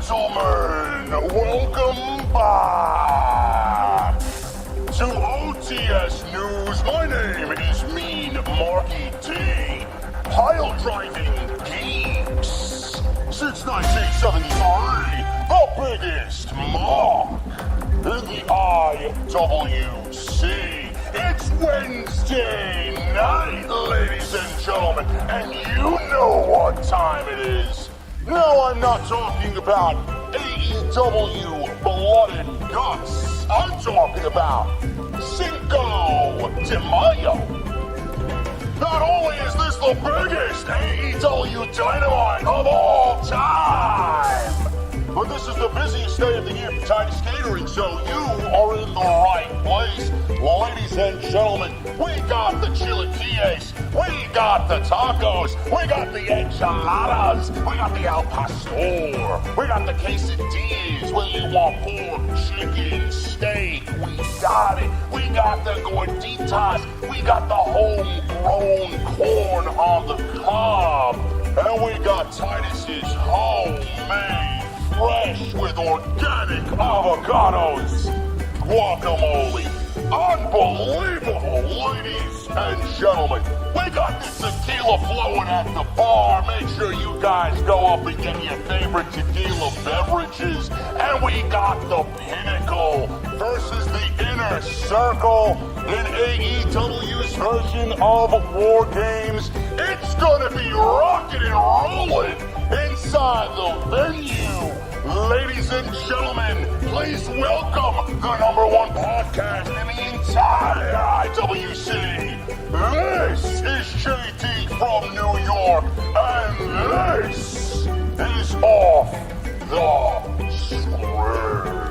gentlemen, welcome back to OTS News. My name is Mean Marky D, pile driving geeks. Since 1973, the biggest mark in the IWC. It's Wednesday night, ladies and gentlemen, and you know what time it is. No, I'm not talking about AEW Blood and Guts. I'm talking about Cinco de Mayo. Not only is this the biggest AEW Dynamite of all time, but this is the busiest day of the year for Titus Catering, so you are in the right place. Ladies and gentlemen, we got the chilaquiles, we got the tacos, we got the enchiladas, we got the al pastor, we got the quesadillas, whether you want pork, chicken, steak, we got it. We got the gorditas, we got the homegrown corn on the cob, and we got Titus's homemade fresh with organic avocados, guacamole. Unbelievable, ladies and gentlemen. We got this tequila flowing at the bar. Make sure you guys go up and get your favorite tequila beverages. And we got the Pinnacle versus the Inner Circle in AEW's version of War Games. It's gonna be rocking and rolling inside the venue. Ladies and gentlemen, please welcome the #1 podcast in the entire IWC. This is JD from New York, and this is Off the Script.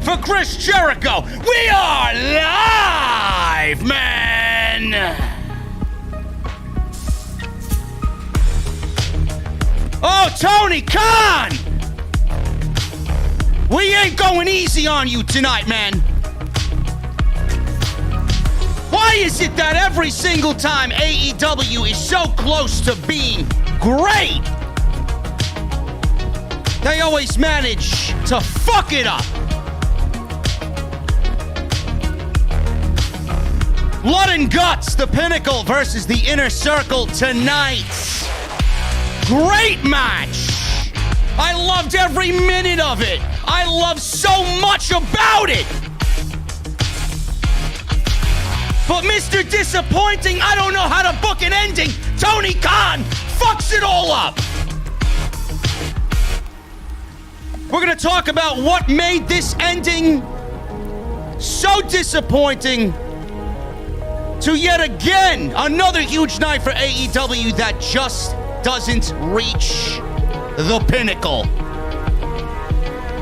For Chris Jericho, we are live, man! Oh, Tony Khan! We ain't going easy on you tonight, man. Why is it that every single time AEW is so close to being great, they always manage to fuck it up? Blood and Guts, the Pinnacle versus the Inner Circle tonight. Great match. I loved every minute of it. I love so much about it. But Mr. Disappointing, I don't know how to book an ending. Tony Khan fucks it all up. We're going to talk about what made this ending so disappointing to yet again another huge night for AEW that just doesn't reach the pinnacle.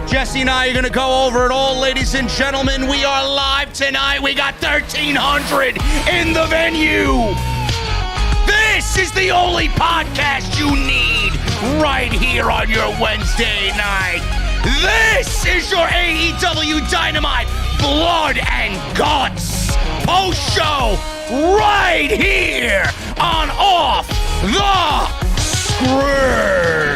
Jesse and I are going to go over it all, ladies and gentlemen. We are live tonight. We got 1,300 in the venue. This This is the only podcast you need right here on your Wednesday night. This is your AEW Dynamite Blood and Guts post-show right here on Off the Script.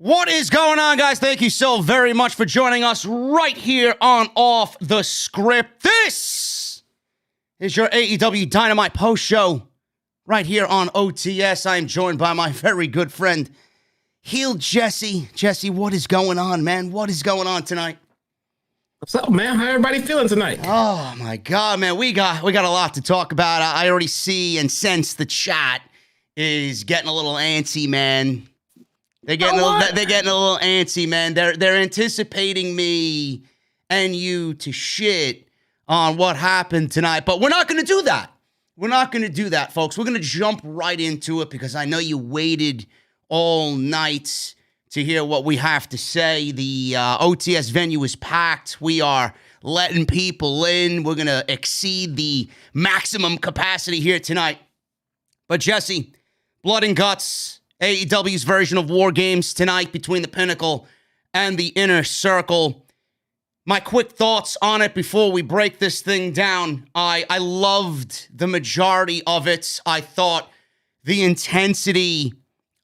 What is going on, guys? Thank you so very much for joining us right here on Off the Script. This is your AEW Dynamite post show right here on OTS. I am joined by my very good friend, Heel Jesse. Jesse, what is going on, man? What is going on tonight? What's up, man? How everybody feeling tonight? Oh my God, man, we got a lot to talk about. I already see and sense the chat is getting a little antsy, man. They're getting a little antsy, man. They're anticipating me and you to shit on what happened tonight, but we're not going to do that. We're not going to do that, folks. We're going to jump right into it because I know you waited all night to hear what we have to say. The OTS venue is packed. We are letting people in. We're going to exceed the maximum capacity here tonight. But Jesse, Blood and Guts, AEW's version of War Games tonight between the Pinnacle and the Inner Circle. My quick thoughts on it before we break this thing down. I loved the majority of it. I thought the intensity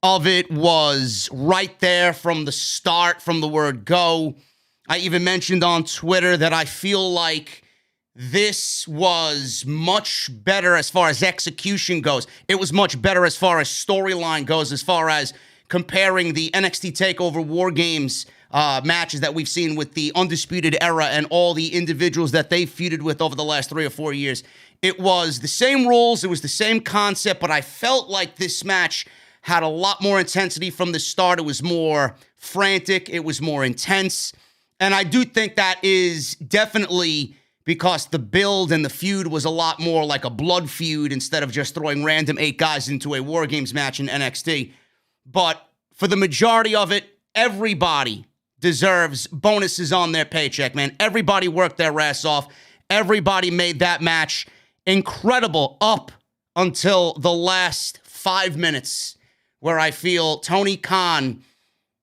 of it was right there from the start, from the word go. I even mentioned on Twitter that I feel like this was much better as far as execution goes. It was much better as far as storyline goes, as far as comparing the NXT TakeOver War Games matches that we've seen with the Undisputed Era and all the individuals that they feuded with over the last 3 or 4 years. It was the same rules, it was the same concept, but I felt like this match had a lot more intensity from the start. It was more frantic, it was more intense, and I do think that is definitely because the build and the feud was a lot more like a blood feud instead of just throwing random 8 guys into a War Games match in NXT. But for the majority of it, everybody deserves bonuses on their paycheck, man. Everybody worked their ass off. Everybody made that match incredible up until the last 5 minutes, where I feel Tony Khan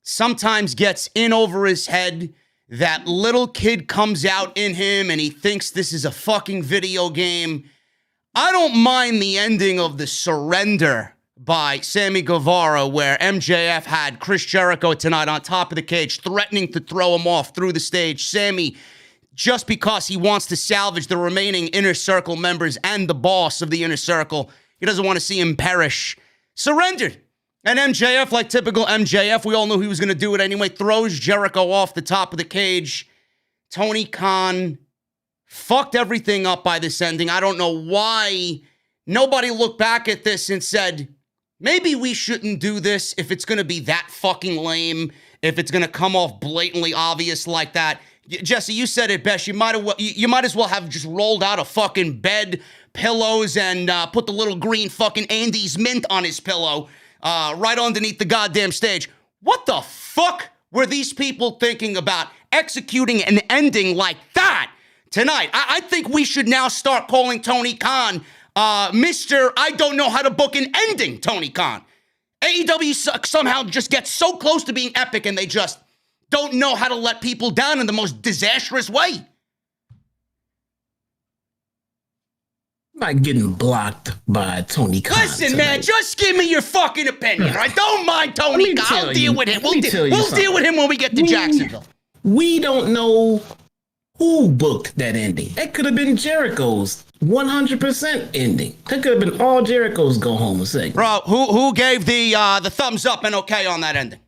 sometimes gets in over his head. That little kid comes out in him and he thinks this is a fucking video game. I don't mind the ending of the surrender by Sammy Guevara, where MJF had Chris Jericho tonight on top of the cage, threatening to throw him off through the stage. Sammy, just because he wants to salvage the remaining Inner Circle members and the boss of the Inner Circle, he doesn't want to see him perish, surrendered. And MJF, like typical MJF, we all knew he was going to do it anyway, throws Jericho off the top of the cage. Tony Khan fucked everything up by this ending. I don't know why nobody looked back at this and said, maybe we shouldn't do this if it's going to be that fucking lame, if it's going to come off blatantly obvious like that. Jesse, you said it best. You might as well have just rolled out a fucking bed, pillows, and put the little green fucking Andes mint on his pillow. Right underneath the goddamn stage. What the fuck were these people thinking about executing an ending like that tonight? I think we should now start calling Tony Khan Mr. I don't know how to book an ending, Tony Khan. AEW somehow just gets so close to being epic and they just don't know how to let people down in the most disastrous way. Not getting blocked by Tony Khan. Listen, tonight. man, just give me your fucking opinion, all right? Don't mind Tony Khan. I'll deal with him. We'll deal with him when we get to Jacksonville. We don't know who booked that ending. That could have been Jericho's 100% ending. That could have been all Jericho's go home segment. Bro, who gave the thumbs up and okay on that ending?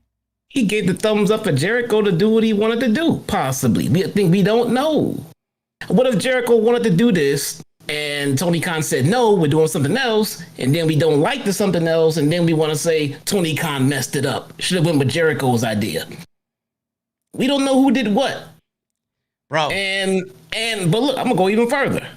He gave the thumbs up for Jericho to do what he wanted to do, possibly. We don't know. What if Jericho wanted to do this and Tony Khan said, no, we're doing something else, and then we don't like the something else, and then we want to say Tony Khan messed it up. Should have went with Jericho's idea. We don't know who did what. Bro. But look, I'm gonna go even further.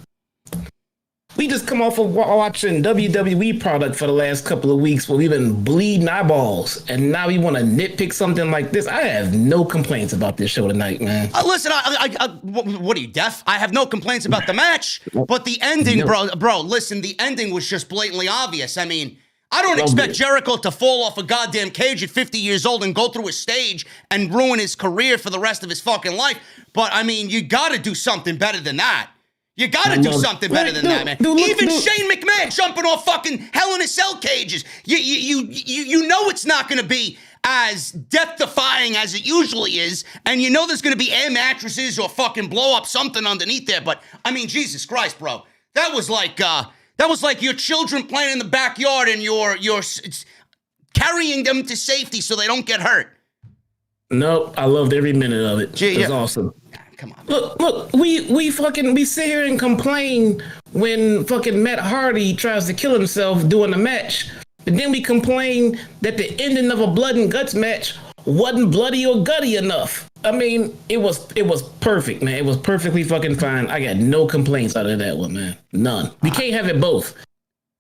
We just come off of watching WWE product for the last couple of weeks where we've been bleeding eyeballs, and now we want to nitpick something like this. I have no complaints about this show tonight, man. Listen, what are you, deaf? I have no complaints about the match, but the ending, bro, listen, the ending was just blatantly obvious. I mean, I don't expect Jericho to fall off a goddamn cage at 50 years old and go through a stage and ruin his career for the rest of his fucking life. But, I mean, you got to do something better than that. You got to do something better than that, man. Even Shane McMahon jumping off fucking Hell in a Cell cages. You know it's not going to be as death-defying as it usually is, and you know there's going to be air mattresses or fucking blow up something underneath there. But, I mean, Jesus Christ, bro. That was like your children playing in the backyard and you're carrying them to safety so they don't get hurt. Nope, I loved every minute of it. It was awesome. Come on. Look, we sit here and complain when fucking Matt Hardy tries to kill himself doing the match. And then we complain that the ending of a blood and guts match wasn't bloody or gutty enough. I mean, it was perfect, man. It was perfectly fucking fine. I got no complaints out of that one, man. None. We can't have it both.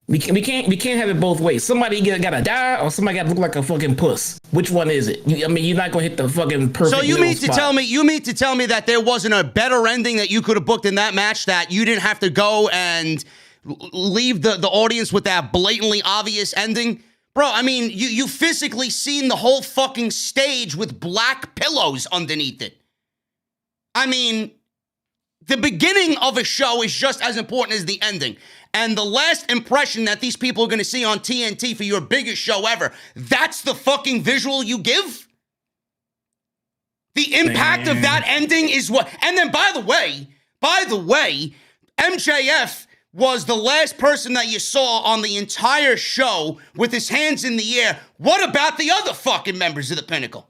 We can't have it both ways. Somebody gotta die or somebody gotta look like a fucking puss. Which one is it? I mean, you're not gonna hit the fucking perfect. So you mean to spot. tell me that there wasn't a better ending that you could have booked in that match, that you didn't have to go and leave the audience with that blatantly obvious ending? Bro, I mean, you physically seen the whole fucking stage with black pillows underneath it. I mean, the beginning of a show is just as important as the ending. And the last impression that these people are going to see on TNT for your biggest show ever, that's the fucking visual you give? The impact of that ending is what... And then, by the way, MJF was the last person that you saw on the entire show with his hands in the air. What about the other fucking members of the Pinnacle?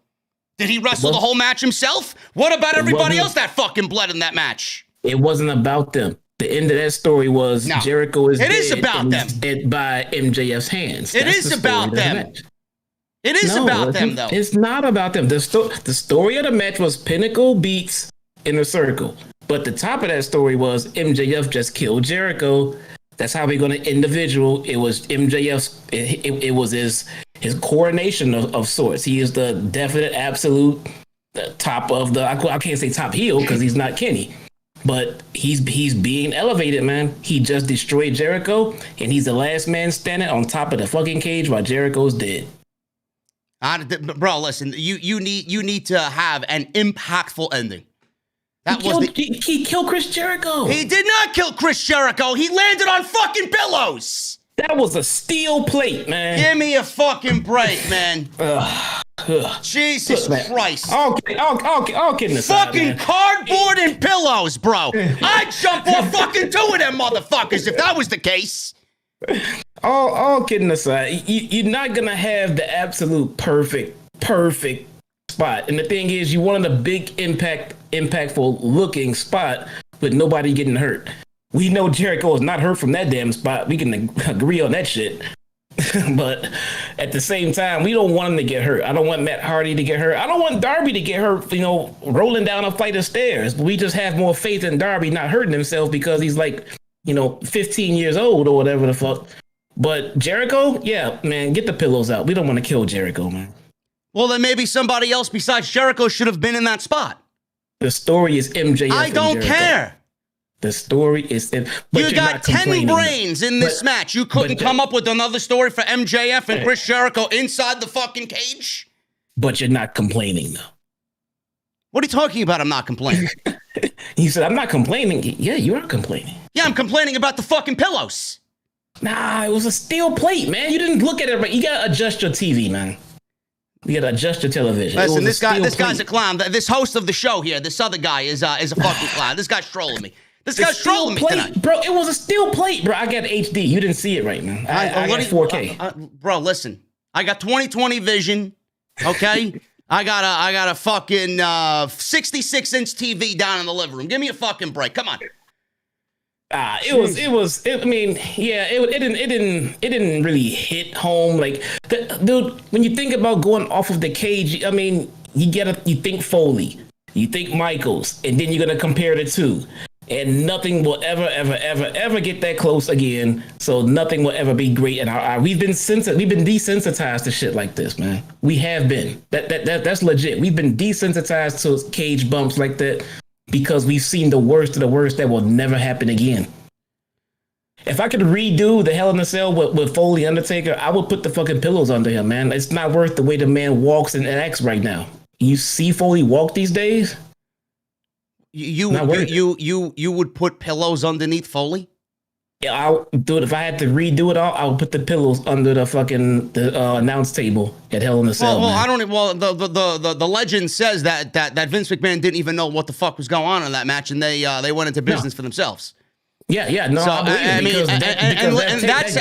Did he wrestle the whole match himself? What about everybody else that fucking bled in that match? It wasn't about them. The end of that story was Jericho is dead. It is about them. Dead by MJF's hands. It is about them. It is about them, though. It's not about them. The story of the match was Pinnacle beats Inner Circle. But the top of that story was MJF just killed Jericho. That's how we're going to end the visual. It was MJF's, it was his coronation of sorts. He is the definite, absolute top of the, I can't say top heel because he's not Kenny. But he's being elevated, man. He just destroyed Jericho, and he's the last man standing on top of the fucking cage while Jericho's dead. Bro, listen, you need to have an impactful ending. He killed Chris Jericho. He did not kill Chris Jericho. He landed on fucking pillows. That was a steel plate, man. Give me a fucking break, man. Jesus Christ. All kidding aside, fucking man. Cardboard and pillows, bro. I'd jump off fucking two of them motherfuckers if that was the case. All kidding aside, you're not going to have the absolute perfect spot. And the thing is, you wanted a big impactful looking spot with nobody getting hurt. We know Jericho is not hurt from that damn spot. We can agree on that shit. But at the same time, we don't want him to get hurt. I don't want Matt Hardy to get hurt. I don't want Darby to get hurt, rolling down a flight of stairs. We just have more faith in Darby not hurting himself because he's 15 years old or whatever the fuck. But Jericho, yeah, man, get the pillows out. We don't want to kill Jericho, man. Well, then maybe somebody else besides Jericho should have been in that spot. The story is MJF. I don't care. The story is you got 10 brains in this match. You couldn't come up with another story for MJF and Chris Jericho inside the fucking cage? But you're not complaining, though. What are you talking about? I'm not complaining. You said, I'm not complaining. Yeah, you are complaining. Yeah, I'm complaining about the fucking pillows. Nah, it was a steel plate, man. You didn't look at it right. You gotta adjust your TV, man. You gotta adjust your television. Listen, this guy's a clown. This host of the show here, this other guy is a fucking clown. This guy's trolling me. This guy's trolling me tonight. Bro, it was a steel plate, bro. I got HD. You didn't see it right, man. I got 4K. Bro, listen. I got 20/20 vision, okay? I got a fucking 66-inch TV down in the living room. Give me a fucking break. Come on. It didn't really hit home. Like, dude, when you think about going off of the cage, I mean, you think Foley, you think Michaels, and then you're going to compare the two. And nothing will ever get that close again. So nothing will ever be great. And we've been desensitized to shit like this, man. We have been. That's legit. We've been desensitized to cage bumps like that because we've seen the worst of the worst that will never happen again. If I could redo the Hell in a Cell with Foley Undertaker, I would put the fucking pillows under him, man. It's not worth the way the man walks and acts right now. You see Foley walk these days? You would put pillows underneath Foley? Yeah, I'll do it. If I had to redo it all, I would put the pillows under the fucking announce table at Hell in a Cell. The legend says that Vince McMahon didn't even know what the fuck was going on in that match, and they went into business for themselves. Yeah, no, so, I believe that's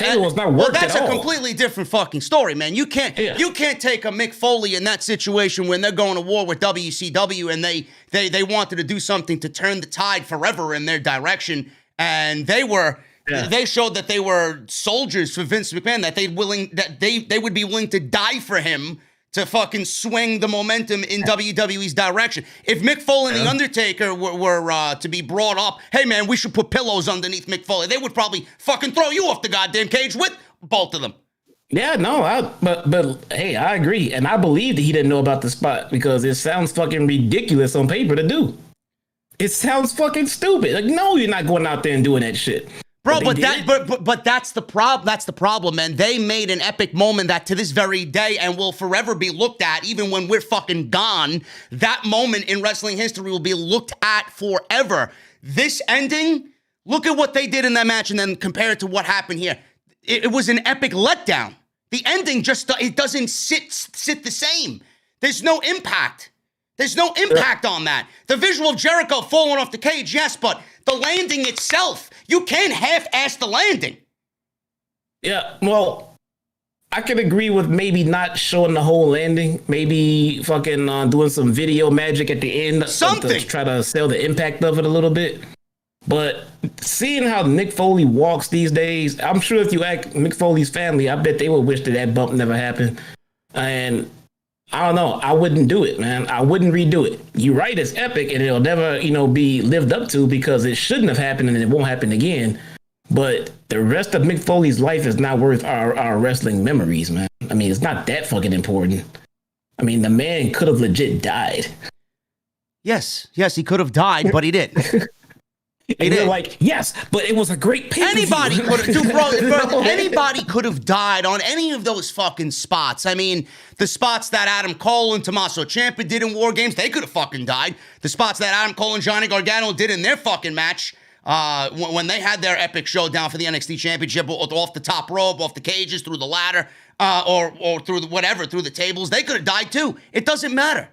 a completely different fucking story, man. You can't take a Mick Foley in that situation when they're going to war with WCW and they wanted to do something to turn the tide forever in their direction, and they showed that they were soldiers for Vince McMahon, that they would be willing to die for him to fucking swing the momentum in WWE's direction. If Mick Foley and The Undertaker were to be brought up, hey man, we should put pillows underneath Mick Foley, they would probably fucking throw you off the goddamn cage with both of them. Yeah, no, but hey, I agree. And I believe that he didn't know about the spot because it sounds fucking ridiculous on paper to do. It sounds fucking stupid. Like, no, you're not going out there and doing that shit. Bro, but that's the problem. That's the problem, man. They made an epic moment that to this very day and will forever be looked at, even when we're fucking gone. That moment in wrestling history will be looked at forever. This ending, look at what they did in that match and then compare it to what happened here. It was an epic letdown. The ending it doesn't sit the same. There's no impact. There's no impact on that. The visual of Jericho falling off the cage, yes, but the landing itself, you can't half-ass the landing. Yeah, well, I could agree with maybe not showing the whole landing. Maybe fucking doing some video magic at the end. Something. To try to sell the impact of it a little bit. But seeing how Mick Foley walks these days, I'm sure if you ask Mick Foley's family, I bet they would wish that bump never happened. And I don't know. I wouldn't do it, man. I wouldn't redo it. You're right, it's epic, and it'll never, be lived up to because it shouldn't have happened and it won't happen again. But the rest of Mick Foley's life is not worth our wrestling memories, man. I mean, it's not that fucking important. I mean, the man could have legit died. Yes, he could have died, but he didn't. And you're like, yes, but it was a great pay-per-view. Anybody could have, bro, anybody could have died on any of those fucking spots. I mean, the spots that Adam Cole and Tommaso Ciampa did in War Games, they could have fucking died. The spots that Adam Cole and Johnny Gargano did in their fucking match, when they had their epic showdown for the NXT Championship, off the top rope, off the cages, through the ladder, or through through the tables, they could have died too. It doesn't matter.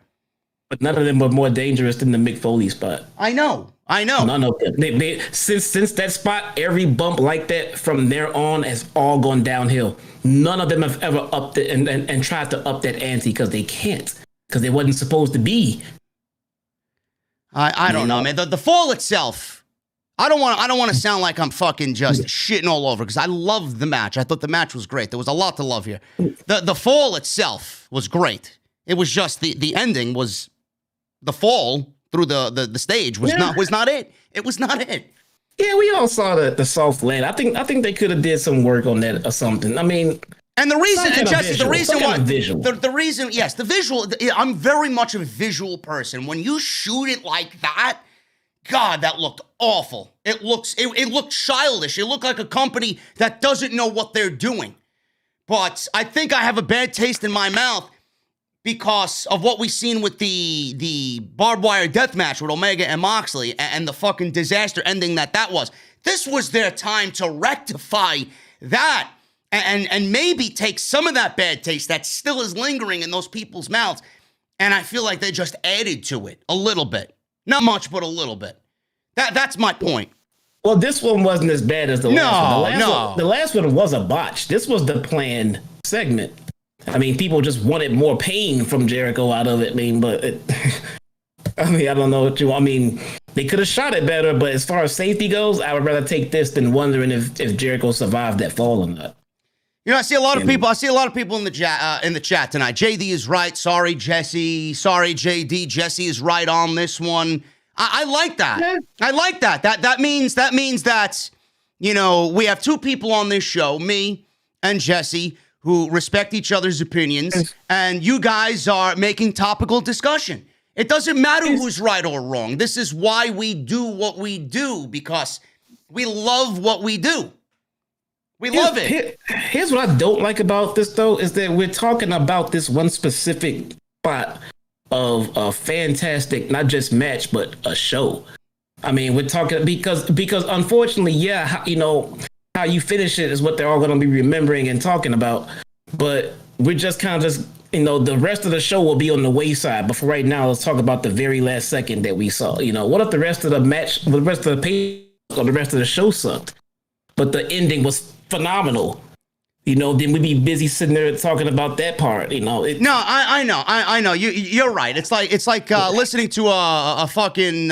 But none of them were more dangerous than the Mick Foley spot. I know. None of them. Since that spot, every bump like that from there on has all gone downhill. None of them have ever upped it and tried to up that ante because they can't. Because they wasn't supposed to be. I don't know, man. The fall itself, I don't want to sound like I'm fucking just shitting all over because I loved the match. I thought the match was great. There was a lot to love here. The fall itself was great. It was just the ending was the fall through the stage was not it. It was not it. Yeah, we all saw the soft land. I think they could have did some work on that or something. I mean, and the reason, and Jesse, the reason why, the reason, yes, the visual. I'm very much a visual person. When you shoot it like that, God, that looked awful. It looked childish. It looked like a company that doesn't know what they're doing. But I think I have a bad taste in my mouth because of what we've seen with the barbed wire death match with Omega and Moxley and the fucking disaster ending that was. This was their time to rectify that and maybe take some of that bad taste that still is lingering in those people's mouths. And I feel like they just added to it a little bit. Not much, but a little bit. That's my point. Well, this one wasn't as bad as the last one. No. The last one was a botch. This was the planned segment. I mean, people just wanted more pain from Jericho out of it. I mean, I don't know what you want. I mean, they could have shot it better, but as far as safety goes, I would rather take this than wondering if Jericho survived that fall or not. You know, I see a lot of people in the chat tonight. JD is right. Sorry, Jesse. Sorry, JD. Jesse is right on this one. I like that. Yeah. I like that. That means that, you know, we have two people on this show, me and Jesse, who respect each other's opinions, and you guys are making topical discussion. It doesn't matter who's right or wrong. This is why we do what we do, because we love what we do. We love it. Here's what I don't like about this, though, is that we're talking about this one specific spot of a fantastic, not just match, but a show. I mean, we're talking because unfortunately, you know, how you finish it is what they're all going to be remembering and talking about. But we're just kind of you know, the rest of the show will be on the wayside. But for right now, let's talk about the very last second that we saw. You know, what if the rest of the match, the rest of the pay, or the rest of the show sucked, but the ending was phenomenal? You know, then we'd be busy sitting there talking about that part. You know, no, I know. You're right. It's like listening to a fucking.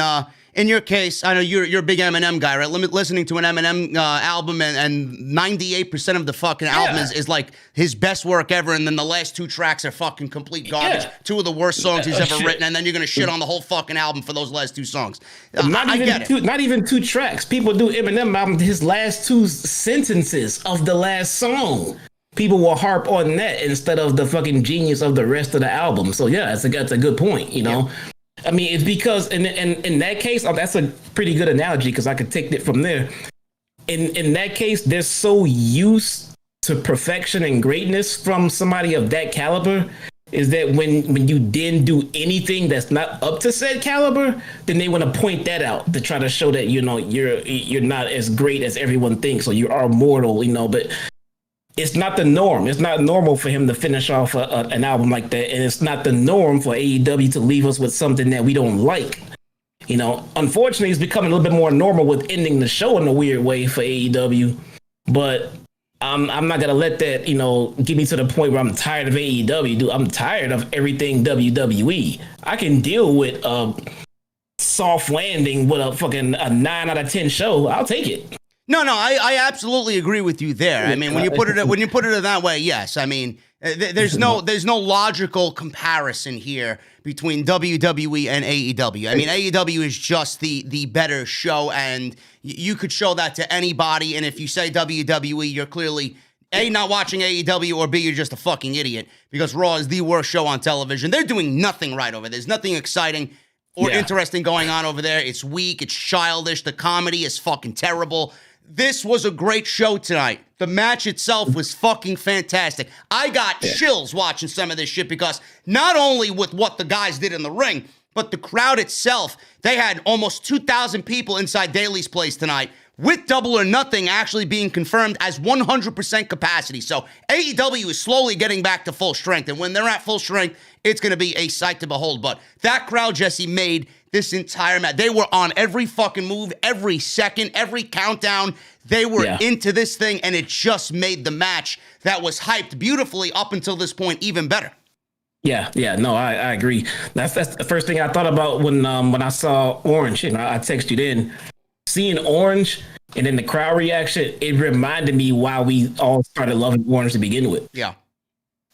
In your case, I know you're a big Eminem guy, right? Listening to an Eminem album and 98% of the fucking album is like his best work ever, and then the last two tracks are fucking complete garbage. Yeah. Two of the worst songs he's ever written, and then you're gonna shit on the whole fucking album for those last two songs. I get it. Not even two tracks. People do Eminem album, his last two sentences of the last song. People will harp on that instead of the fucking genius of the rest of the album. So yeah, that's a good point. You know. Yeah. I mean, it's because in that case, that's a pretty good analogy because I could take it from there. In that case, they're so used to perfection and greatness from somebody of that caliber, is that when you then do anything that's not up to said caliber, then they want to point that out to try to show that, you know, you're not as great as everyone thinks, or you are mortal, you know. But it's not the norm. It's not normal for him to finish off an album like that. And it's not the norm for AEW to leave us with something that we don't like. You know, unfortunately, it's becoming a little bit more normal with ending the show in a weird way for AEW. But I'm not going to let that, you know, get me to the point where I'm tired of AEW. Dude, I'm tired of everything WWE. I can deal with a soft landing with a 9 out of 10 show. I'll take it. No, I absolutely agree with you there. I mean, when you put it in that way, yes. I mean, there's no logical comparison here between WWE and AEW. I mean, AEW is just the better show, and you could show that to anybody. And if you say WWE, you're clearly A, not watching AEW, or B, you're just a fucking idiot, because Raw is the worst show on television. They're doing nothing right over there. There's nothing exciting or interesting going on over there. It's weak. It's childish. The comedy is fucking terrible. This was a great show tonight. The match itself was fucking fantastic. I got chills watching some of this shit because not only with what the guys did in the ring, but the crowd itself. They had almost 2,000 people inside Daly's place tonight, with Double or Nothing actually being confirmed as 100% capacity. So AEW is slowly getting back to full strength, and when they're at full strength, it's going to be a sight to behold. But that crowd, Jesse, made this entire match. They were on every fucking move, every second, every countdown. They were into this thing, and it just made the match that was hyped beautifully up until this point even better. Yeah, no, I agree. That's the first thing I thought about when I saw Orange. You know, I texted you in. Seeing Orange and then the crowd reaction, it reminded me why we all started loving Orange to begin with. Yeah.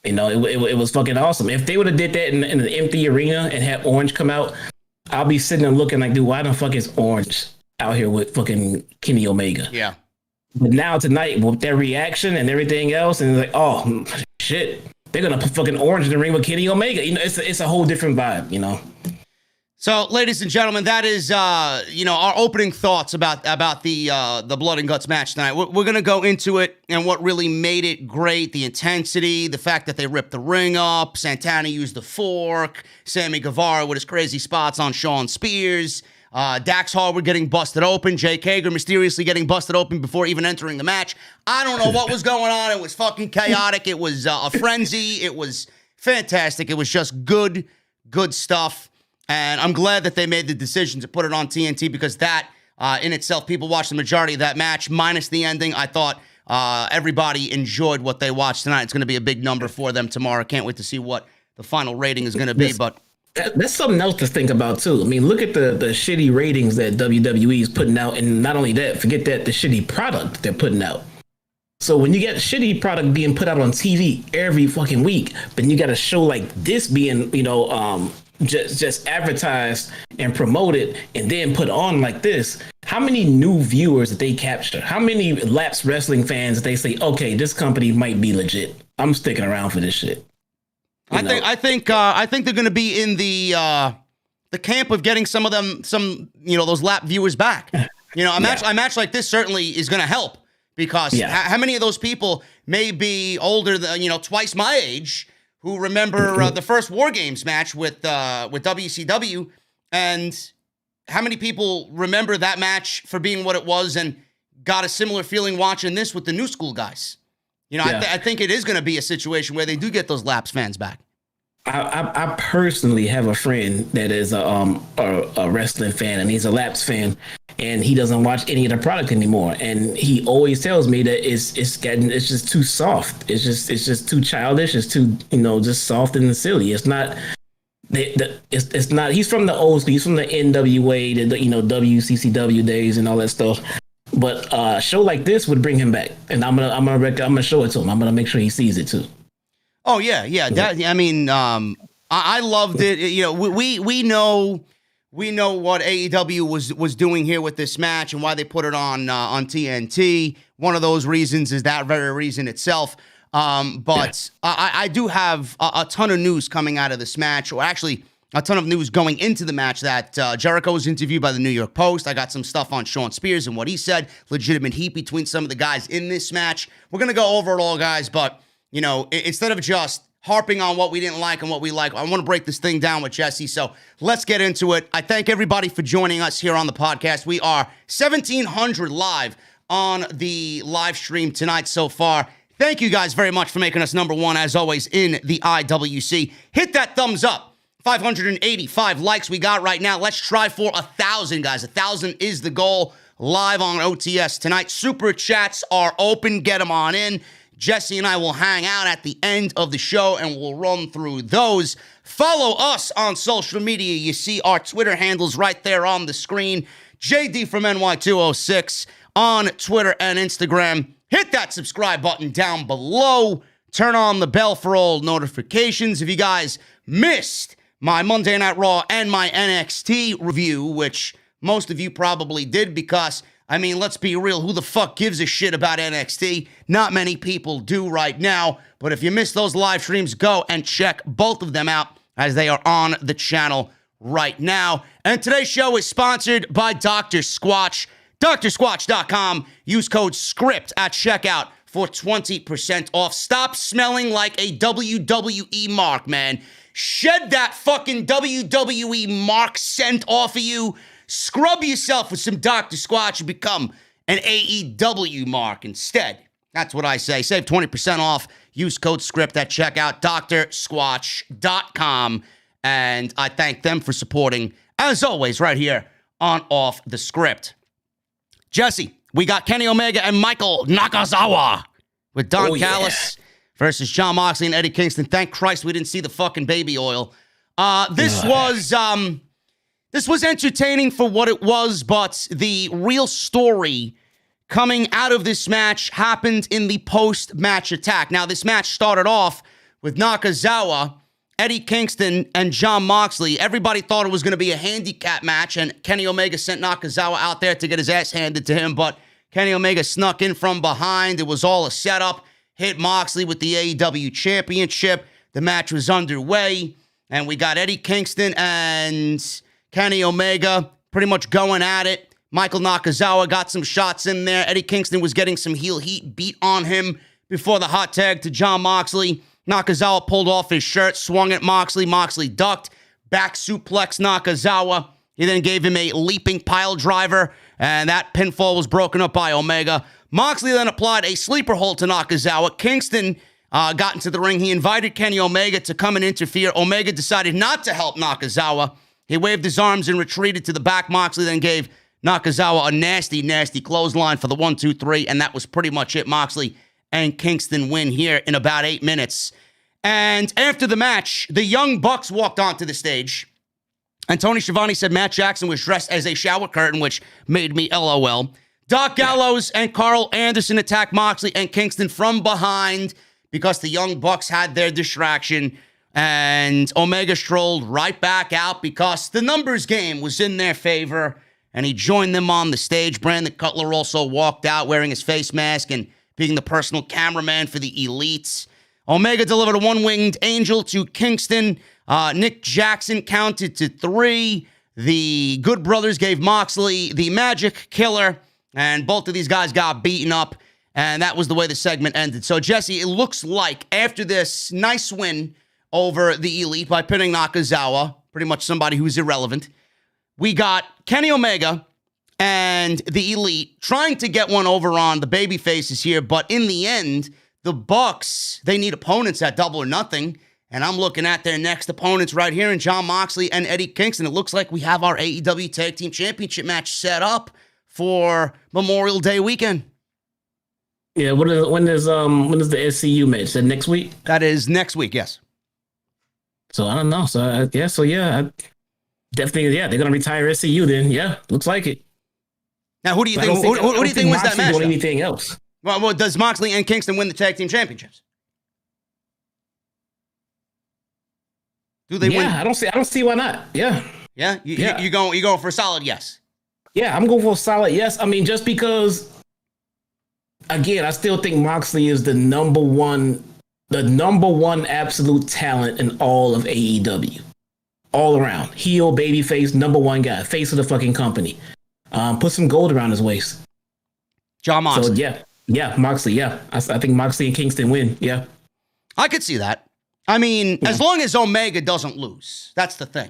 You know, it was fucking awesome. If they would have did that in an empty arena and had Orange come out, I'll be sitting there looking like, dude, why the fuck is Orange out here with fucking Kenny Omega? Yeah. But now tonight, with their reaction and everything else, and it's like, oh, shit, they're going to put fucking Orange in the ring with Kenny Omega. You know, it's a whole different vibe, you know? So, ladies and gentlemen, that is, our opening thoughts about the Blood and Guts match tonight. We're going to go into it and what really made it great, the intensity, the fact that they ripped the ring up, Santana used the fork, Sammy Guevara with his crazy spots on Shawn Spears, Dax Harwood getting busted open, Jake Hager mysteriously getting busted open before even entering the match. I don't know what was going on. It was fucking chaotic. It was a frenzy. It was fantastic. It was just good stuff. And I'm glad that they made the decision to put it on TNT because that, in itself, people watched the majority of that match, minus the ending. I thought everybody enjoyed what they watched tonight. It's going to be a big number for them tomorrow. Can't wait to see what the final rating is going to be. But that's something else to think about, too. I mean, look at the shitty ratings that WWE is putting out. And not only that, forget that, the shitty product they're putting out. So when you get shitty product being put out on TV every fucking week, but you got a show like this being, just advertised and promoted and then put on like this, how many new viewers that they capture? How many lapsed wrestling fans that they say, okay, this company might be legit. I'm sticking around for this shit. I think they're going to be in the camp of getting some those lap viewers back. A match like this certainly is going to help because how many of those people may be older than twice my age who remember the first War Games match with WCW, and how many people remember that match for being what it was and got a similar feeling watching this with the new school guys? I think it is going to be a situation where they do get those lapsed fans back. I personally have a friend that is a wrestling fan, and he's a lapsed fan, and he doesn't watch any of the product anymore. And he always tells me that it's just too soft. It's just too childish. It's too just soft and silly. It's not. It's not. He's from the old school. He's from the NWA, the WCCW days and all that stuff. But a show like this would bring him back, and I'm gonna show it to him. I'm gonna make sure he sees it too. Oh yeah. I loved it. We know what AEW was doing here with this match and why they put it on TNT. One of those reasons is that very reason itself. I do have a ton of news coming out of this match, or actually a ton of news going into the match. That Jericho was interviewed by the New York Post. I got some stuff on Shawn Spears and what he said. Legitimate heat between some of the guys in this match. We're gonna go over it all, guys, but. Instead of just harping on what we didn't like and what we like, I want to break this thing down with Jesse. So let's get into it. I thank everybody for joining us here on the podcast. We are 1,700 live on the live stream tonight so far. Thank you guys very much for making us number one, as always, in the IWC. Hit that thumbs up. 585 likes we got right now. Let's try for 1,000, guys. 1,000 is the goal live on OTS tonight. Super chats are open. Get them on in. Jesse and I will hang out at the end of the show and we'll run through those. Follow us on social media. You see our Twitter handles right there on the screen. JDfromNY206 on Twitter and Instagram. Hit that subscribe button down below. Turn on the bell for all notifications. If you guys missed my Monday Night Raw and my NXT review, which most of you probably did because let's be real. Who the fuck gives a shit about NXT? Not many people do right now. But if you missed those live streams, go and check both of them out as they are on the channel right now. And today's show is sponsored by Dr. Squatch. DrSquatch.com. Use code SCRIPT at checkout for 20% off. Stop smelling like a WWE mark, man. Shed that fucking WWE mark scent off of you. Scrub yourself with some Dr. Squatch and become an AEW mark instead. That's what I say. Save 20% off. Use code SCRIPT at checkout, DrSquatch.com. And I thank them for supporting, as always, right here on Off the Script. Jesse, we got Kenny Omega and Michael Nakazawa with Don Callis versus Jon Moxley and Eddie Kingston. Thank Christ we didn't see the fucking baby oil. This was entertaining for what it was, but the real story coming out of this match happened in the post-match attack. Now, this match started off with Nakazawa, Eddie Kingston, and Jon Moxley. Everybody thought it was going to be a handicap match, and Kenny Omega sent Nakazawa out there to get his ass handed to him, but Kenny Omega snuck in from behind. It was all a setup. Hit Moxley with the AEW Championship. The match was underway, and we got Eddie Kingston and Kenny Omega pretty much going at it. Michael Nakazawa got some shots in there. Eddie Kingston was getting some heel heat beat on him before the hot tag to Jon Moxley. Nakazawa pulled off his shirt, swung at Moxley. Moxley ducked, back suplex Nakazawa. He then gave him a leaping pile driver, and that pinfall was broken up by Omega. Moxley then applied a sleeper hold to Nakazawa. Kingston got into the ring. He invited Kenny Omega to come and interfere. Omega decided not to help Nakazawa. He waved his arms and retreated to the back. Moxley then gave Nakazawa a nasty, nasty clothesline for the 1-2-3, and that was pretty much it. Moxley and Kingston win here in about 8 minutes. And after the match, the Young Bucks walked onto the stage, and Tony Schiavone said Matt Jackson was dressed as a shower curtain, which made me LOL. Doc Gallows and Carl Anderson attacked Moxley and Kingston from behind because the Young Bucks had their distraction, and Omega strolled right back out because the numbers game was in their favor, and he joined them on the stage. Brandon Cutler also walked out wearing his face mask and being the personal cameraman for the Elites. Omega delivered a one-winged angel to Kingston. Nick Jackson counted to 3. The Good Brothers gave Moxley the Magic Killer, and both of these guys got beaten up, and that was the way the segment ended. So, Jesse, it looks like after this nice win over the Elite by pinning Nakazawa, pretty much somebody who's irrelevant, we got Kenny Omega and the Elite trying to get one over on the baby faces here, but in the end, the Bucks, they need opponents at Double or Nothing, and I'm looking at their next opponents right here in Jon Moxley and Eddie Kingston. It looks like we have our AEW Tag Team Championship match set up for Memorial Day weekend. Yeah, when is the SCU match? Is that next week? That is next week, yes. So I don't know. Definitely, yeah, they're gonna retire SCU then. Yeah, looks like it. Now, who do you think? Who do you think wins that match? Anything else? Well, does Moxley and Kingston win the tag team championships? Do they win? I don't see why not. Yeah. Yeah. You go for a solid yes. Yeah, I'm going for a solid yes. I mean, just because, again, I still think Moxley is the number one absolute talent in all of AEW. All around. Heel, babyface, number one guy. Face of the fucking company. Put some gold around his waist. Jon Moxley. So, yeah, Moxley, yeah. I think Moxley and Kingston win, yeah. I could see that. I mean, as long as Omega doesn't lose. That's the thing.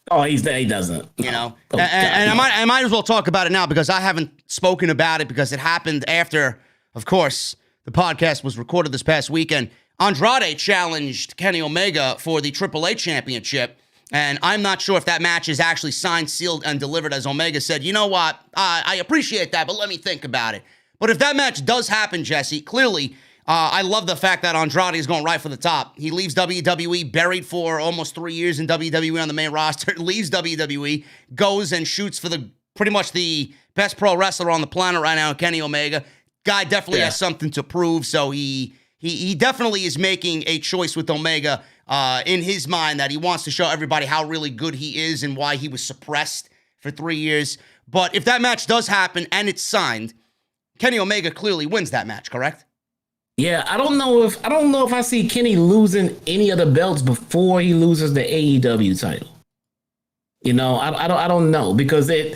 Oh, he doesn't. You know? I might as well talk about it now because I haven't spoken about it because it happened after, of course, the podcast was recorded this past weekend. Andrade challenged Kenny Omega for the AAA championship, and I'm not sure if that match is actually signed, sealed, and delivered, as Omega said, you know what, I appreciate that, but let me think about it. But if that match does happen, Jesse, clearly, I love the fact that Andrade is going right for the top. He leaves WWE, buried for almost 3 years in WWE on the main roster, leaves WWE, goes and shoots for pretty much the best pro wrestler on the planet right now, Kenny Omega. Guy definitely has something to prove, so he definitely is making a choice with Omega in his mind that he wants to show everybody how really good he is and why he was suppressed for 3 years. But if that match does happen and it's signed, Kenny Omega clearly wins that match, correct? Yeah, I don't know if I see Kenny losing any of the belts before he loses the AEW title. You know, I don't know because I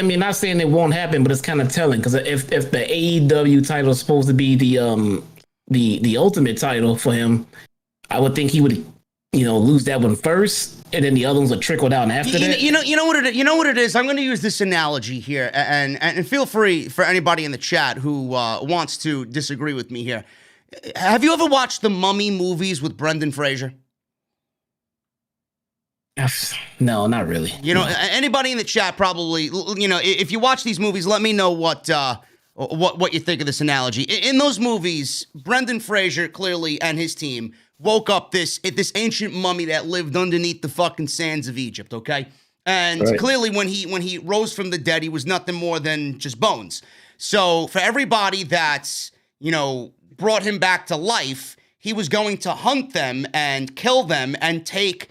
mean, not saying it won't happen, but it's kind of telling because if the AEW title is supposed to be the ultimate title for him, I would think he would, lose that one first, and then the other ones would trickle down after that. You know what it is. I'm going to use this analogy here, and feel free for anybody in the chat who wants to disagree with me here. Have you ever watched the Mummy movies with Brendan Fraser? No, not really. Anybody in the chat probably. If you watch these movies, let me know what you think of this analogy. In those movies, Brendan Fraser clearly and his team woke up this ancient mummy that lived underneath the fucking sands of Egypt, okay? And clearly when he rose from the dead, he was nothing more than just bones. So for everybody that's, brought him back to life, he was going to hunt them and kill them and take,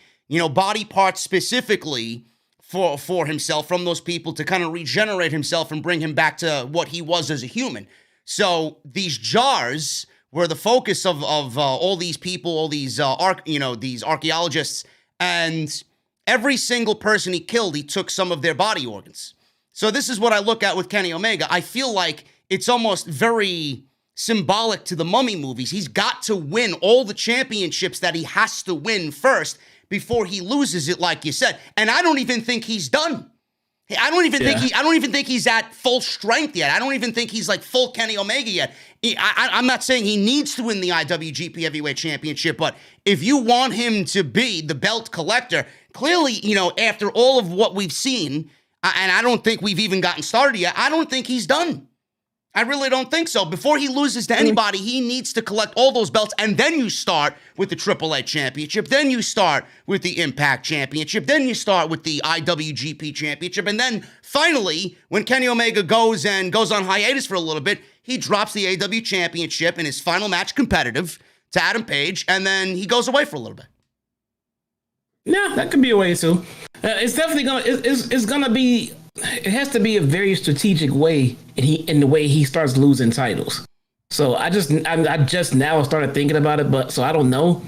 body parts specifically for himself from those people to kind of regenerate himself and bring him back to what he was as a human. So these jars were the focus of all these people, all these these archaeologists, and Every single person he killed, he took some of their body organs. So this is what I look at with Kenny Omega. I feel like it's almost very symbolic to the Mummy movies. He's got to win all the championships that he has to win first before he loses it, like you said. And I don't even think he's done. I don't even think he's at full strength yet. I don't even think he's like full Kenny Omega yet. I'm not saying he needs to win the IWGP Heavyweight Championship, but if you want him to be the belt collector, clearly, after all of what we've seen, and I don't think we've even gotten started yet, I don't think he's done. I really don't think so. Before he loses to anybody, he needs to collect all those belts, and then you start with the AAA Championship, then you start with the Impact Championship, then you start with the IWGP Championship, and then finally, when Kenny Omega goes on hiatus for a little bit, he drops the AEW Championship in his final match competitive to Adam Page, and then he goes away for a little bit. Yeah, that could be a way too. It's definitely gonna be. It has to be a very strategic way in the way he starts losing titles. So I just now started thinking about it, but so I don't know.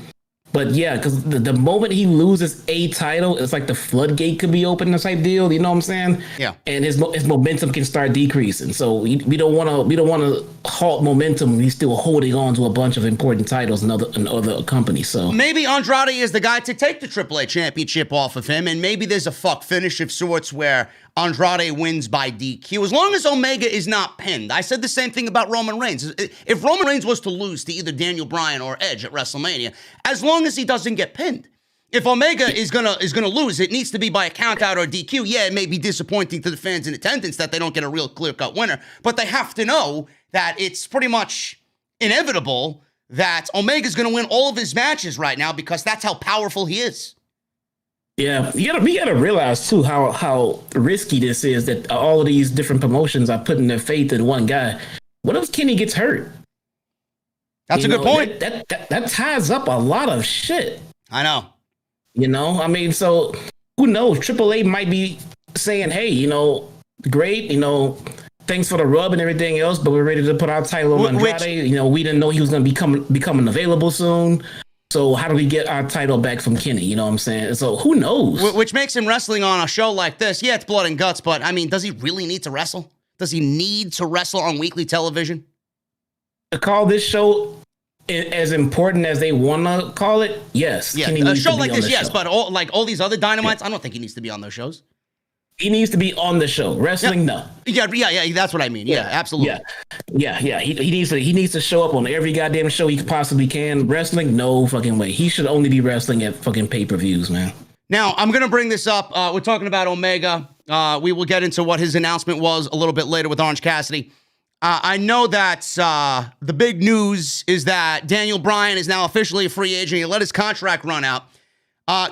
But yeah, because the moment he loses a title, it's like the floodgate could be open, type deal. You know what I'm saying? Yeah. And his momentum can start decreasing. So we don't want to halt momentum when he's still holding on to a bunch of important titles in other companies. So maybe Andrade is the guy to take the AAA Championship off of him, and maybe there's a fuck finish of sorts where Andrade wins by DQ, as long as Omega is not pinned. I said the same thing about Roman Reigns. If Roman Reigns was to lose to either Daniel Bryan or Edge at WrestleMania, as long as he doesn't get pinned. If Omega is gonna lose, it needs to be by a count out or DQ. Yeah, it may be disappointing to the fans in attendance that they don't get a real clear-cut winner, but they have to know that it's pretty much inevitable that Omega's gonna win all of his matches right now because that's how powerful he is. Yeah, we gotta realize too how risky this is, that all of these different promotions are putting their faith in one guy. What if Kenny gets hurt? That's a good point. That ties up a lot of shit. I know. I mean, so who knows? AAA might be saying, "Hey, great, thanks for the rub and everything else, but we're ready to put our title on Andrade. We didn't know he was going to becoming available soon. So how do we get our title back from Kenny? You know what I'm saying? So who knows? Which makes him wrestling on a show like this. Yeah, it's blood and guts, but I mean, does he really need to wrestle? Does he need to wrestle on weekly television? To call this show as important as they want to call it, yes. Yeah, a show like this, yes, but all these other Dynamites, I don't think he needs to be on those shows. He needs to be on the show. Wrestling, no. Yeah, that's what I mean. Yeah, absolutely. Yeah. He needs to show up on every goddamn show he possibly can. Wrestling, no fucking way. He should only be wrestling at fucking pay-per-views, man. Now, I'm going to bring this up. We're talking about Omega. We will get into what his announcement was a little bit later with Orange Cassidy. I know that the big news is that Daniel Bryan is now officially a free agent. He let his contract run out.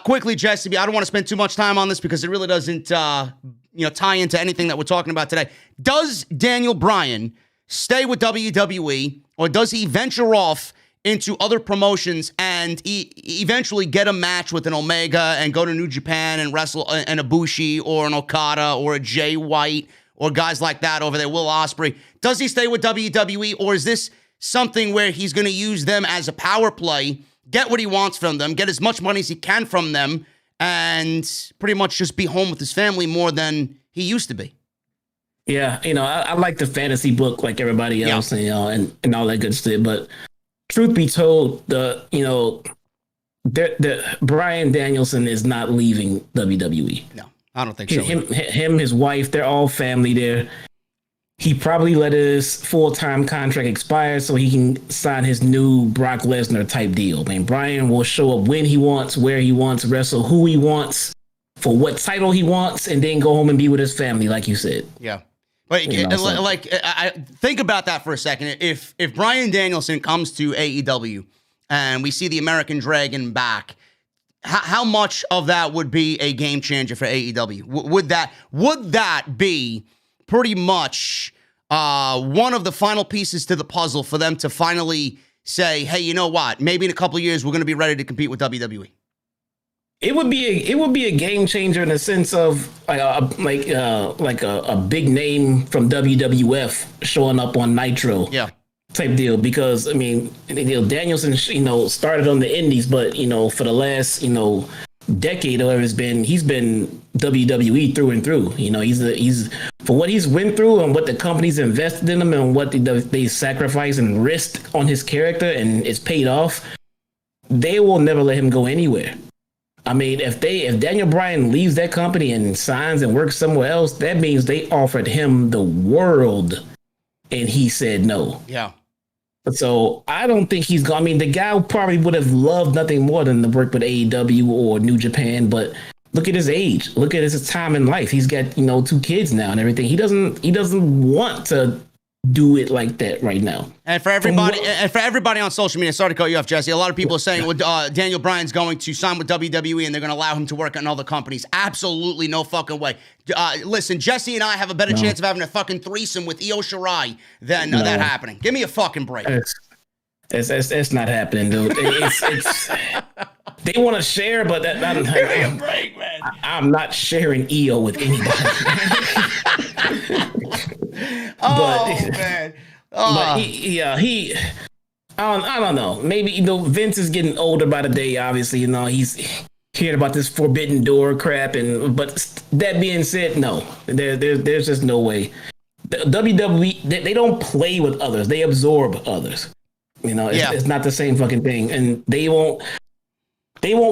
Quickly, Jesse, I don't want to spend too much time on this because it really doesn't, tie into anything that we're talking about today. Does Daniel Bryan stay with WWE, or does he venture off into other promotions and eventually get a match with an Omega and go to New Japan and wrestle an Ibushi or an Okada or a Jay White or guys like that over there, Will Ospreay? Does he stay with WWE, or is this something where he's going to use them as a power play, get what he wants from them, get as much money as he can from them, and pretty much just be home with his family more than he used to be? Yeah, I like the fantasy book like everybody else, and all that good stuff. But truth be told, the Bryan Danielson is not leaving WWE. No, I don't think so. Him, his wife, they're all family there. He probably let his full-time contract expire so he can sign his new Brock Lesnar type deal. I mean, Bryan will show up when he wants, where he wants, wrestle who he wants, for what title he wants, and then go home and be with his family, like you said. Yeah. But I think about that for a second. If Bryan Danielson comes to AEW and we see the American Dragon back, how much of that would be a game changer for AEW? Would that be pretty much one of the final pieces to the puzzle for them to finally say, hey, you know what? Maybe in a couple of years, we're going to be ready to compete with WWE. It would be a game changer in the sense of like a big name from WWF showing up on Nitro. Yeah. Type deal, because I mean, Danielson, started on the indies, but for the last, decade or he's been WWE through and through. You know, he's for what he's went through and what the company's invested in him and what they sacrificed and risked on his character, and it's paid off. They will never let him go anywhere. I mean, if Daniel Bryan leaves that company and signs and works somewhere else, that means they offered him the world and he said no. Yeah. So I don't think he's going. I mean, the guy probably would have loved nothing more than to work with AEW or New Japan, but look at his age. Look at his time in life. He's got, 2 kids now and everything. He doesn't want to do it like that right now. And for everybody on social media, sorry to cut you off, Jesse. A lot of people are saying Daniel Bryan's going to sign with WWE and they're going to allow him to work on other companies. Absolutely no fucking way. Listen, Jesse and I have a better chance of having a fucking threesome with Io Shirai than that happening. Give me a fucking break. It's not happening, dude. It's they want to share, but give me a break, man. I'm not sharing Io with anybody. Man. But he I don't know. Maybe Vince is getting older by the day. Obviously, he's hearing about this forbidden door crap, but that being said, no, there's just no way. The WWE they don't play with others; they absorb others. It's not the same fucking thing, and they won't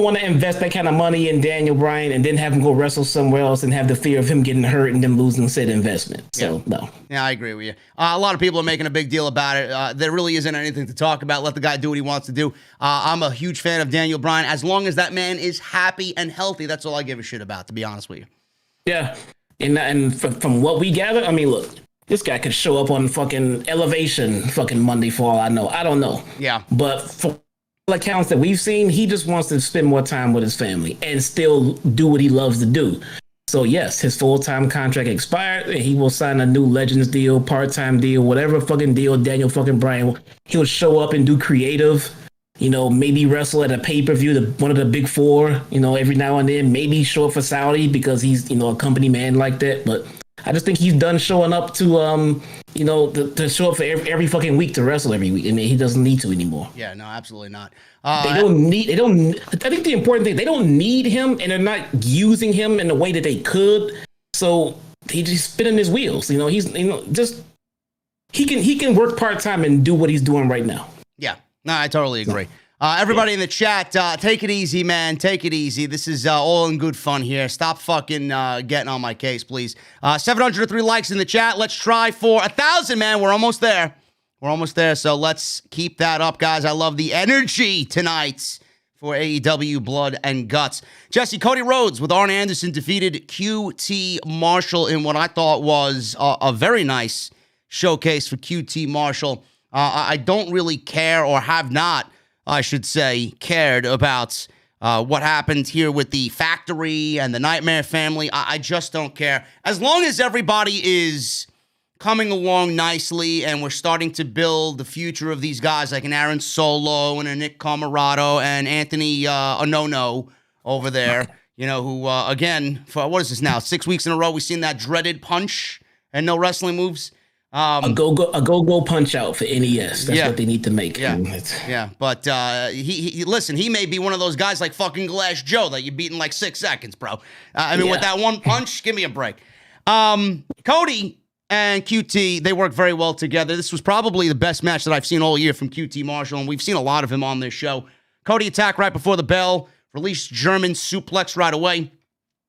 want to invest that kind of money in Daniel Bryan and then have him go wrestle somewhere else and have the fear of him getting hurt and them losing said investment. So, no. Yeah, I agree with you. A lot of people are making a big deal about it. There really isn't anything to talk about. Let the guy do what he wants to do. I'm a huge fan of Daniel Bryan. As long as that man is happy and healthy, that's all I give a shit about, to be honest with you. Yeah. And from what we gather, I mean, look, this guy could show up on fucking Elevation fucking Monday for all I know. I don't know. Yeah. But for accounts that we've seen, he just wants to spend more time with his family and still do what he loves to do. So yes, his full-time contract expired and he will sign a new Legends deal, part-time deal, whatever fucking deal Daniel fucking Bryan. He'll show up and do creative, maybe wrestle at a pay-per-view, one of the big 4, every now and then, maybe show up for Saudi because he's, a company man like that. But I just think he's done showing up to, to show up for every fucking week to wrestle every week. I mean, he doesn't need to anymore. Yeah, no, absolutely not. I think the important thing, they don't need him and they're not using him in the way that they could. So he just spinning his wheels. He can work part-time and do what he's doing right now. Yeah, no, I totally agree. Everybody in the chat, take it easy, man. Take it easy. This is all in good fun here. Stop fucking getting on my case, please. 703 likes in the chat. Let's try for 1,000, man. We're almost there. So let's keep that up, guys. I love the energy tonight for AEW Blood and Guts. Jesse, Cody Rhodes with Arn Anderson defeated QT Marshall in what I thought was a very nice showcase for QT Marshall. I don't really care, or have not, I should say, cared about what happened here with the Factory and the Nightmare Family. I just don't care. As long as everybody is coming along nicely and we're starting to build the future of these guys like an Aaron Solo and a Nick Comoroto and Anthony Onono over there, who, again, for what is this now, 6 weeks in a row, we've seen that dreaded punch and no wrestling moves. A go punch out for NES. That's what they need to make. Yeah. But listen, he may be one of those guys like fucking Glass Joe that you beat in like 6 seconds, bro. With that one punch, give me a break. Cody and QT, they work very well together. This was probably the best match that I've seen all year from QT Marshall, and we've seen a lot of him on this show. Cody attacked right before the bell, released German suplex right away.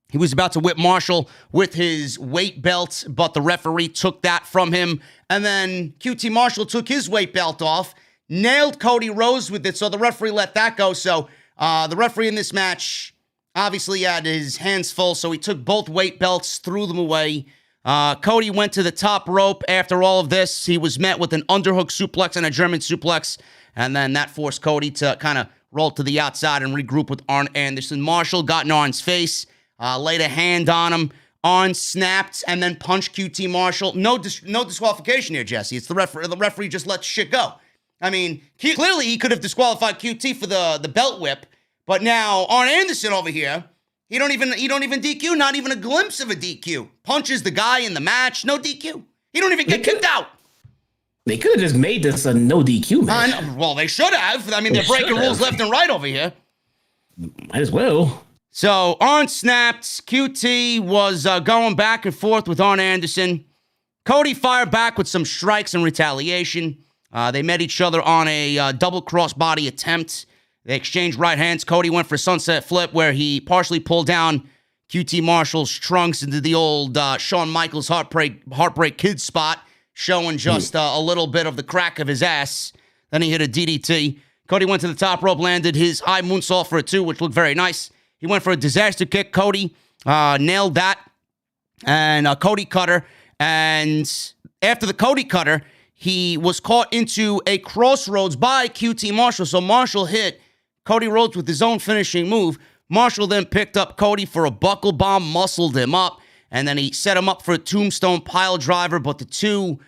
He was about to whip Marshall with his weight belt, but the referee took that from him. And then QT Marshall took his weight belt off, nailed Cody Rhodes with it, so the referee let that go. So the referee in this match obviously had his hands full, so he took both weight belts, threw them away. Cody went to the top rope. After all of this, he was met with an underhook suplex and a German suplex, and then that forced Cody to kind of roll to the outside and regroup with Arn Anderson. Marshall got in Arn's face, laid a hand on him. Arn snapped and then punched QT Marshall. No disqualification here, Jesse. It's the referee. The referee just let shit go. I mean, clearly he could have disqualified QT for the belt whip, but now Arn Anderson over here, he don't even DQ, not even a glimpse of a DQ. Punches the guy in the match, no DQ. He don't even get kicked out. They could have just made this a no DQ match. Well, they should have. I mean, they're breaking rules left and right over here. Might as well. So Arn snapped. QT was going back and forth with Arn Anderson. Cody fired back with some strikes in retaliation. They met each other on a double crossbody attempt. They exchanged right hands. Cody went for a sunset flip where he partially pulled down QT Marshall's trunks into the old Shawn Michaels Heartbreak Kid spot, showing just a little bit of the crack of his ass. Then he hit a DDT. Cody went to the top rope, landed his high moonsault for a 2, which looked very nice. He went for a disaster kick. Cody nailed that. And a Cody cutter. And after the Cody cutter, he was caught into a crossroads by QT Marshall. So Marshall hit Cody Rhodes with his own finishing move. Marshall then picked up Cody for a buckle bomb, muscled him up, and then he set him up for a tombstone pile driver, but the two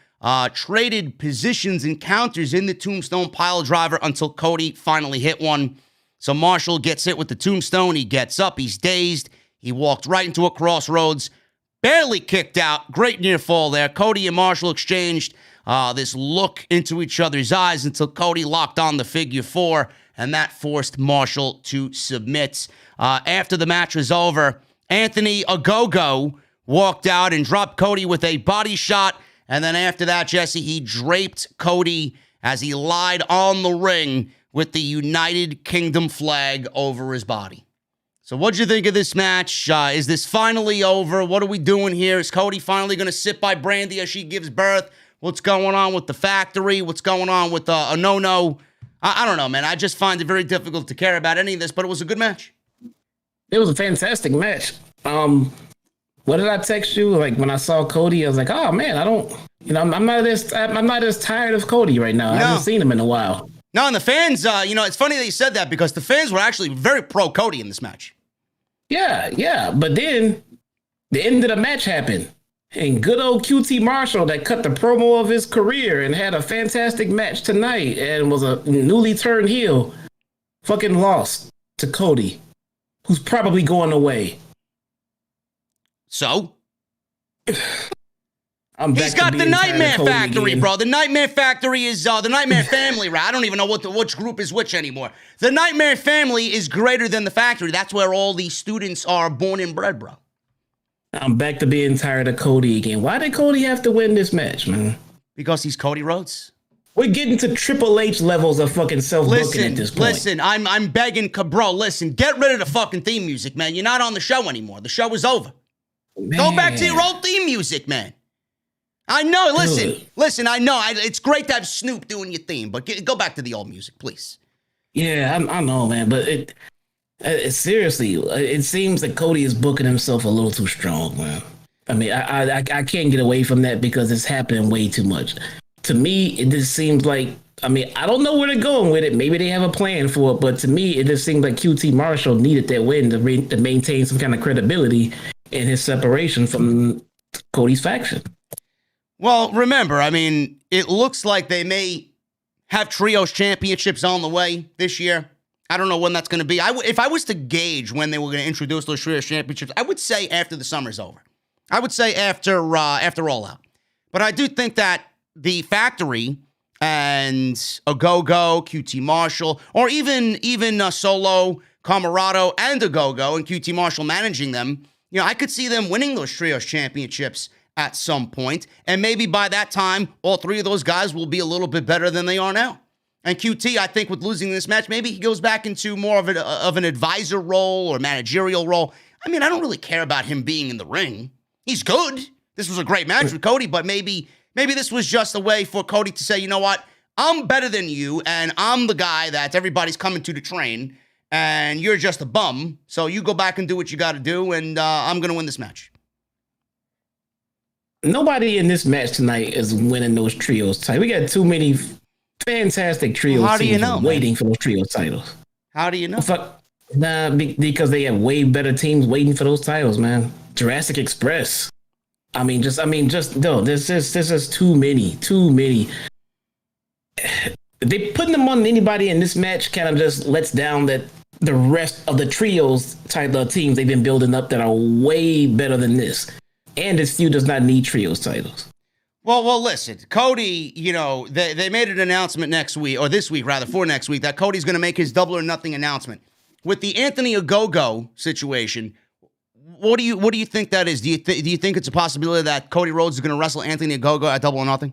traded positions and counters in the tombstone pile driver until Cody finally hit one. So Marshall gets hit with the tombstone. He gets up. He's dazed. He walked right into a crossroads, barely kicked out. Great near fall there. Cody and Marshall exchanged this look into each other's eyes until Cody locked on the figure 4, and that forced Marshall to submit. After the match was over, Anthony Ogogo walked out and dropped Cody with a body shot. And then after that, Jesse, he draped Cody as he lied on the ring with the United Kingdom flag over his body. So what'd you think of this match? Is this finally over? What are we doing here? Is Cody finally going to sit by Brandy as she gives birth? What's going on with the factory? What's going on with a no-no? I don't know, man. I just find it very difficult to care about any of this, but it was a good match. It was a fantastic match. What did I text you? Like when I saw Cody, I was like, "Oh man, I'm not as tired of Cody right now. I haven't seen him in a while." No, and the fans, it's funny that you said that because the fans were actually very pro Cody in this match. Yeah. But then the end of the match happened, and good old QT Marshall that cut the promo of his career and had a fantastic match tonight and was a newly turned heel, fucking lost to Cody, who's probably going away. So? He's got the Nightmare Factory, again. Bro. The Nightmare Factory is the Nightmare Family, right? I don't even know which group is which anymore. The Nightmare Family is greater than the Factory. That's where all these students are born and bred, bro. I'm back to being tired of Cody again. Why did Cody have to win this match, man? Because he's Cody Rhodes. We're getting to Triple H levels of fucking self-booking at this point. Listen, I'm begging, bro, listen, get rid of the fucking theme music, man. You're not on the show anymore. The show is over. Man. Go back to your old theme music, man. I know, listen, I know. It's great to have Snoop doing your theme, but go back to the old music, please. Yeah, I know, man, but it seriously, it seems that Cody is booking himself a little too strong, man. I mean, I can't get away from that because it's happening way too much. To me, it just seems like, I mean, I don't know where they're going with it. Maybe they have a plan for it, but to me, it just seems like QT Marshall needed that win to maintain some kind of credibility in his separation from Cody's faction. Well, remember, I mean, it looks like they may have trios championships on the way this year. I don't know when that's going to be. If I was to gauge when they were going to introduce those trios championships, I would say after the summer's over. I would say after All Out. But I do think that the Factory and Ogogo, QT Marshall, or even Solo, Camarado, and Ogogo and QT Marshall managing them, I could see them winning those trios championships at some point, and maybe by that time, all three of those guys will be a little bit better than they are now. And QT, I think with losing this match, maybe he goes back into more of an advisor role or managerial role. I mean, I don't really care about him being in the ring. He's good. This was a great match with Cody, but maybe this was just a way for Cody to say, you know what? I'm better than you, and I'm the guy that everybody's coming to train, and you're just a bum, so you go back and do what you got to do, and I'm going to win this match. Nobody in this match tonight is winning those trios titles. We got too many fantastic trios waiting for those trios titles. How do you know? Because they have way better teams waiting for those titles, man. Jurassic Express. This is too many. They putting them on anybody in this match kind of just lets down that the rest of the trios title teams they've been building up that are way better than this. And this feud does not need trios titles. Well, listen, Cody, they made an announcement this week, for next week, that Cody's going to make his Double or Nothing announcement with the Anthony Ogogo situation, what do you think that is? Do you think it's a possibility that Cody Rhodes is going to wrestle Anthony Ogogo at Double or Nothing?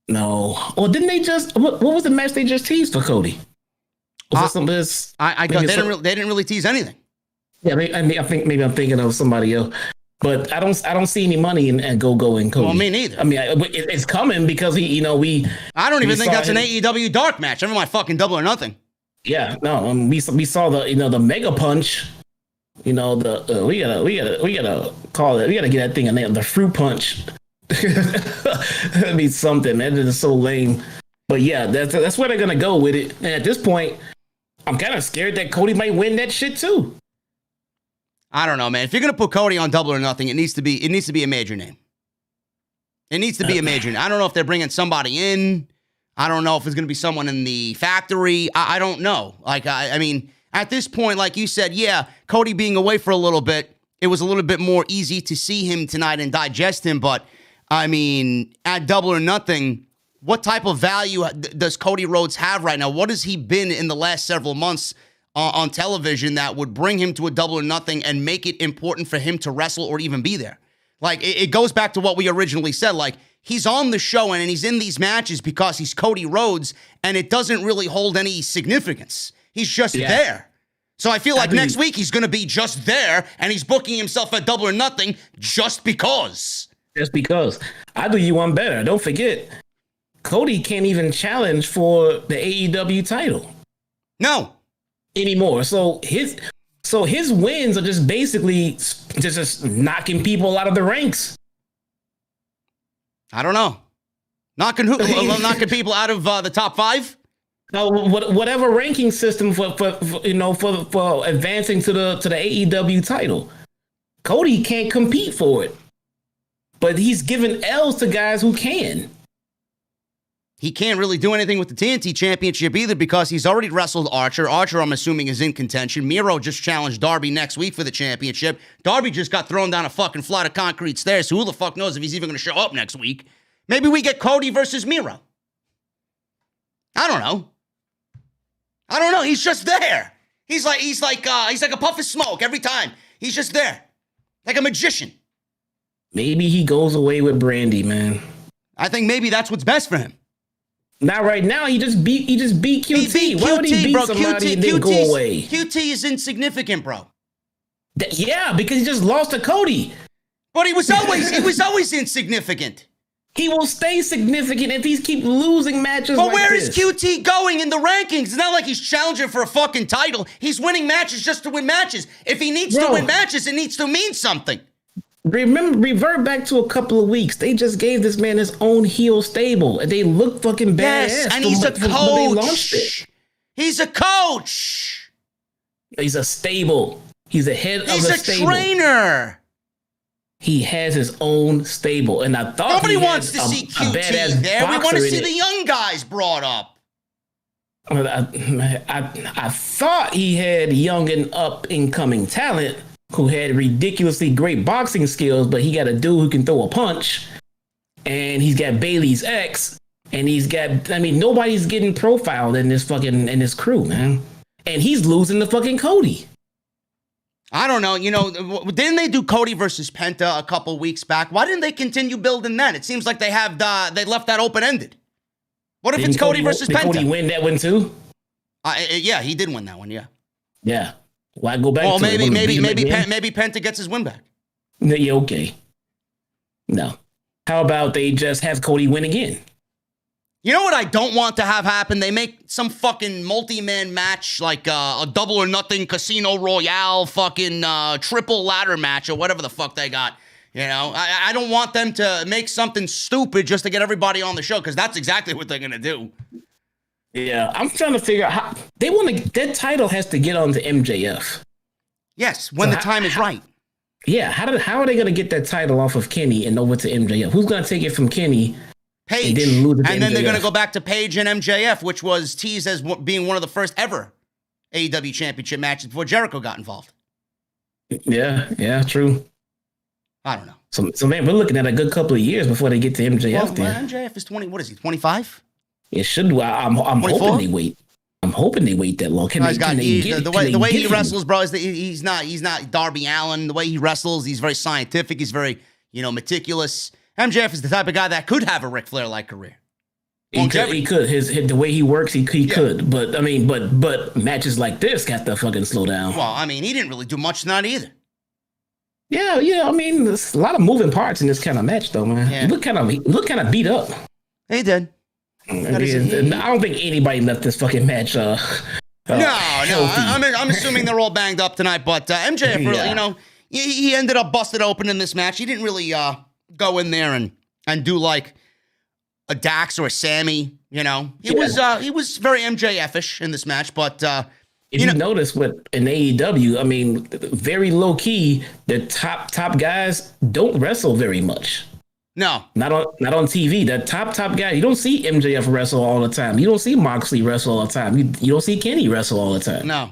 No. Well, didn't they just? What was the match they just teased for Cody? Was it this? They didn't really tease anything. Yeah, I think maybe I'm thinking of somebody else, but I don't see any money in Ogogo and Cody. Well, me neither. I mean, it's coming because I don't even think that's an AEW dark match. Never mind fucking Double or Nothing. Yeah, no, we saw the the mega punch. We gotta call it. We gotta get that thing a name. The fruit punch. That'd be something. That is so lame. But yeah, that's where they're gonna go with it. And at this point, I'm kind of scared that Cody might win that shit too. I don't know, man. If you're gonna put Cody on Double or Nothing, it needs to be a major name. It needs to be a major name. I don't know if they're bringing somebody in. I don't know if it's gonna be someone in the factory. I don't know. Like I mean, at this point, like you said, yeah, Cody being away for a little bit, it was a little bit more easy to see him tonight and digest him. But I mean, at Double or Nothing, what type of value does Cody Rhodes have right now? What has he been in the last several months on television that would bring him to a Double or Nothing and make it important for him to wrestle or even be there? Like, it goes back to what we originally said. Like, he's on the show and he's in these matches because he's Cody Rhodes, and it doesn't really hold any significance. He's just there. So I feel like next week he's going to be just there, and he's booking himself at Double or Nothing just because. Just because. I do you one better. Don't forget, Cody can't even challenge for the AEW title. No. Anymore. So his wins are just basically just knocking people out of the ranks. I don't know. Knocking people out of the top 5? Whatever ranking system for advancing to the AEW title. Cody can't compete for it. But he's giving L's to guys who can. He can't really do anything with the TNT Championship either because he's already wrestled Archer. Archer, I'm assuming, is in contention. Miro just challenged Darby next week for the championship. Darby just got thrown down a fucking flight of concrete stairs, so who the fuck knows if he's even going to show up next week. Maybe we get Cody versus Miro. I don't know. He's just there. He's like a puff of smoke every time. He's just there. Like a magician. Maybe he goes away with Brandy, man. I think maybe that's what's best for him. Not right now. He just beat QT. Why would he beat somebody and then go away? QT is insignificant, bro. Yeah, because he just lost to Cody. But he was always insignificant. He will stay significant if he keeps losing matches. But where is QT going in the rankings? It's not like he's challenging for a fucking title. He's winning matches just to win matches. If he needs to win matches, it needs to mean something. Revert back to a couple of weeks. They just gave this man his own heel stable, and they look fucking badass. Yes, and he's a coach. He's a coach. He's a stable. He's a head of a stable. He's a trainer. He has his own stable, and I thought nobody wants to see QT there. We want to see the young guys brought up. I thought he had young and up incoming talent who had ridiculously great boxing skills, but he got a dude who can throw a punch, and he's got Bailey's ex, and he's got, nobody's getting profiled in this crew, man. And he's losing to fucking Cody. I don't know. Didn't they do Cody versus Penta a couple weeks back? Why didn't they continue building that? It seems like they left that open-ended. What if it's Cody versus Penta? Did Cody win that one too? Yeah, he did win that one, yeah. Yeah. Why go back to it? Maybe Penta gets his win back. Yeah, okay. No. How about they just have Cody win again? You know what I don't want to have happen? They make some fucking multi-man match, like a Double or Nothing Casino Royale fucking triple ladder match or whatever the fuck they got. I don't want them to make something stupid just to get everybody on the show, because that's exactly what they're going to do. Yeah, I'm trying to figure out how they want to. That title has to get onto MJF. Yes, when the time is right. Yeah, how are they going to get that title off of Kenny and over to MJF? Who's going to take it from Kenny? Paige, and then they're going to go back to Paige and MJF, which was teased as being one of the first ever AEW Championship matches before Jericho got involved. Yeah, true. I don't know. So man, we're looking at a good couple of years before they get to MJF. Well, MJF is 20. What is he? 25? It should. I'm hoping they wait. I'm hoping they wait that long. The way he wrestles, bro, is that he's not Darby Allin. The way he wrestles, he's very scientific. He's very, meticulous. MJF is the type of guy that could have a Ric Flair-like career. He could. The way he works, he could. But I mean, but matches like this got to fucking slow down. Well, I mean, he didn't really do much tonight either. Yeah. I mean, there's a lot of moving parts in this kind of match, though, man. Yeah. He looked kind of beat up. He did. I don't think anybody left this fucking match. No. I'm assuming they're all banged up tonight. But MJF, really, he ended up busted open in this match. He didn't really go in there and do like a Dax or a Sammy. He was very MJF-ish in this match. But if you notice in AEW, I mean, very low key, the top top guys don't wrestle very much. No, not on TV. The top guy, you don't see MJF wrestle all the time. You don't see Moxley wrestle all the time. You don't see Kenny wrestle all the time. No,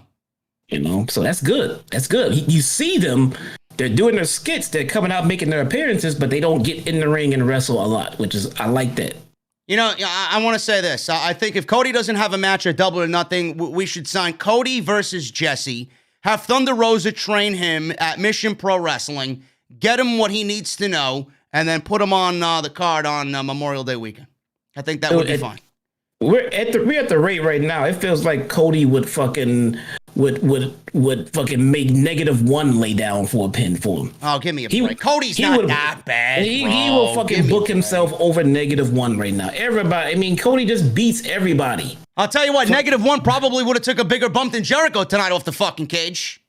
so that's good. That's good. You see them. They're doing their skits. They're coming out making their appearances, but they don't get in the ring and wrestle a lot, I like that. I want to say this. I think if Cody doesn't have a match at Double or Nothing, we should sign Cody versus Jesse, have Thunder Rosa train him at Mission Pro Wrestling, get him what he needs to know, and then put him on the card on Memorial Day weekend. I think that would be fine. We're at the rate right now. It feels like Cody would fucking make -1 lay down for a pin for him. Oh, give me a break. Cody's not that bad. He will fucking book himself over -1 right now. Everybody. I mean, Cody just beats everybody. I'll tell you what. -1 probably would have took a bigger bump than Jericho tonight off the fucking cage.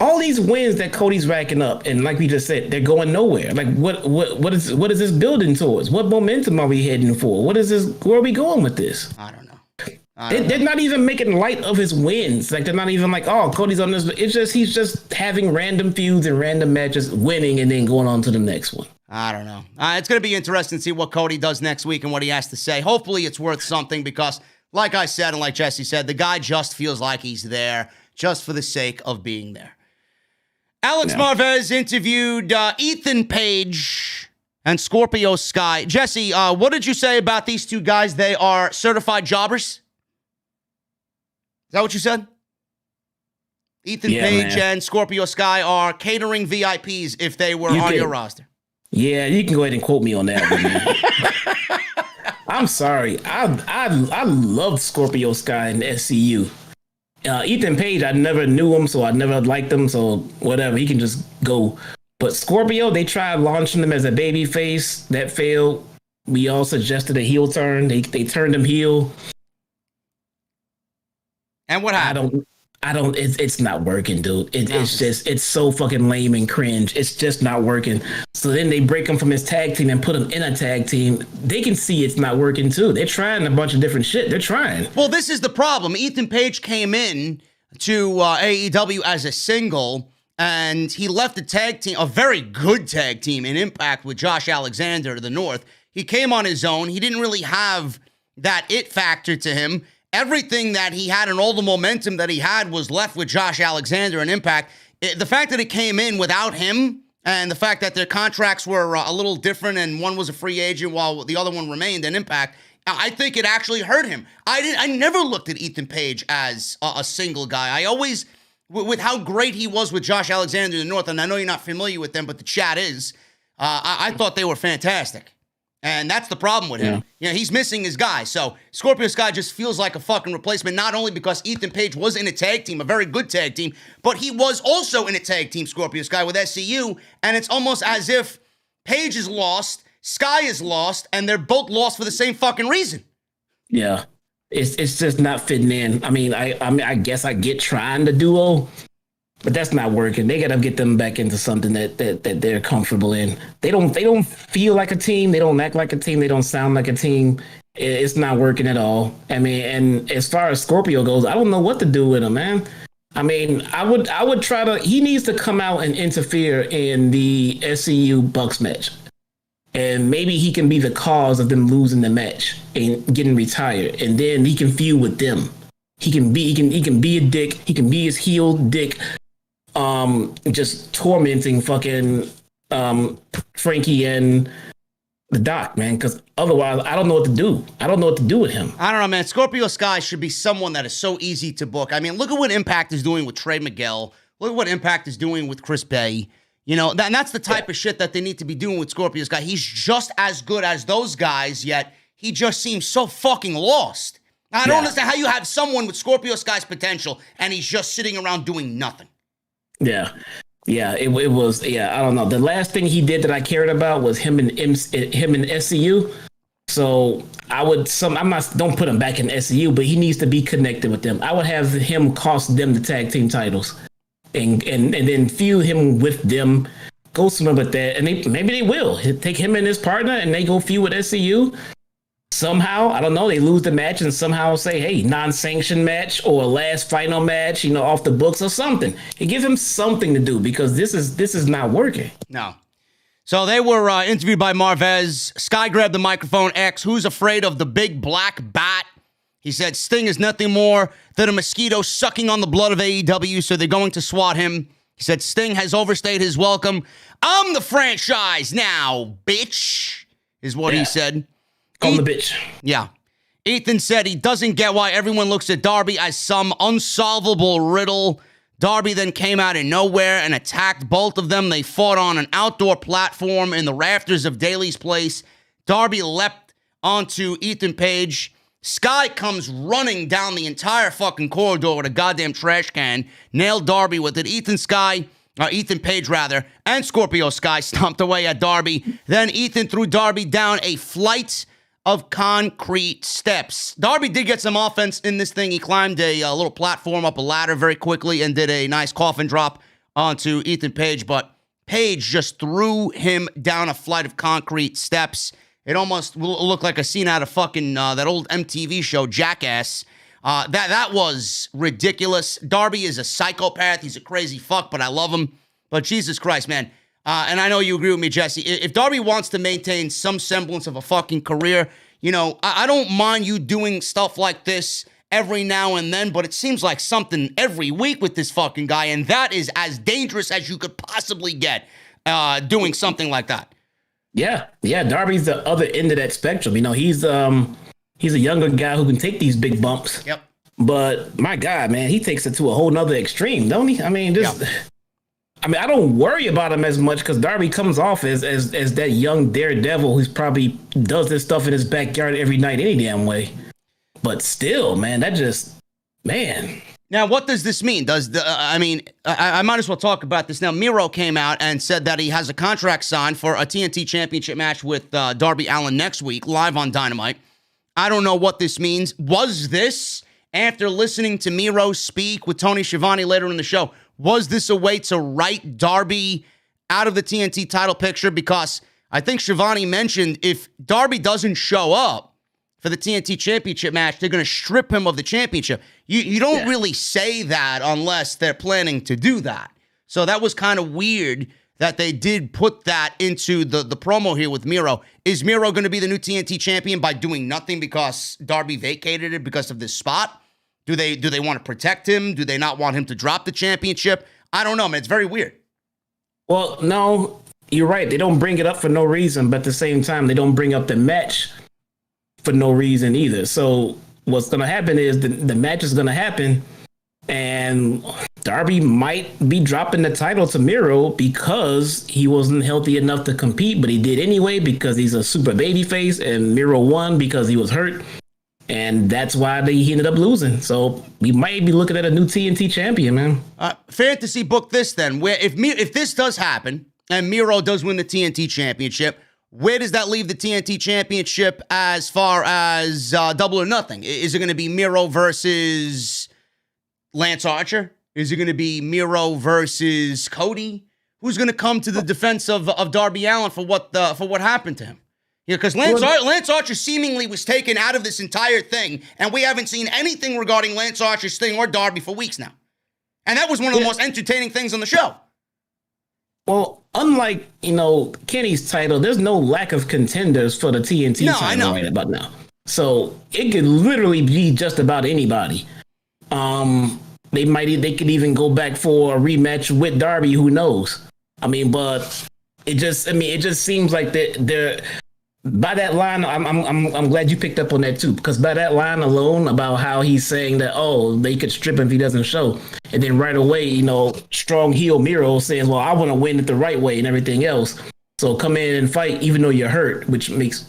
All these wins that Cody's racking up, and like we just said, they're going nowhere. Like, what is this building towards? What momentum are we heading for? What is this? Where are we going with this? I don't know. They're not even making light of his wins. Like, they're not even like, oh, Cody's on this. It's just he's just having random feuds and random matches, winning, and then going on to the next one. I don't know. It's going to be interesting to see what Cody does next week and what he has to say. Hopefully, it's worth something because, like I said, and like Jesse said, the guy just feels like he's there just for the sake of being there. Alex Marvez interviewed Ethan Page and Scorpio Sky. Jesse, what did you say about these two guys? They are certified jobbers? Is that what you said? Ethan Page and Scorpio Sky are catering VIPs if they were on your roster. Yeah, you can go ahead and quote me on that one, man. I'm sorry. I love Scorpio Sky and SCU. Ethan Page, I never knew him, so I never liked him, so whatever, he can just go. But Scorpio, they tried launching him as a baby face. That failed. We all suggested a heel turn. They turned him heel. And what happened? It's not working, dude. It's so fucking lame and cringe. It's just not working. So then they break him from his tag team and put him in a tag team. They can see it's not working too. They're trying a bunch of different shit. They're trying. Well, this is the problem. Ethan Page came in to AEW as a single, and he left the tag team, a very good tag team in Impact with Josh Alexander to the North. He came on his own. He didn't really have that it factor to him. Everything that he had and all the momentum that he had was left with Josh Alexander and Impact. The fact that it came in without him and the fact that their contracts were a little different and one was a free agent while the other one remained in Impact, I think it actually hurt him. I never looked at Ethan Page as a single guy. I always, with how great he was with Josh Alexander in the North, and I know you're not familiar with them, but the chat is, I thought they were fantastic. And that's the problem with him. You know, he's missing his guy. So Scorpio Sky just feels like a fucking replacement, not only because Ethan Page was in a tag team, a very good tag team, but he was also in a tag team, Scorpio Sky, with SCU. And it's almost as if Page is lost, Sky is lost, and they're both lost for the same fucking reason. Yeah. It's just not fitting in. I mean, I guess I get trying the duo, but that's not working. They got to get them back into something that they're comfortable in. They don't feel like a team. They don't act like a team. They don't sound like a team. It's not working at all. I mean, and as far as Scorpio goes, I don't know what to do with him, man. I mean, I would try to. He needs to come out and interfere in the SCU Bucks match, and maybe he can be the cause of them losing the match and getting retired, and then he can feud with them. He can be a dick. He can be his heel dick. Just tormenting fucking Frankie and the Doc, man, because otherwise I don't know what to do. I don't know what to do with him. I don't know, man. Scorpio Sky should be someone that is so easy to book. I mean, look at what Impact is doing with Trey Miguel. Look at what Impact is doing with Chris Bay. You know, and that's the type of shit that they need to be doing with Scorpio Sky. He's just as good as those guys, yet he just seems so fucking lost. I don't understand how you have someone with Scorpio Sky's potential and he's just sitting around doing nothing. Yeah. Yeah, it was. Yeah, I don't know. The last thing he did that I cared about was him and SCU. So don't put him back in SCU, but he needs to be connected with them. I would have him cost them the tag team titles, and then feud him with them. Go somewhere with that, and maybe they will take him and his partner, and they go feud with SCU. Somehow, I don't know, they lose the match and somehow say, hey, non-sanctioned match or last final match, off the books or something. You give him something to do because this is not working. No. So they were interviewed by Marvez. Sky grabbed the microphone, asked, who's afraid of the big black bat? He said, Sting is nothing more than a mosquito sucking on the blood of AEW, so they're going to swat him. He said, Sting has overstayed his welcome. I'm the franchise now, bitch, is what he said. Call the bitch. Yeah. Ethan said he doesn't get why everyone looks at Darby as some unsolvable riddle. Darby then came out of nowhere and attacked both of them. They fought on an outdoor platform in the rafters of Daly's place. Darby leapt onto Ethan Page. Sky comes running down the entire fucking corridor with a goddamn trash can. Nailed Darby with it. Ethan Page, and Scorpio Sky stomped away at Darby. Then Ethan threw Darby down a flight of concrete steps. Darby did get some offense in this thing. He climbed a little platform up a ladder very quickly and did a nice coffin drop onto Ethan Page, but Page just threw him down a flight of concrete steps. It almost looked like a scene out of fucking that old MTV show, Jackass. That was ridiculous. Darby is a psychopath. He's a crazy fuck, but I love him. But Jesus Christ, man. And I know you agree with me, Jesse. If Darby wants to maintain some semblance of a fucking career, I don't mind you doing stuff like this every now and then, but it seems like something every week with this fucking guy, and that is as dangerous as you could possibly get doing something like that. Yeah, Darby's the other end of that spectrum. He's a younger guy who can take these big bumps. Yep. But my God, man, he takes it to a whole nother extreme, don't he? I don't worry about him as much because Darby comes off as that young daredevil who's probably does this stuff in his backyard every night any damn way. But still, man, man. Now, what does this mean? I might as well talk about this now. Miro came out and said that he has a contract signed for a TNT Championship match with Darby Allin next week, live on Dynamite. I don't know what this means. Was this, after listening to Miro speak with Tony Schiavone later in the show, was this a way to write Darby out of the TNT title picture? Because I think Schiavone mentioned if Darby doesn't show up for the TNT Championship match, they're going to strip him of the championship. You don't really say that unless they're planning to do that. So that was kind of weird that they did put that into the promo here with Miro. Is Miro going to be the new TNT champion by doing nothing because Darby vacated it because of this spot? Do they want to protect him? Do they not want him to drop the championship? I don't know, man. It's very weird. Well, no, you're right. They don't bring it up for no reason, but at the same time, they don't bring up the match for no reason either. So what's going to happen is the match is going to happen, and Darby might be dropping the title to Miro because he wasn't healthy enough to compete, but he did anyway because he's a super babyface, and Miro won because he was hurt. And that's why he ended up losing. So we might be looking at a new TNT champion, man. Fantasy book this then. Where if this does happen and Miro does win the TNT championship, where does that leave the TNT championship as far as Double or Nothing? Is it going to be Miro versus Lance Archer? Is it going to be Miro versus Cody? Who's going to come to the defense of Darby Allin for what happened to him? Yeah, because Lance Archer seemingly was taken out of this entire thing, and we haven't seen anything regarding Lance Archer, Sting, or Darby for weeks now. And that was one of the most entertaining things on the show. Well, unlike, Kenny's title, there's no lack of contenders for the TNT title right about now. So it could literally be just about anybody. They could even go back for a rematch with Darby, who knows? But it just seems like by that line, I'm glad you picked up on that too, because by that line alone about how he's saying that, oh, they could strip him if he doesn't show, and then right away, strong heel Miro says, well, I want to win it the right way and everything else, so come in and fight even though you're hurt, which makes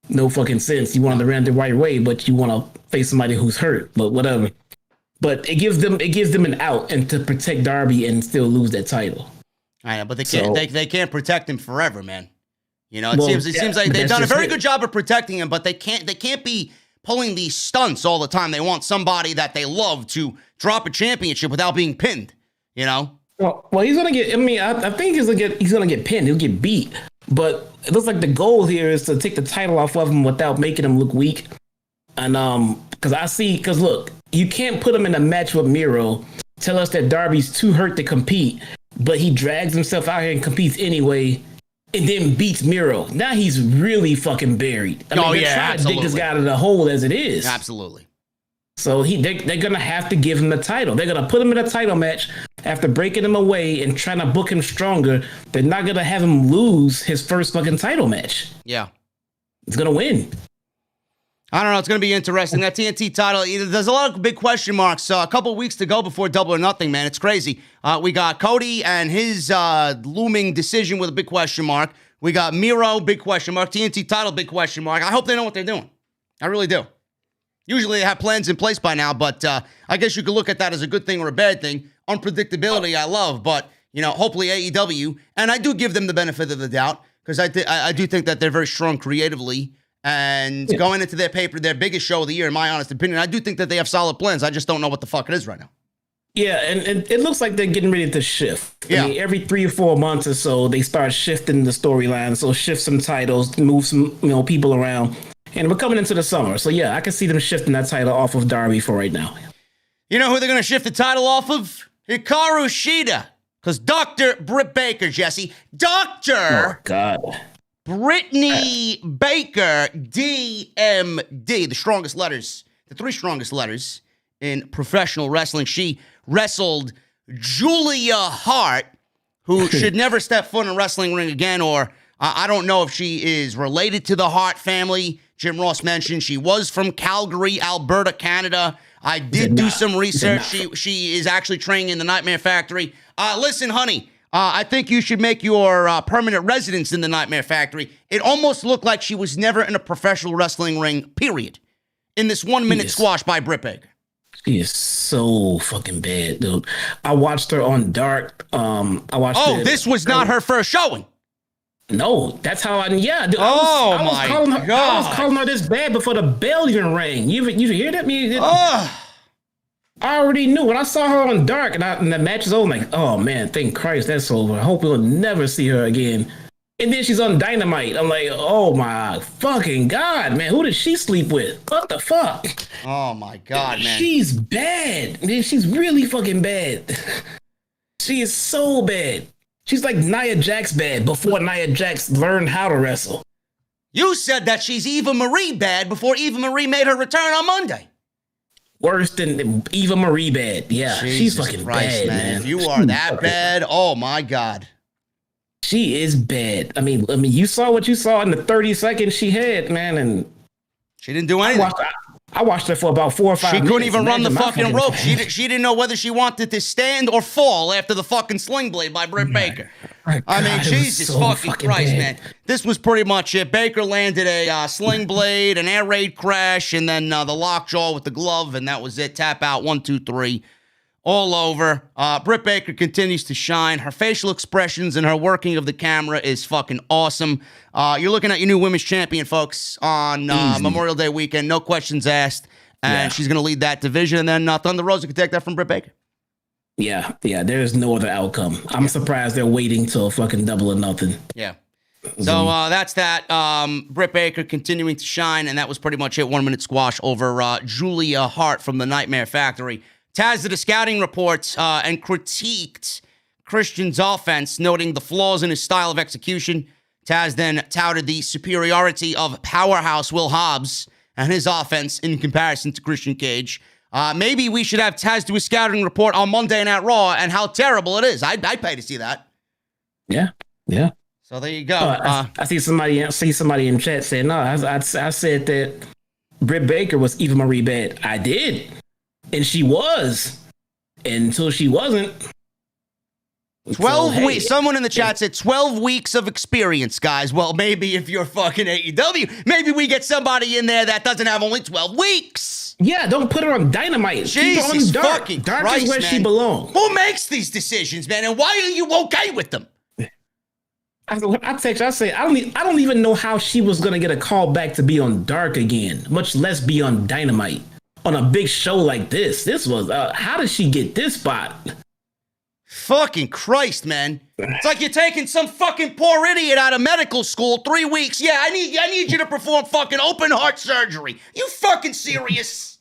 no fucking sense. You want to run the right way, but you want to face somebody who's hurt, but whatever. But it gives them an out and to protect Darby and still lose that title. I know, but they can't protect him forever, man. It seems like they've done a very good job of protecting him, but they can't be pulling these stunts all the time. They want somebody that they love to drop a championship without being pinned. Well, he's gonna get. I mean, I think he's gonna get pinned. He'll get beat, but it looks like the goal here is to take the title off of him without making him look weak. And because look, you can't put him in a match with Miro. Tell us that Darby's too hurt to compete, but he drags himself out here and competes anyway. And then beats Miro. Now he's really fucking buried. They're trying to dig this guy out of the hole as it is. Absolutely. So they're going to have to give him the title. They're going to put him in a title match after breaking him away and trying to book him stronger. They're not going to have him lose his first fucking title match. Yeah. He's going to win. I don't know. It's going to be interesting. That TNT title, there's a lot of big question marks. A couple of weeks to go before Double or Nothing, man. It's crazy. We got Cody and his looming decision with a big question mark. We got Miro, big question mark. TNT title, big question mark. I hope they know what they're doing. I really do. Usually they have plans in place by now, but I guess you could look at that as a good thing or a bad thing. Unpredictability I love, but, hopefully AEW, and I do give them the benefit of the doubt, because I do think that they're very strong creatively. And going into their biggest show of the year, in my honest opinion, I do think that they have solid plans. I just don't know what the fuck it is right now. Yeah, and it looks like they're getting ready to shift. Yeah. I mean, every 3 or 4 months or so, they start shifting the storyline. So shift some titles, move some people around. And we're coming into the summer. So yeah, I can see them shifting that title off of Darby for right now. You know who they're going to shift the title off of? Hikaru Shida. Because Dr. Britt Baker, Jesse. Oh, God. Brittany Baker, DMD, the 3 strongest letters in professional wrestling. She wrestled Julia Hart, who should never step foot in a wrestling ring again, or I don't know if she is related to the Hart family. Jim Ross mentioned she was from Calgary, Alberta, Canada. I did do some research. She is actually training in the Nightmare Factory. Listen, honey. I think you should make your permanent residence in the Nightmare Factory. It almost looked like she was never in a professional wrestling ring, period. In this 1-minute squash by Britt Baker. She is so fucking bad, dude. I watched her on Dark. This was not her first showing. No, that's how I. Yeah. Dude, I was calling her this bad before the bell even rang. You hear that? I already knew when I saw her on Dark and the match is over. I'm like, oh man, thank Christ that's over. I hope we'll never see her again. And then she's on Dynamite. I'm like, oh my fucking God, man, who did she sleep with? What the fuck? Oh my God, man. She's bad. Man, she's really fucking bad. She is so bad. She's like Nia Jax bad before Nia Jax learned how to wrestle. You said that she's Eva Marie bad before Eva Marie made her return on Monday. Worse than Eva Marie bad. Yeah, Jesus she's fucking Christ, bad, man. If you are that bad, oh my God. She is bad. I mean, you saw what you saw in the 30 seconds she had, man, and she didn't do anything. I watched her for about 4 or 5 minutes. She couldn't even run the fucking rope. She didn't know whether she wanted to stand or fall after the fucking sling blade by Britt Baker. I mean, Jesus fucking Christ, man. This was pretty much it. Baker landed a sling blade, an air raid crash, and then the lockjaw with the glove, and that was it. Tap out, 1, 2, 3. All over. Britt Baker continues to shine. Her facial expressions and her working of the camera is fucking awesome. You're looking at your new women's champion, folks, on Memorial Day weekend. No questions asked. And she's going to lead that division. And then Thunder Rosa can take that from Britt Baker. Yeah. There's no other outcome. I'm surprised they're waiting till fucking Double or Nothing. Yeah. So that's that. Britt Baker continuing to shine. And that was pretty much it. 1-minute squash over Julia Hart from the Nightmare Factory. Taz did a scouting report and critiqued Christian's offense, noting the flaws in his style of execution. Taz then touted the superiority of powerhouse Will Hobbs and his offense in comparison to Christian Cage. Maybe we should have Taz do a scouting report on Monday Night Raw and how terrible it is. I'd pay to see that. Yeah. So there you go. I see somebody in chat saying, no, I said that Britt Baker was Eva Marie bad. I did. And she was. Until she wasn't. 12 weeks. Someone in the chat said 12 weeks of experience, guys. Well, maybe if you're fucking AEW, maybe we get somebody in there that doesn't have only 12 weeks. Yeah, don't put her on Dynamite. Jesus Keep her on Dark. fucking Dark Christ, is where man. she belongs. Who makes these decisions, man? And why are you okay with them? I text you, I say, I don't even know how she was going to get a call back to be on Dark again, much less be on Dynamite on a big show like this. This was, how did she get this spot? Fucking Christ, man. It's like you're taking some fucking poor idiot out of medical school 3 weeks. Yeah, I need you to perform fucking open heart surgery. You fucking serious?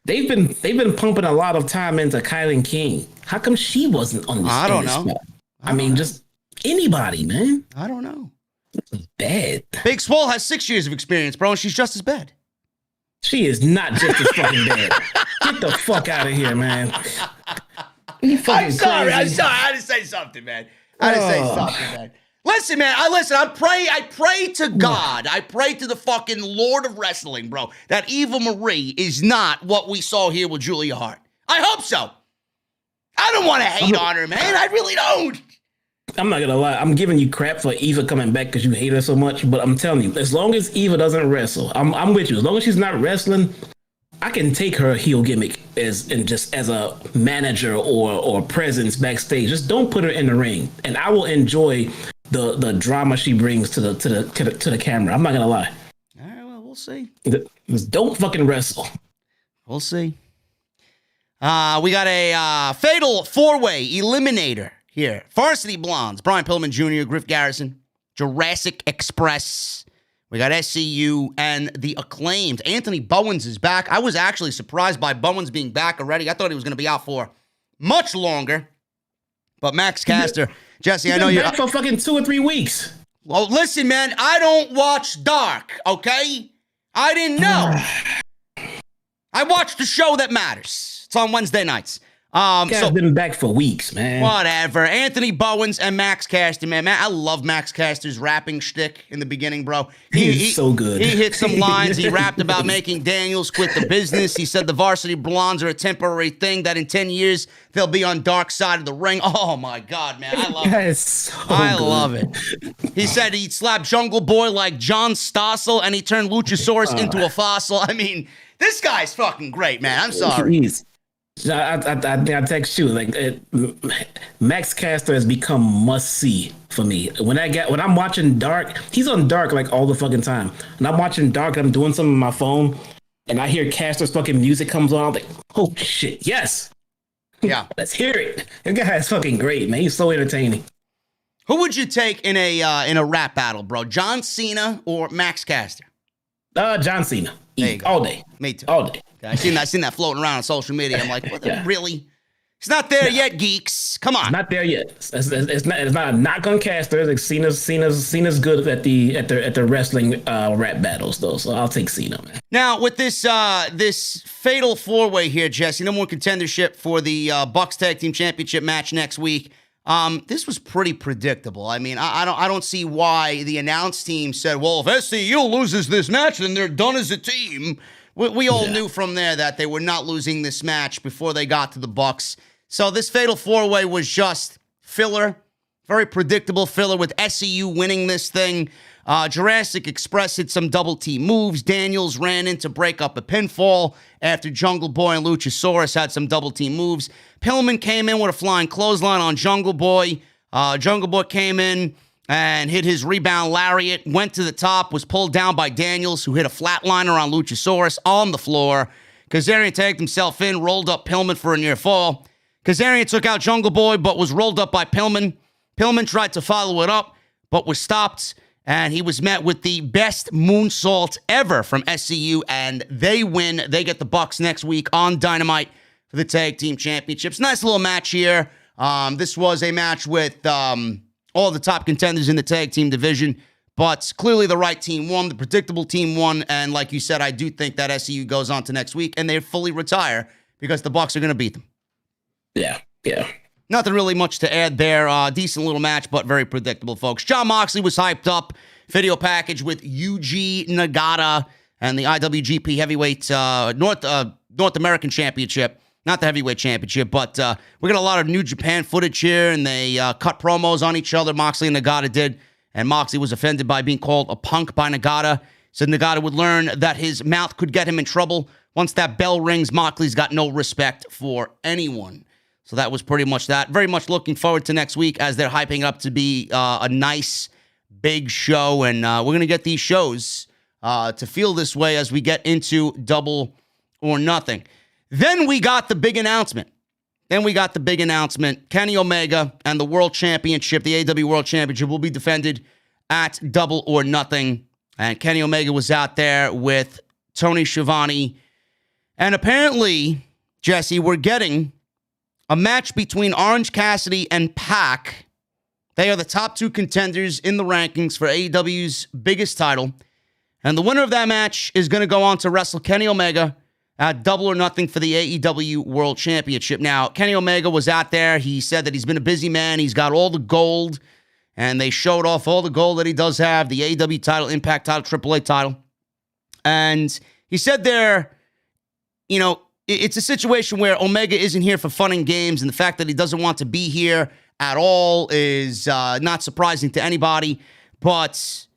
They've been pumping a lot of time into Kylan King. How come she wasn't on this? I don't know. Spot? I mean, just anybody, man. I don't know. It's bad. Big Swole has 6 years of experience, bro, and she's just as bad. She is not just as fucking bad. Get the fuck out of here, man. I'm sorry. I had to say something, man. Listen, man. I pray to God. I pray to the fucking Lord of Wrestling, bro, that Eva Marie is not what we saw here with Julia Hart. I hope so. I don't want to hate on her, man. I really don't. I'm not gonna lie. I'm giving you crap for Eva coming back because you hate her so much. But I'm telling you, as long as Eva doesn't wrestle, I'm with you. As long as she's not wrestling, I can take her heel gimmick as a manager or presence backstage. Just don't put her in the ring, and I will enjoy the drama she brings to the camera. I'm not gonna lie. All right, well, we'll see. Just don't fucking wrestle. We'll see. We got a fatal 4-way eliminator here. Varsity Blondes, Brian Pillman Jr., Griff Garrison, Jurassic Express. We got SCU and the Acclaimed. Anthony Bowens is back. I was actually surprised by Bowens being back already. I thought he was going to be out for much longer. But Max Caster, Jesse, I know you're back for fucking 2 or 3 weeks. Well, listen, man, I don't watch Dark, okay? I didn't know. I watch the show that matters. It's on Wednesday nights. Guy's been back for weeks, man. Whatever. Anthony Bowens and Max Caster, man. I love Max Caster's rapping shtick in the beginning, bro. He's so good. He hit some lines. He rapped about making Daniels quit the business. He said the Varsity Blondes are a temporary thing, that in 10 years, they'll be on Dark side of the ring. Oh, my God, man. I love it. I love it. He said he'd slap Jungle Boy like John Stossel, and he turned Luchasaurus into a fossil. I mean, this guy's fucking great, man. I'm sorry. I text you Max Caster has become must see for me. When I'm watching Dark, he's on Dark like all the fucking time. And I'm watching Dark, and I'm doing something on my phone, and I hear Caster's fucking music comes on. I'm like, oh shit, yes, yeah, let's hear it. This guy is fucking great, man. He's so entertaining. Who would you take in a rap battle, bro? John Cena or Max Caster? John Cena. All day. Me too. All day. I seen that floating around on social media. I'm like, what the, really? It's not there yet, geeks. Come on. Not there yet. It's not a knock on Caster. Like Cena's good at the wrestling rap battles though. So I'll take Cena, man. Now with this fatal 4-way here, Jesse, number one contendership for the Bucks Tag Team Championship match next week. This was pretty predictable. I mean, I don't see why the announce team said, well, if SCU loses this match, then they're done as a team. We all knew from there that they were not losing this match before they got to the Bucks. So this fatal 4-way was just filler, very predictable filler with SCU winning this thing. Jurassic Express hit some double team moves. Daniels ran in to break up a pinfall after Jungle Boy and Luchasaurus had some double team moves. Pillman came in with a flying clothesline on Jungle Boy. Jungle Boy came in and hit his rebound lariat, went to the top, was pulled down by Daniels, who hit a flatliner on Luchasaurus on the floor. Kazarian tagged himself in, rolled up Pillman for a near fall. Kazarian took out Jungle Boy, but was rolled up by Pillman. Pillman tried to follow it up, but was stopped, and he was met with the best moonsault ever from SCU, and they win. They get the Bucks next week on Dynamite for the Tag Team Championships. Nice little match here. This was a match with all the top contenders in the tag team division, but clearly the right team won, the predictable team won, and like you said, I do think that SCU goes on to next week, and they fully retire because the Bucks are going to beat them. Yeah. Nothing really much to add there. Decent little match, but very predictable, folks. Jon Moxley was hyped up. Video package with Yuji Nagata and the IWGP Heavyweight North American Championship. Not the Heavyweight Championship, but we got a lot of New Japan footage here, and they cut promos on each other. Moxley and Nagata did, and Moxley was offended by being called a punk by Nagata. Said Nagata would learn that his mouth could get him in trouble. Once that bell rings, Moxley's got no respect for anyone. So that was pretty much that. Very much looking forward to next week as they're hyping up to be a nice, big show. And we're going to get these shows to feel this way as we get into Double or Nothing. Then we got the big announcement. Kenny Omega and the World Championship, the AEW World Championship, will be defended at Double or Nothing. And Kenny Omega was out there with Tony Schiavone. And apparently, Jesse, we're getting a match between Orange Cassidy and Pac. They are the top two contenders in the rankings for AEW's biggest title. And the winner of that match is going to go on to wrestle Kenny Omega at Double or Nothing for the AEW World Championship. Now, Kenny Omega was out there. He said that he's been a busy man. He's got all the gold. And they showed off all the gold that he does have. The AEW title, Impact title, AAA title. And he said there, you know, it's a situation where Omega isn't here for fun and games, and the fact that he doesn't want to be here at all is not surprising to anybody. But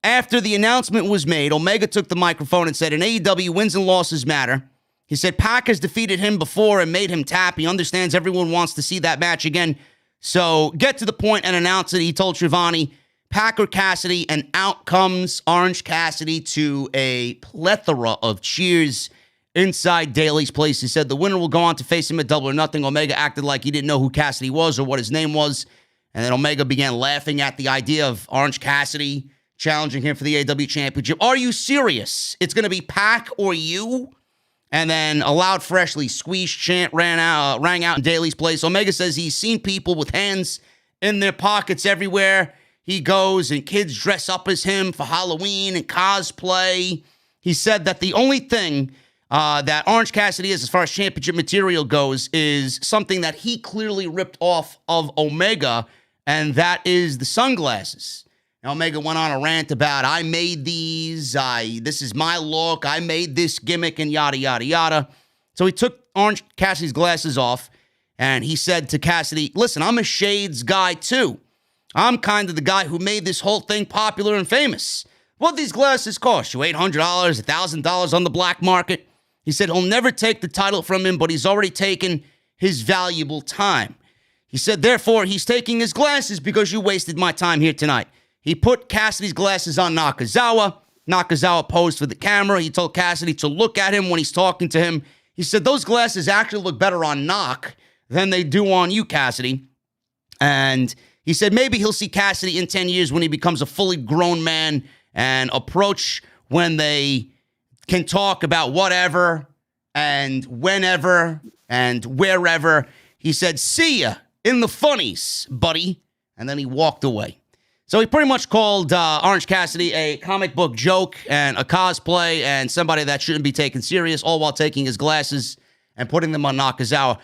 after the announcement was made, Omega took the microphone and said, in AEW, wins and losses matter. He said Pac has defeated him before and made him tap. He understands everyone wants to see that match again. So get to the point and announce it. He told Schiavone, Pac or Cassidy, and out comes Orange Cassidy to a plethora of cheers inside Daly's place. He said the winner will go on to face him at Double or Nothing. Omega acted like he didn't know who Cassidy was or what his name was. And then Omega began laughing at the idea of Orange Cassidy challenging him for the AEW Championship. Are you serious? It's going to be Pac or you? And then a loud, freshly squeezed chant rang out in Daly's place. Omega says he's seen people with hands in their pockets everywhere he goes, and kids dress up as him for Halloween and cosplay. He said that the only thing that Orange Cassidy is, as far as championship material goes, is something that he clearly ripped off of Omega, and that is the sunglasses. Now, Omega went on a rant about, I made these, this is my look, I made this gimmick, and yada, yada, yada. So he took Orange Cassidy's glasses off, and he said to Cassidy, listen, I'm a shades guy too. I'm kind of the guy who made this whole thing popular and famous. What these glasses cost you? $800, $1,000 on the black market? He said he'll never take the title from him, but he's already taken his valuable time. He said, therefore, he's taking his glasses because you wasted my time here tonight. He put Cassidy's glasses on Nakazawa. Nakazawa posed for the camera. He told Cassidy to look at him when he's talking to him. He said, those glasses actually look better on Nak than they do on you, Cassidy. And he said maybe he'll see Cassidy in 10 years when he becomes a fully grown man and approach when they can talk about whatever and whenever and wherever. He said, see ya in the funnies, buddy. And then he walked away. So he pretty much called Orange Cassidy a comic book joke and a cosplay and somebody that shouldn't be taken serious, all while taking his glasses and putting them on Nakazawa.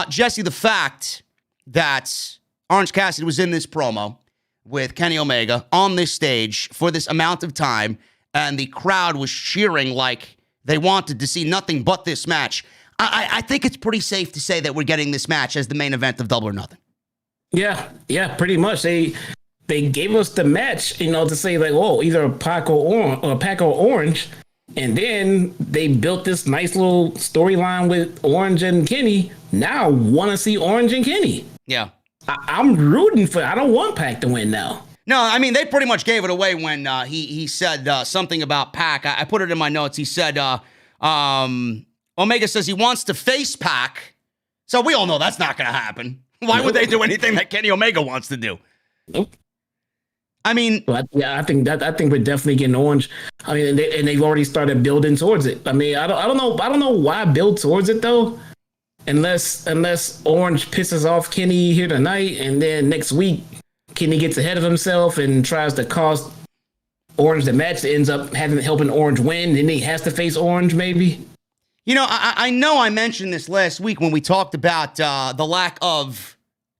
Jesse, the fact that Orange Cassidy was in this promo with Kenny Omega on this stage for this amount of time, and the crowd was cheering like they wanted to see nothing but this match. I think it's pretty safe to say that we're getting this match as the main event of Double or Nothing. Yeah, pretty much. They gave us the match, to say like, oh, either Pac or Orange, and then they built this nice little storyline with Orange and Kenny. Now I want to see Orange and Kenny. Yeah, I'm rooting for. I don't want Pac to win now. No, I mean, they pretty much gave it away when he said something about Pac. I put it in my notes. He said, Omega says he wants to face Pac. So we all know that's not going to happen. Why would they do anything that Kenny Omega wants to do? Nope. I mean, I think we're definitely getting Orange. I mean, they've already started building towards it. I mean, I don't know why build towards it though, unless Orange pisses off Kenny here tonight, and then next week Kenny gets ahead of himself and tries to cost Orange the match that ends up helping Orange win, and he has to face Orange maybe. I know I mentioned this last week when we talked about the lack of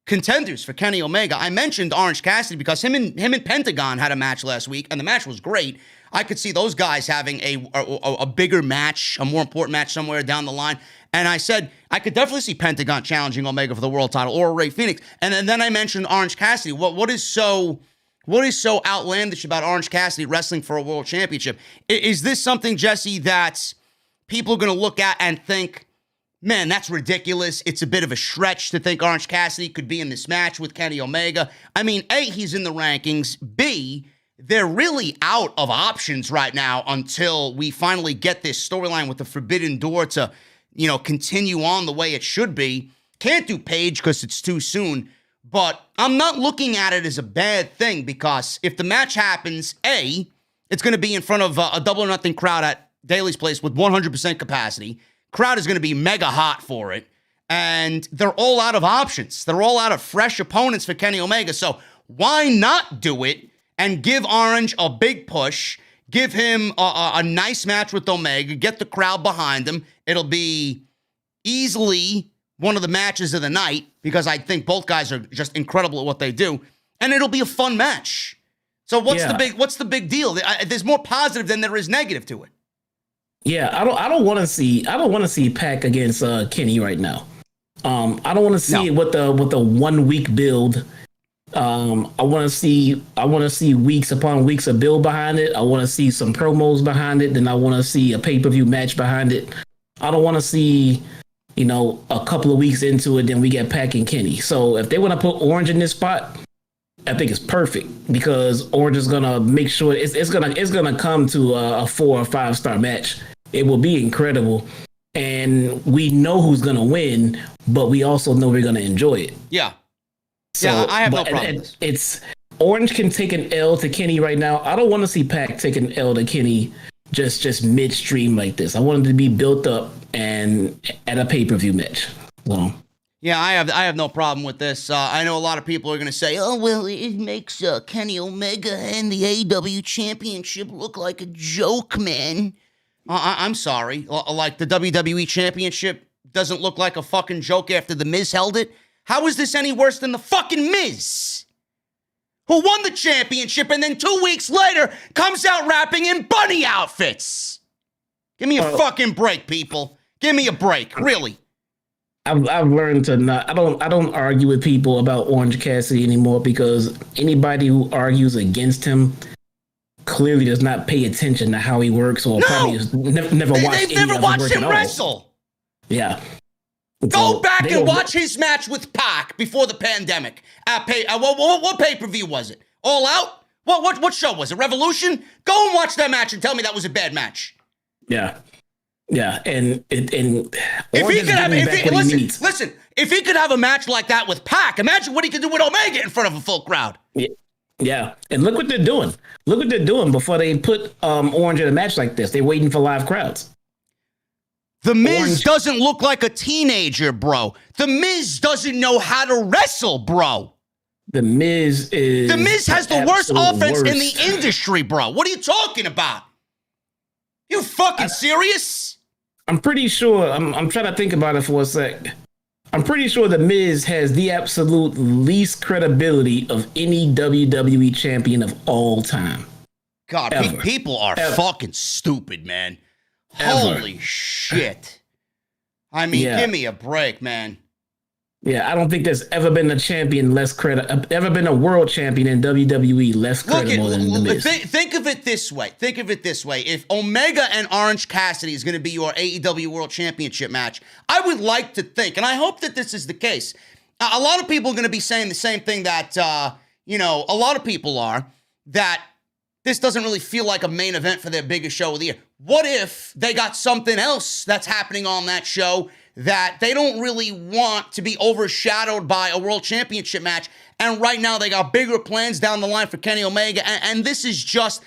contenders for Kenny Omega. I mentioned Orange Cassidy because him and Pentagon had a match last week, and the match was great. I could see those guys having a bigger match, a more important match somewhere down the line. And I said I could definitely see Pentagon challenging Omega for the world title or Ray Phoenix. And then I mentioned Orange Cassidy. What is so outlandish about Orange Cassidy wrestling for a world championship? Is this something, Jesse, that people are going to look at and think, man, that's ridiculous. It's a bit of a stretch to think Orange Cassidy could be in this match with Kenny Omega. I mean, A, he's in the rankings. B, they're really out of options right now until we finally get this storyline with the Forbidden Door to, continue on the way it should be. Can't do Paige because it's too soon. But I'm not looking at it as a bad thing because if the match happens, A, it's going to be in front of a Double or Nothing crowd at Daly's Place with 100% capacity. Crowd is going to be mega hot for it. And they're all out of options. They're all out of fresh opponents for Kenny Omega. So why not do it and give Orange a big push? Give him a nice match with Omega. Get the crowd behind him. It'll be easily one of the matches of the night because I think both guys are just incredible at what they do. And it'll be a fun match. So what's the big deal? There's more positive than there is negative to it. Yeah, I don't want to see Pac against Kenny right now. I don't want to see it with the 1 week build. I want to see weeks upon weeks of build behind it. I want to see some promos behind it. Then I want to see a pay-per-view match behind it. I don't want to see, a couple of weeks into it, then we get Pac and Kenny. So if they want to put Orange in this spot, I think it's perfect because Orange is gonna make sure it's gonna come to a 4 or 5 star match. It will be incredible, and we know who's gonna win, but we also know we're gonna enjoy it. Yeah. So, yeah, I have no problem. It's Orange can take an L to Kenny right now. I don't want to see Pac take an L to Kenny just midstream like this. I want him to be built up and at a pay-per-view match. So. Yeah, I have no problem with this. I know a lot of people are going to say, oh, well, it makes Kenny Omega and the AEW Championship look like a joke, man. I'm sorry. Like the WWE Championship doesn't look like a fucking joke after The Miz held it. How is this any worse than the fucking Miz, who won the championship and then 2 weeks later comes out rapping in bunny outfits? Give me a fucking break, people. Give me a break, really. I've learned to not. I don't argue with people about Orange Cassidy anymore because anybody who argues against him clearly does not pay attention to how he works or probably has never watched. They've never watched him wrestle. Yeah. Go back and watch his match with Pac before the pandemic. What pay-per-view was it? All Out? What show was it? Revolution? Go and watch that match and tell me that was a bad match. Yeah. Yeah, and if he could have a match like that with Pac, imagine what he could do with Omega in front of a full crowd. Yeah, and look what they're doing. Look what they're doing before they put Orange in a match like this. They're waiting for live crowds. The Miz doesn't look like a teenager, bro. The Miz doesn't know how to wrestle, bro. The Miz has the worst offense in the industry, bro. What are you talking about? You fucking serious? I'm pretty sure. I'm trying to think about it for a sec. I'm pretty sure The Miz has the absolute least credibility of any WWE champion of all time. God, people are fucking stupid, man. Holy shit. I mean, give me a break, man. Yeah, I don't think there's ever been a champion ever been a world champion in WWE less credible than The Miz. Think of it this way. If Omega and Orange Cassidy is going to be your AEW World Championship match, I would like to think, and I hope that this is the case, a lot of people are going to be saying the same thing that, a lot of people are, that this doesn't really feel like a main event for their biggest show of the year. What if they got something else that's happening on that show that they don't really want to be overshadowed by a world championship match? And right now they got bigger plans down the line for Kenny Omega. And this is just,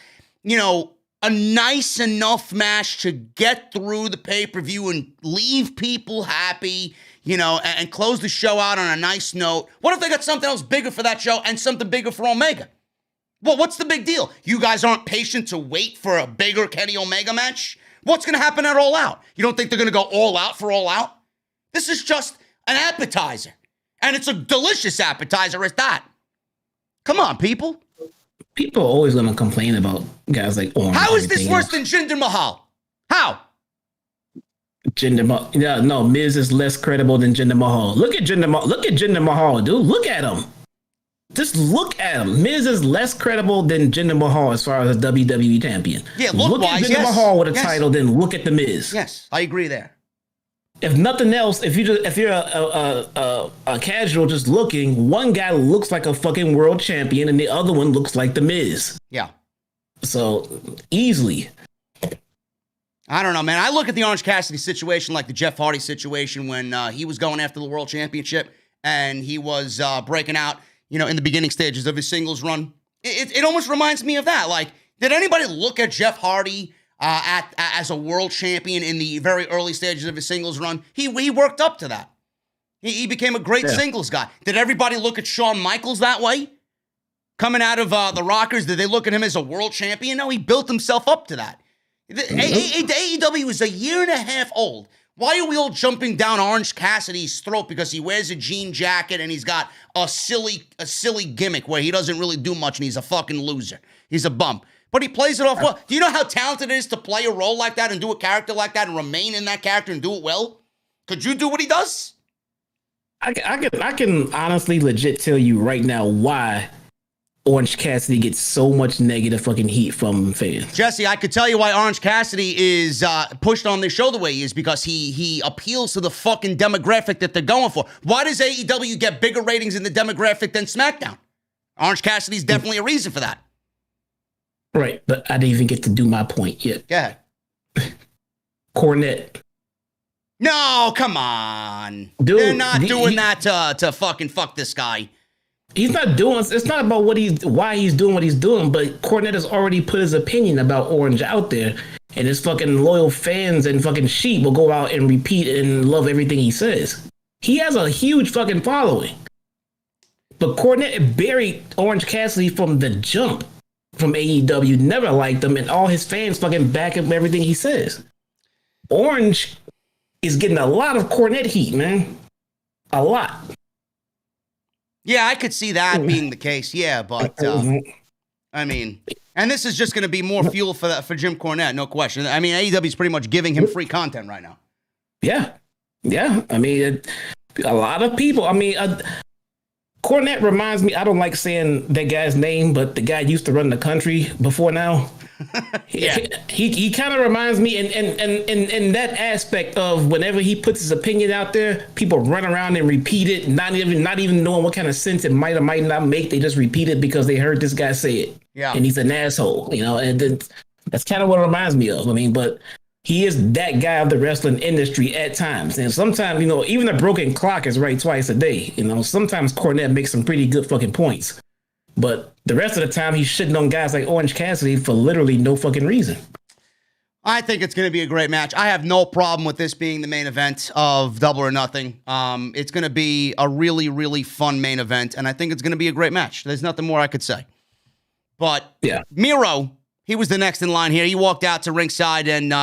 a nice enough match to get through the pay-per-view and leave people happy, and close the show out on a nice note. What if they got something else bigger for that show and something bigger for Omega? Well, what's the big deal? You guys aren't patient to wait for a bigger Kenny Omega match? What's going to happen at All Out? You don't think they're going to go all out for All Out? This is just an appetizer. And it's a delicious appetizer at that. Come on, people. People are always going to complain about guys like Orange. How is this worse than Jinder Mahal? How? Jinder Mahal. Yeah, no, Miz is less credible than Jinder Mahal. Look at Jinder Mahal, dude. Look at him. Just look at him. Miz is less credible than Jinder Mahal as far as a WWE champion. Yeah, look at Jinder Mahal with a title, then look at the Miz. Yes, I agree there. If nothing else, if you're a casual just looking, one guy looks like a fucking world champion and the other one looks like the Miz. Yeah. So easily. I don't know, man. I look at the Orange Cassidy situation like the Jeff Hardy situation when he was going after the world championship and he was breaking out, in the beginning stages of his singles run. It almost reminds me of that. Like, did anybody look at Jeff Hardy as a world champion in the very early stages of his singles run? He worked up to that. He became a great singles guy. Did everybody look at Shawn Michaels that way? Coming out of the Rockers, did they look at him as a world champion? No, he built himself up to that. AEW is a year and a half old. Why are we all jumping down Orange Cassidy's throat because he wears a jean jacket and he's got a silly gimmick where he doesn't really do much and he's a fucking loser? He's a bum. But he plays it off well. Do you know how talented it is to play a role like that and do a character like that and remain in that character and do it well? Could you do what he does? I can honestly legit tell you right now why Orange Cassidy gets so much negative fucking heat from fans. Jesse, I could tell you why Orange Cassidy is pushed on this show the way he is, because he appeals to the fucking demographic that they're going for. Why does AEW get bigger ratings in the demographic than SmackDown? Orange Cassidy's definitely a reason for that. Right, but I didn't even get to do my point yet. Go ahead. Cornette. No, come on. Dude, they're not doing that to fucking fuck this guy. He's not doing. It's not about why he's doing what he's doing. But Cornette has already put his opinion about Orange out there, and his fucking loyal fans and fucking sheep will go out and repeat and love everything he says. He has a huge fucking following. But Cornette buried Orange Cassidy from the jump from AEW. Never liked him, and all his fans fucking back up everything he says. Orange is getting a lot of Cornette heat, man. A lot. Yeah, I could see that being the case. Yeah, but I mean, and this is just going to be more fuel for Jim Cornette, no question. I mean, AEW is pretty much giving him free content right now. Yeah. I mean, a lot of people. I mean, Cornette reminds me. I don't like saying that guy's name, but the guy used to run the country before now. Yeah, he kind of reminds me, and in that aspect of whenever he puts his opinion out there, people run around and repeat it, not even knowing what kind of sense it might or might not make. They just repeat it because they heard this guy say it. Yeah, and he's an asshole, and then that's kind of what it reminds me of. I mean, but he is that guy of the wrestling industry at times, and sometimes even a broken clock is right twice a day. Sometimes Cornette makes some pretty good fucking points. But the rest of the time, he's shitting on guys like Orange Cassidy for literally no fucking reason. I think it's going to be a great match. I have no problem with this being the main event of Double or Nothing. It's going to be a really, really fun main event, and I think it's going to be a great match. There's nothing more I could say. But yeah, Miro, he was the next in line here. He walked out to ringside, and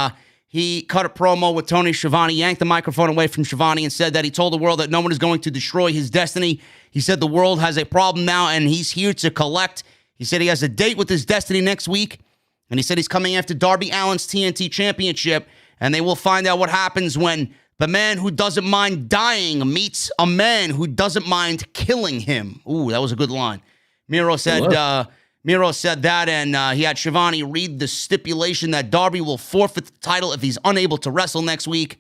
he cut a promo with Tony Schiavone, yanked the microphone away from Schiavone, and said that he told the world that no one is going to destroy his destiny. He said the world has a problem now, and he's here to collect. He said he has a date with his destiny next week, and he said he's coming after Darby Allin's TNT Championship, and they will find out what happens when the man who doesn't mind dying meets a man who doesn't mind killing him. Ooh, that was a good line. Miro said that, and he had Schiavone read the stipulation that Darby will forfeit the title if he's unable to wrestle next week.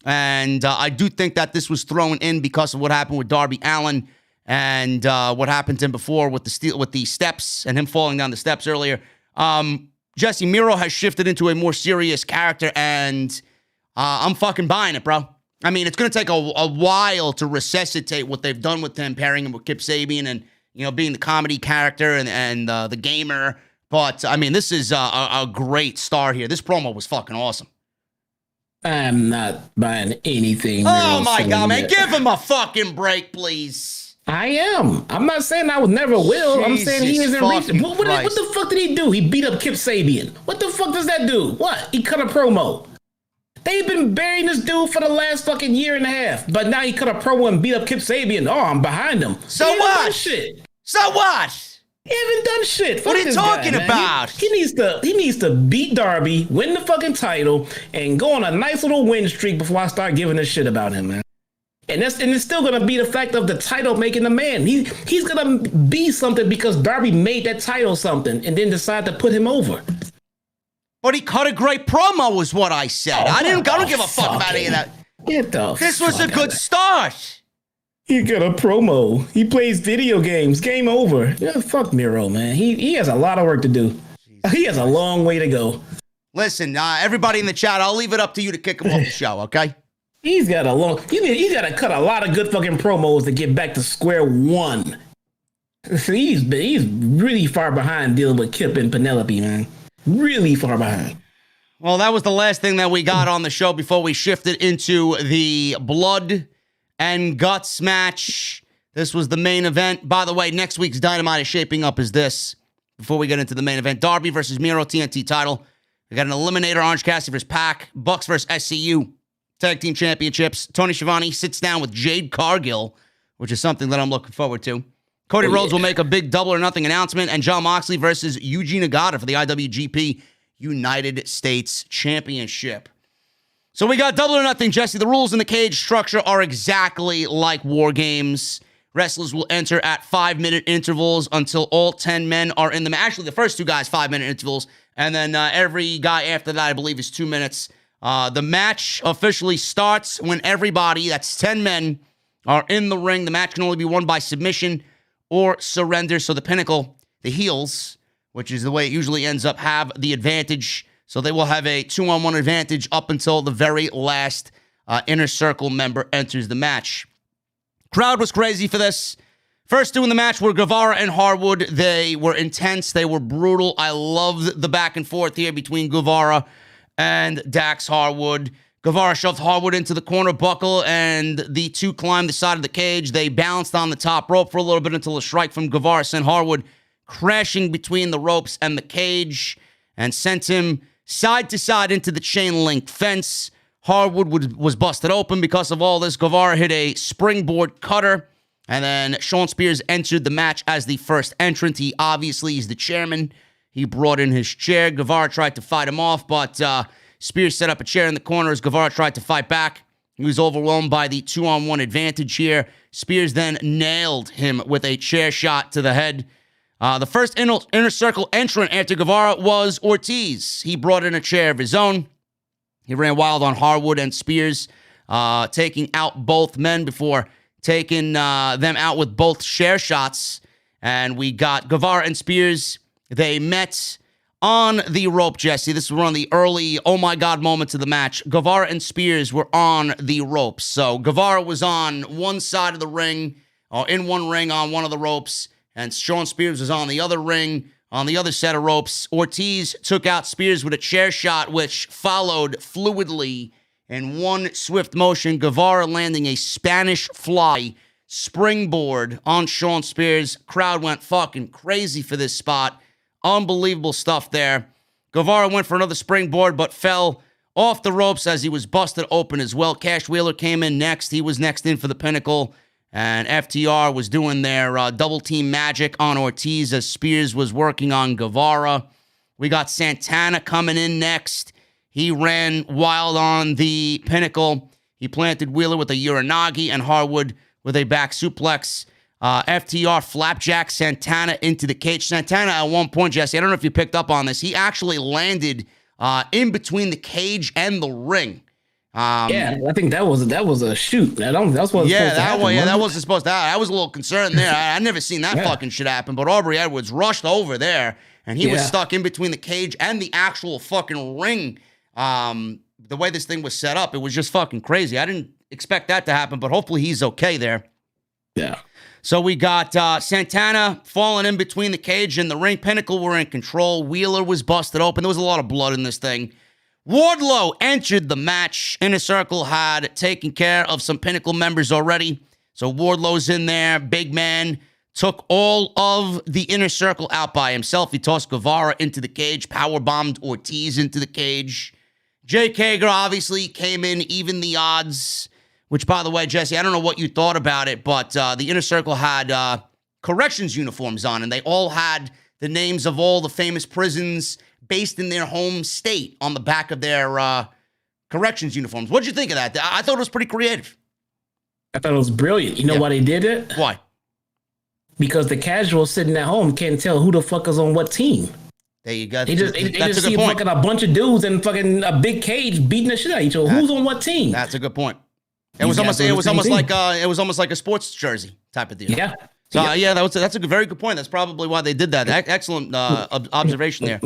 And I do think that this was thrown in because of what happened with Darby Allin and what happened to him before with the steps and him falling down the steps earlier. Jesse, Miro has shifted into a more serious character, and I'm fucking buying it, bro. I mean, it's going to take a while to resuscitate what they've done with him, pairing him with Kip Sabian and being the comedy character and the gamer. But, I mean, this is a great start here. This promo was fucking awesome. I'm not buying anything. Oh, my God, man. Give him a fucking break, please. I am. I'm not saying I would never will. I'm saying he isn't reaching. What the fuck did he do? He beat up Kip Sabian. What the fuck does that do? What? He cut a promo. They've been burying this dude for the last fucking year and a half. But now he cut a promo and beat up Kip Sabian. Oh, I'm behind him. So what? Shit. So what? He haven't done shit. What are you talking about? He needs to beat Darby, win the fucking title, and go on a nice little win streak before I start giving a shit about him, man. And it's still gonna be the fact of the title making the man. He's gonna be something because Darby made that title something and then decided to put him over. But he cut a great promo, is what I said. I don't give a fuck about any of that. This was a good start. He got a promo. He plays video games. Game over. Yeah, fuck Miro, man. He has a lot of work to do. He has a long way to go. Listen, everybody in the chat, I'll leave it up to you to kick him off the show, okay? He's got to cut a lot of good fucking promos to get back to square one. He's really far behind dealing with Kip and Penelope, man. Really far behind. Well, that was the last thing that we got on the show before we shifted into the blood and guts match. This was the main event. By the way, next week's Dynamite is shaping up as this. Before we get into the main event, Darby versus Miro TNT title. We got an eliminator, Orange Cassidy versus Pac. Bucks versus SCU. Tag Team Championships. Tony Schiavone sits down with Jade Cargill, which is something that I'm looking forward to. Cody Rhodes will make a big double or nothing announcement. And Jon Moxley versus Yuji Nagata for the IWGP United States Championship. So we got double or nothing, Jesse. The rules in the cage structure are exactly like War Games. Wrestlers will enter at 5-minute intervals until all 10 men are in the match. Actually, the first two guys, 5-minute intervals. And then every guy after that, I believe, is 2 minutes. The match officially starts when everybody, that's 10 men, are in the ring. The match can only be won by submission or surrender. So the Pinnacle, the heels, which is the way it usually ends up, have the advantage. So they will have a 2-on-1 advantage up until the very last Inner Circle member enters the match. Crowd was crazy for this. First two in the match were Guevara and Harwood. They were intense. They were brutal. I loved the back and forth here between Guevara and Dax Harwood. Guevara shoved Harwood into the corner buckle, and the two climbed the side of the cage. They bounced on the top rope for a little bit until a strike from Guevara sent Harwood crashing between the ropes and the cage and sent him side to side into the chain link fence. Harwood was busted open because of all this. Guevara hit a springboard cutter, and then Shawn Spears entered the match as the first entrant. He obviously is the chairman. He brought in his chair. Guevara tried to fight him off, but Spears set up a chair in the corner as Guevara tried to fight back. He was overwhelmed by the 2-on-1 advantage here. Spears then nailed him with a chair shot to the head. The first inner circle entrant after Guevara was Ortiz. He brought in a chair of his own. He ran wild on Harwood and Spears, taking out both men before taking them out with both chair shots. And we got Guevara and Spears. They met on the rope, Jesse. This was one of the early oh my God moments of the match. Guevara and Spears were on the ropes. So Guevara was on one side of the ring, or in one ring on one of the ropes, and Shawn Spears was on the other ring, on the other set of ropes. Ortiz took out Spears with a chair shot, which followed fluidly in one swift motion. Guevara landing a Spanish fly springboard on Shawn Spears. Crowd went fucking crazy for this spot. Unbelievable stuff there. Guevara went for another springboard, but fell off the ropes as he was busted open as well. Cash Wheeler came in next. He was next in for the Pinnacle. And FTR was doing their double team magic on Ortiz as Spears was working on Guevara. We got Santana coming in next. He ran wild on the Pinnacle. He planted Wheeler with a Uranagi and Harwood with a back suplex. FTR flapjack Santana into the cage. Santana at one point, Jesse, I don't know if you picked up on this, he actually landed in between the cage and the ring. Yeah, I think that was a shoot. That wasn't supposed to happen. That wasn't supposed to happen. I was a little concerned there. I never seen that fucking shit happen. But Aubrey Edwards rushed over there, and he was stuck in between the cage and the actual fucking ring. The way this thing was set up, it was just fucking crazy. I didn't expect that to happen, but hopefully he's okay there. Yeah. So we got Santana falling in between the cage and the ring. Pinnacle were in control. Wheeler was busted open. There was a lot of blood in this thing. Wardlow entered the match. Inner Circle had taken care of some Pinnacle members already. So Wardlow's in there. Big man took all of the Inner Circle out by himself. He tossed Guevara into the cage, powerbombed Ortiz into the cage. Jake Hager obviously came in, even the odds, which, by the way, Jesse, I don't know what you thought about it, but the Inner Circle had corrections uniforms on, and they all had the names of all the famous prisons based in their home state on the back of their corrections uniforms. What'd you think of that? I thought it was pretty creative. I thought it was brilliant. You know why they did it? Why? Because the casuals sitting at home can't tell who the fuck is on what team. There you go. They just see fucking a bunch of dudes in fucking a big cage beating the shit out of each other. Who's on what team? That's a good point. It was almost like a sports jersey type of deal. Yeah. So that's a very good point. That's probably why they did that. Excellent observation there.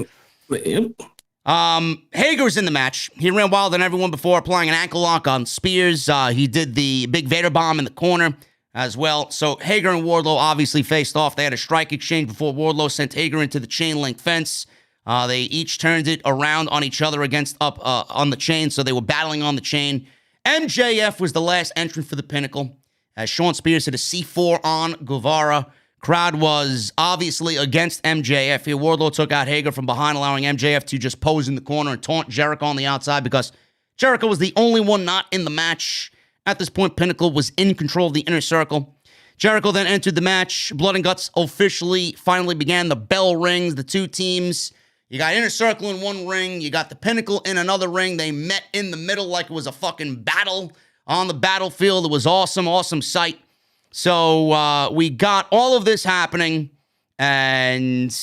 Hager's in the match. He ran wild than everyone before, applying an ankle lock on Spears. He did the big Vader bomb in the corner as well. So Hager and Wardlow obviously faced off. They had a strike exchange before Wardlow sent Hager into the chain link fence. They each turned it around on each other against up on the chain, so they were battling on the chain. MJF was the last entrant for the Pinnacle, as Sean Spears hit a C4 on Guevara. Crowd was obviously against MJF here. Wardlow took out Hager from behind, allowing MJF to just pose in the corner and taunt Jericho on the outside because Jericho was the only one not in the match. At this point, Pinnacle was in control of the Inner Circle. Jericho then entered the match. Blood and Guts officially finally began. The bell rings. The two teams, you got Inner Circle in one ring. You got the Pinnacle in another ring. They met in the middle like it was a fucking battle on the battlefield. It was awesome, awesome sight. So we got all of this happening, and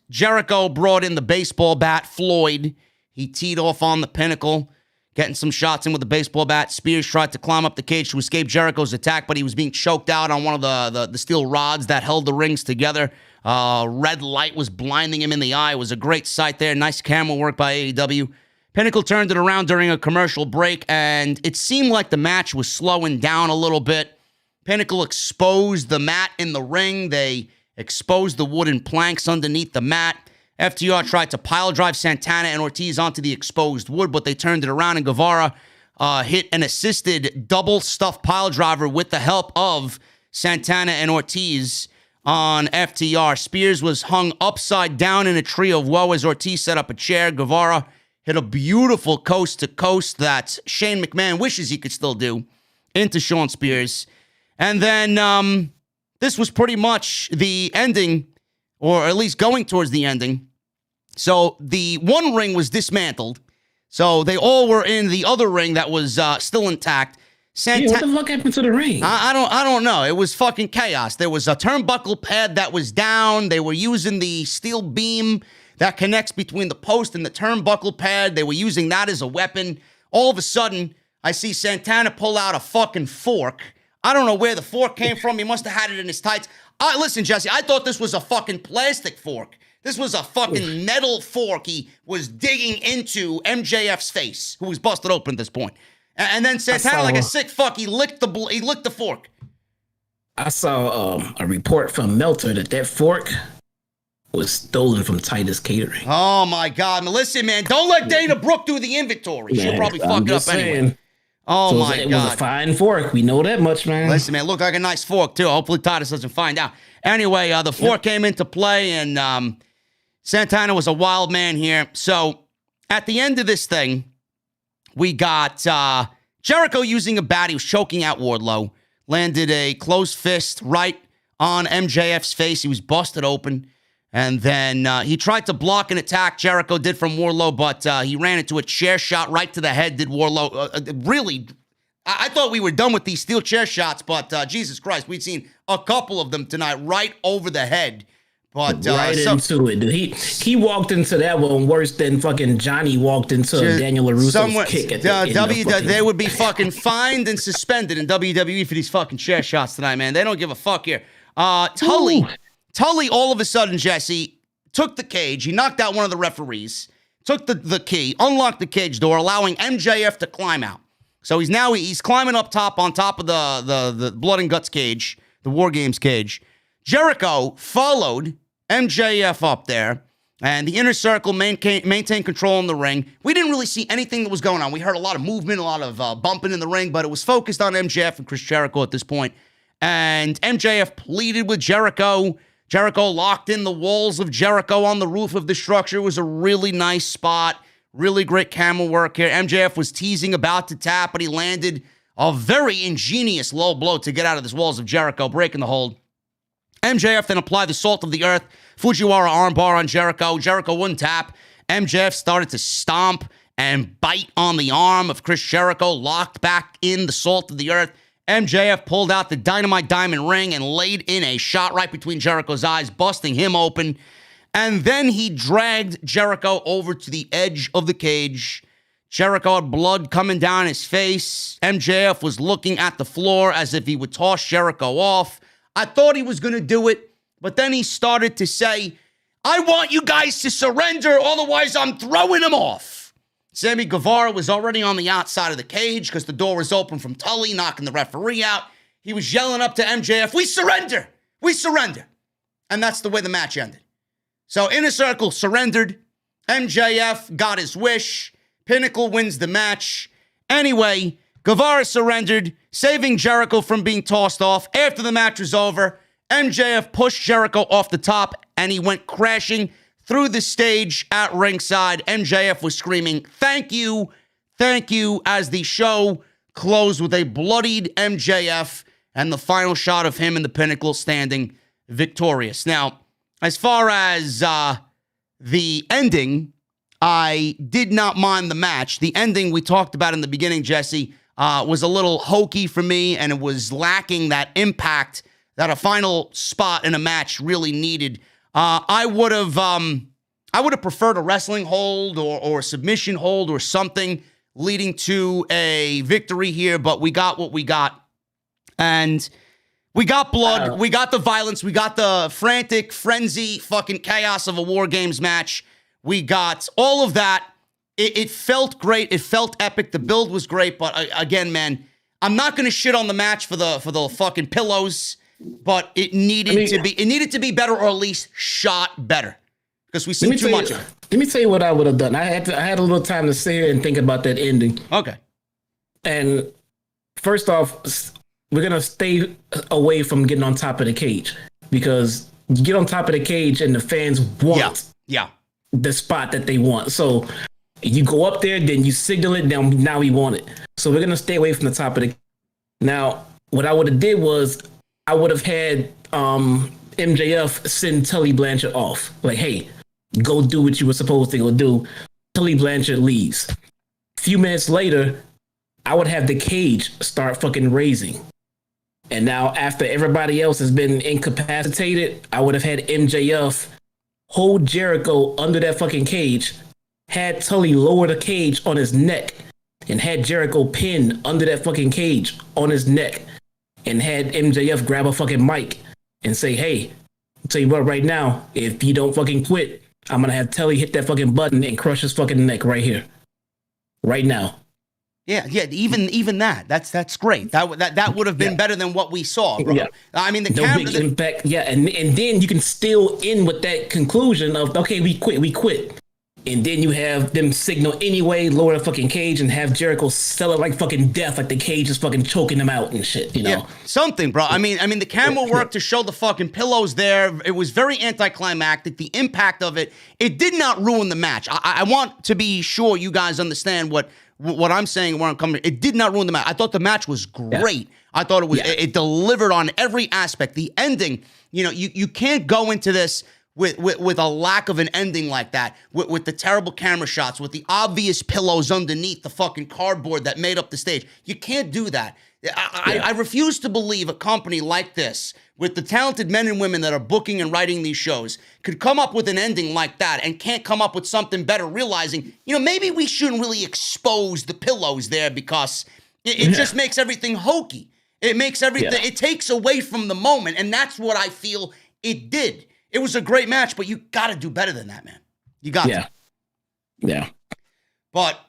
Jericho brought in the baseball bat, Floyd. He teed off on the Pinnacle, getting some shots in with the baseball bat. Spears tried to climb up the cage to escape Jericho's attack, but he was being choked out on one of the steel rods that held the rings together. Red light was blinding him in the eye. It was a great sight there. Nice camera work by AEW. Pinnacle turned it around during a commercial break, and it seemed like the match was slowing down a little bit. Pinnacle exposed the mat in the ring. They exposed the wooden planks underneath the mat. FTR tried to pile drive Santana and Ortiz onto the exposed wood, but they turned it around, and Guevara hit an assisted double stuff pile driver with the help of Santana and Ortiz on FTR. Spears was hung upside down in a tree of woe as Ortiz set up a chair. Guevara hit a beautiful coast-to-coast that Shane McMahon wishes he could still do into Sean Spears. And then this was pretty much the ending, or at least going towards the ending. So the one ring was dismantled. So they all were in the other ring that was still intact. What the fuck happened to the ring? I don't know. It was fucking chaos. There was a turnbuckle pad that was down. They were using the steel beam that connects between the post and the turnbuckle pad. They were using that as a weapon. All of a sudden, I see Santana pull out a fucking fork. I don't know where the fork came from. He must have had it in his tights. Listen, Jesse, I thought this was a fucking plastic fork. This was a fucking metal fork. He was digging into MJF's face, who was busted open at this point. And then Santana, like a sick fuck, he licked the fork. I saw a report from Meltzer that fork was stolen from Titus Catering. Oh, my God. Now, listen, man, don't let Dana Brooke do the inventory. She'll probably fuck it up anyway. Oh, so my God. It was a fine fork. We know that much, man. Listen, man, it looked like a nice fork, too. Hopefully Titus doesn't find out. Anyway, the fork came into play, and Santana was a wild man here. So at the end of this thing, we got Jericho using a bat. He was choking out Wardlow. Landed a closed fist right on MJF's face. He was busted open. And then he tried to block an attack Jericho did from Wardlow, but he ran into a chair shot right to the head, did Wardlow. Really, I thought we were done with these steel chair shots, but Jesus Christ, we've seen a couple of them tonight right over the head. But into it. He walked into that one worse than fucking Johnny walked into Daniel LaRusso's kick at they would be fucking fined and suspended in WWE for these fucking chair shots tonight, man. They don't give a fuck here. Tully, all of a sudden, Jesse, took the cage. He knocked out one of the referees, took the key, unlocked the cage door, allowing MJF to climb out. So he's climbing up top on top of the Blood and Guts cage, the War Games cage. Jericho followed MJF up there, and the Inner Circle maintained control in the ring. We didn't really see anything that was going on. We heard a lot of movement, a lot of bumping in the ring, but it was focused on MJF and Chris Jericho at this point. And MJF pleaded with Jericho. Jericho locked in the walls of Jericho on the roof of the structure. It was a really nice spot. Really great camel work here. MJF was teasing about to tap, but he landed a very ingenious low blow to get out of the walls of Jericho, breaking the hold. MJF then applied the salt of the earth, Fujiwara armbar on Jericho. Jericho wouldn't tap. MJF started to stomp and bite on the arm of Chris Jericho, locked back in the salt of the earth. MJF pulled out the Dynamite Diamond Ring and laid in a shot right between Jericho's eyes, busting him open. And then he dragged Jericho over to the edge of the cage. Jericho had blood coming down his face. MJF was looking at the floor as if he would toss Jericho off. I thought he was going to do it, but then he started to say, I want you guys to surrender, otherwise I'm throwing him off. Sammy Guevara was already on the outside of the cage because the door was open from Tully, knocking the referee out. He was yelling up to MJF, we surrender! We surrender! And that's the way the match ended. So Inner Circle surrendered. MJF got his wish. Pinnacle wins the match. Anyway, Guevara surrendered, saving Jericho from being tossed off. After the match was over, MJF pushed Jericho off the top, and he went crashing through the stage at ringside. MJF was screaming, thank you, as the show closed with a bloodied MJF and the final shot of him in the Pinnacle standing victorious. Now, as far as the ending, I did not mind the match. The ending we talked about in the beginning, Jesse, was a little hokey for me, and it was lacking that impact that a final spot in a match really needed. I would have preferred a wrestling hold or a submission hold or something leading to a victory here, but we got what we got. And we got blood, we got the violence, we got the frantic, frenzy, fucking chaos of a War Games match. We got all of that. It felt great. It felt epic. The build was great. But again, man, I'm not going to shit on the match for the fucking pillows, but it needed to be better, or at least shot better, because we see too much of it. Let me tell you what I would have done. I had a little time to sit here and think about that ending. Okay. And first off, we're going to stay away from getting on top of the cage, because you get on top of the cage and the fans want the spot that they want. So you go up there, then you signal it, now we want it. So we're going to stay away from the top of the. Now, what I would have did was I would have had MJF send Tully Blanchard off. Like, hey, go do what you were supposed to go do. Tully Blanchard leaves. A few minutes later, I would have the cage start fucking raising. And now, after everybody else has been incapacitated, I would have had MJF hold Jericho under that fucking cage, had Tully lower the cage on his neck, and had Jericho pinned under that fucking cage on his neck, and had MJF grab a fucking mic and say, hey, I'll tell you what, right now, if you don't fucking quit, I'm going to have Tully hit that fucking button and crush his fucking neck right here. Right now. Yeah, even that. That's great. That would have been better than what we saw, bro. Yeah. I mean, the big impact. Yeah, and then you can still end with that conclusion of, okay, we quit. And then you have them signal anyway, lower the fucking cage, and have Jericho sell it like fucking death, like the cage is fucking choking him out and shit, you know? Yeah, something, bro. I mean, the camera work to show the fucking pillows there, it was very anticlimactic. The impact of it did not ruin the match. I want to be sure you guys understand what I'm saying, where I'm coming. It did not ruin the match. I thought the match was great. Yeah. I thought it was. Yeah. It delivered on every aspect. The ending, you can't go into this with a lack of an ending like that, with the terrible camera shots, with the obvious pillows underneath the fucking cardboard that made up the stage. You can't do that. I refuse to believe a company like this, with the talented men and women that are booking and writing these shows, could come up with an ending like that and can't come up with something better, realizing, maybe we shouldn't really expose the pillows there, because it just makes everything hokey. It makes everything, it takes away from the moment, and that's what I feel it did. It was a great match, but you got to do better than that, man. You got to. Yeah. But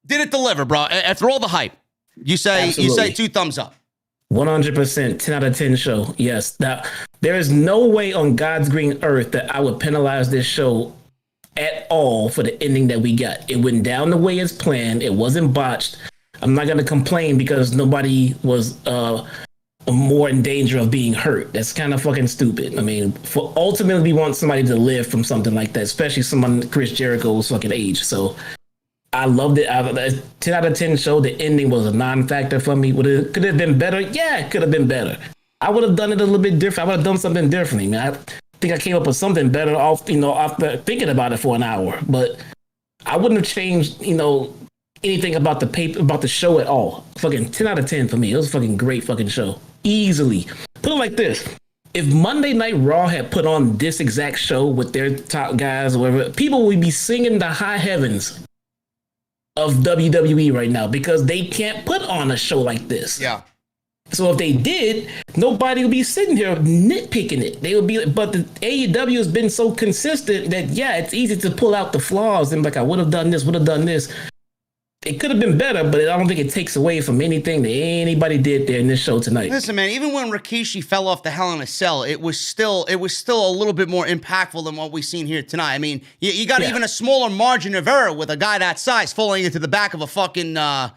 did it deliver, bro? After all the hype, you say 2 thumbs up. 100%, 10 out of 10 show. Yes. Now, there is no way on God's green earth that I would penalize this show at all for the ending that we got. It went down the way it's planned. It wasn't botched. I'm not going to complain because nobody was more in danger of being hurt. That's kind of fucking stupid. I mean, ultimately, we want somebody to live from something like that, especially someone Chris Jericho's fucking age. So I loved it. 10 out of 10 show. The ending was a non-factor for me. Could it have been better? Yeah, it could have been better. I would have done it a little bit different. I would have done something differently, man. I think I came up with something better after thinking about it for an hour. But I wouldn't have changed, anything about the show at all. Fucking 10 out of 10 for me. It was a fucking great fucking show. Easily. Put it like this. If Monday Night Raw had put on this exact show with their top guys or whatever, people would be singing the high heavens of WWE right now because they can't put on a show like this. Yeah. So if they did, nobody would be sitting here nitpicking it. They would be, but the AEW has been so consistent that, yeah, it's easy to pull out the flaws and like, I would have done this. It could have been better, but I don't think it takes away from anything that anybody did there in this show tonight. Listen, man, even when Rikishi fell off the Hell in a Cell, it was still a little bit more impactful than what we've seen here tonight. I mean, you got even a smaller margin of error with a guy that size falling into the back of a fucking a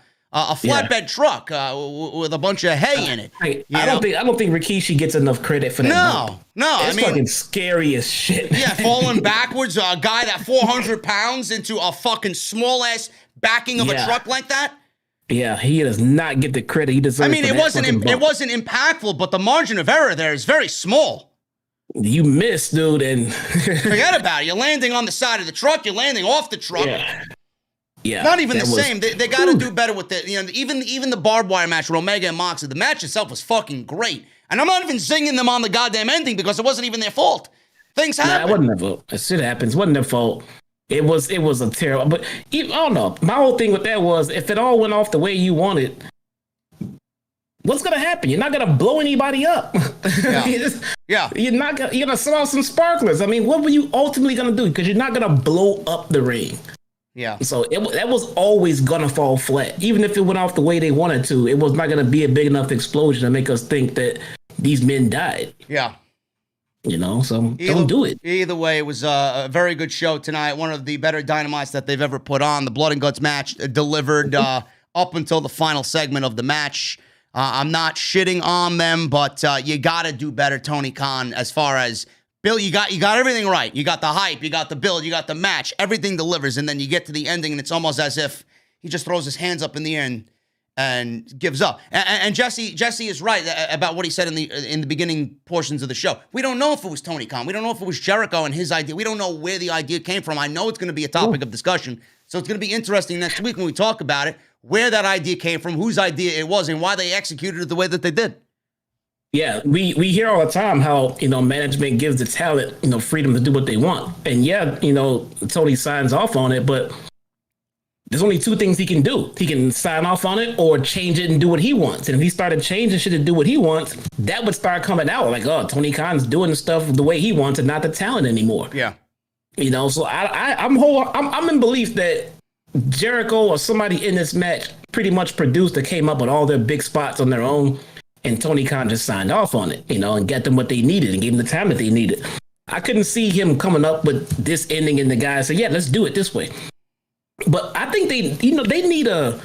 flatbed truck with a bunch of hay in it. I don't think Rikishi gets enough credit for that. No, it's fucking scary as shit. Yeah, falling backwards, a guy that 400 pounds into a fucking small ass backing of a truck like that. Yeah, he does not get the credit he deserves. I mean, it wasn't impactful, but the margin of error there is very small. You missed, dude, and forget about it. You're landing on the side of the truck. You're landing off the truck. Yeah. Not even the same. They got to do better with it. Even the barbed wire match with Omega and Moxley, the match itself was fucking great. And I'm not even singing them on the goddamn ending because it wasn't even their fault. Things happen. It wasn't their fault. Shit happens. It wasn't their fault. It was a terrible. But I don't know. My whole thing with that was if it all went off the way you wanted, what's gonna happen? You're not gonna blow anybody up. Yeah. You're gonna set off some sparklers. I mean, what were you ultimately gonna do? Because you're not gonna blow up the ring. Yeah. So that was always gonna fall flat. Even if it went off the way they wanted to, it was not gonna be a big enough explosion to make us think that these men died. Yeah. So don't do it. Either way, it was a very good show tonight. One of the better Dynamites that they've ever put on. The Blood and Guts match delivered up until the final segment of the match. I'm not shitting on them, but you got to do better, Tony Khan, as far as Bill, you got everything right. You got the hype, you got the build, you got the match. Everything delivers, and then you get to the ending, and it's almost as if he just throws his hands up in the air and gives up. And Jesse is right about what he said in the beginning portions of the show. We don't know if it was Tony Khan. We don't know if it was Jericho and his idea. We don't know where the idea came from. I know it's going to be a topic of discussion, so it's going to be interesting next week when we talk about it, where that idea came from, whose idea it was, and why they executed it the way that they did. Yeah, we hear all the time how, management gives the talent, freedom to do what they want. And yeah, Tony signs off on it, but there's only two things he can do. He can sign off on it or change it and do what he wants. And if he started changing shit to do what he wants, that would start coming out like, oh, Tony Khan's doing the stuff the way he wants and not the talent anymore. Yeah. So I'm in belief that Jericho or somebody in this match pretty much produced or came up with all their big spots on their own. And Tony Khan just signed off on it, and got them what they needed and gave them the time that they needed. I couldn't see him coming up with this ending and the guys say, yeah, let's do it this way. But I think they need a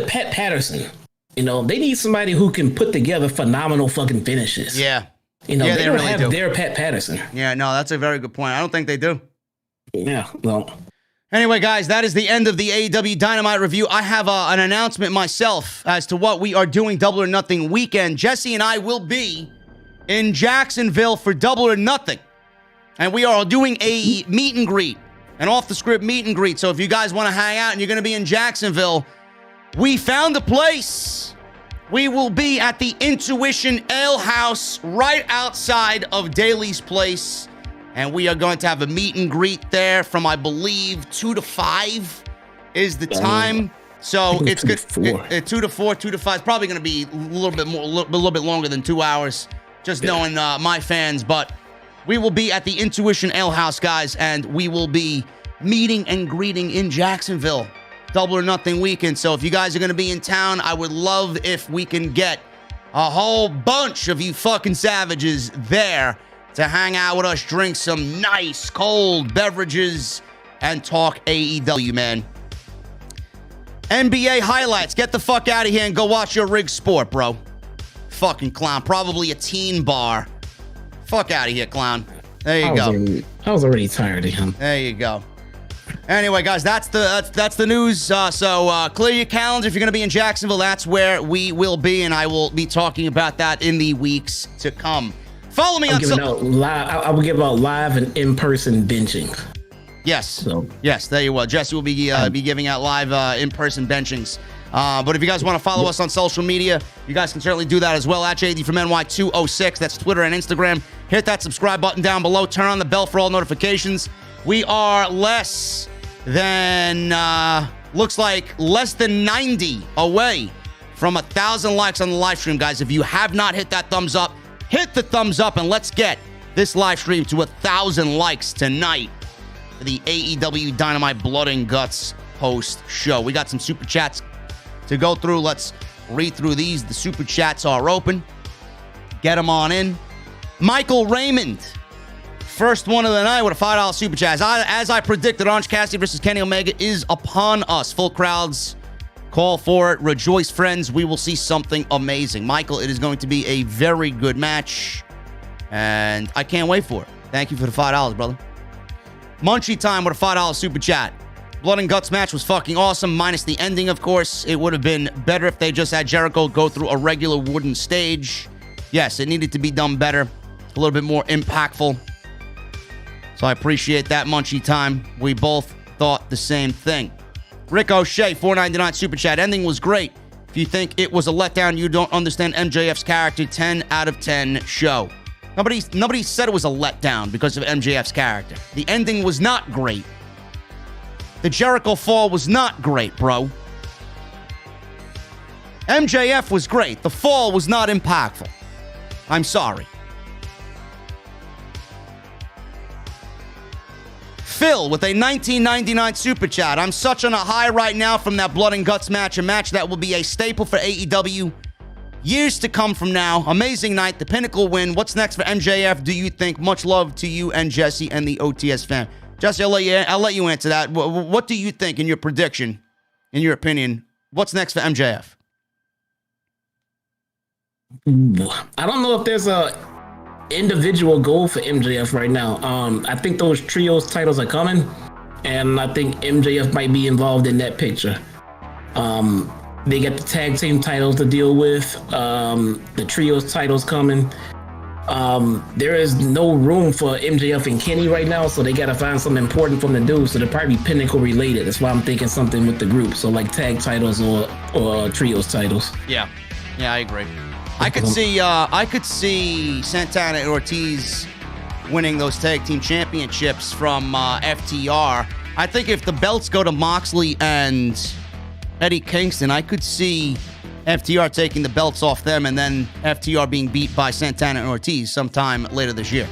Pat Patterson. They need somebody who can put together phenomenal fucking finishes. Yeah. They don't really have their Pat Patterson. Yeah, no, that's a very good point. I don't think they do. Yeah, well. Anyway, guys, that is the end of the AEW Dynamite review. I have an announcement myself as to what we are doing Double or Nothing weekend. Jesse and I will be in Jacksonville for Double or Nothing. And we are doing a meet and greet, an off-the-script meet and greet. So if you guys want to hang out and you're going to be in Jacksonville, we found a place. We will be at the Intuition Ale House right outside of Daly's Place. And we are going to have a meet and greet there from, I believe, 2 to 5 is the time. So it's good. 2 to 4, 2 to 5. It's probably going to be a little bit longer than 2 hours, just knowing my fans. But we will be at the Intuition Ale House, guys, and we will be meeting and greeting in Jacksonville. Double or Nothing weekend. So if you guys are going to be in town, I would love if we can get a whole bunch of you fucking savages there to hang out with us, drink some nice cold beverages, and talk AEW, man. NBA highlights. Get the fuck out of here and go watch your rig sport, bro. Fucking clown. Probably a teen bar. Fuck out of here, clown. There you go. I was already tired of him. There you go. Anyway, guys, that's the news. So clear your calendar if you're going to be in Jacksonville. That's where we will be, and I will be talking about that in the weeks to come. Follow me on I will give out live and in-person benchings. Yes. Yes, there you go. Jesse will be giving out live in-person benchings. But if you guys want to follow us on social media, you guys can certainly do that as well. At JDfromNY206. That's Twitter and Instagram. Hit that subscribe button down below. Turn on the bell for all notifications. We are less than 90 away from 1,000 likes on the live stream, guys. If you have not hit that thumbs up, hit the thumbs up, and let's get this live stream to 1,000 likes tonight for the AEW Dynamite Blood and Guts post show. We got some super chats to go through. Let's read through these. The super chats are open. Get them on in. Michael Raymond, first one of the night with a $5 super chat. As I predicted, Orange Cassidy versus Kenny Omega is upon us. Full crowds call for it. Rejoice, friends. We will see something amazing. Michael, it is going to be a very good match, and I can't wait for it. Thank you for the $5, brother. Munchie Time with a $5 super chat. Blood and Guts match was fucking awesome, minus the ending, of course. It would have been better if they just had Jericho go through a regular wooden stage. Yes, it needed to be done better. A little bit more impactful. So I appreciate that, Munchie Time. We both thought the same thing. Rick O'Shea, $4.99 super chat. Ending was great. If you think it was a letdown, you don't understand MJF's character. 10 out of 10 show. Nobody said it was a letdown because of MJF's character. The ending was not great. The Jericho fall was not great, bro. MJF was great. The fall was not impactful. I'm sorry. Phil with a $19.99 super chat. I'm such on a high right now from that Blood and Guts match. A match that will be a staple for AEW years to come from now. Amazing night. The Pinnacle win. What's next for MJF, do you think? Much love to you and Jesse and the OTS fam. Jesse, I'll let you answer that. What do you think in your prediction, in your opinion? What's next for MJF? I don't know if there's a individual goal for MJF right now. I think those trios titles are coming, and I think MJF might be involved in that picture. They got the tag team titles to deal with. The trios titles coming. There is no room for MJF and Kenny right now, so they got to find something important for them to do. So they're probably Pinnacle related. That's why I'm thinking something with the group. So like tag titles or trios titles. Yeah, I agree. I could see Santana and Ortiz winning those tag team championships from FTR. I think if the belts go to Moxley and Eddie Kingston, I could see FTR taking the belts off them and then FTR being beat by Santana and Ortiz sometime later this year.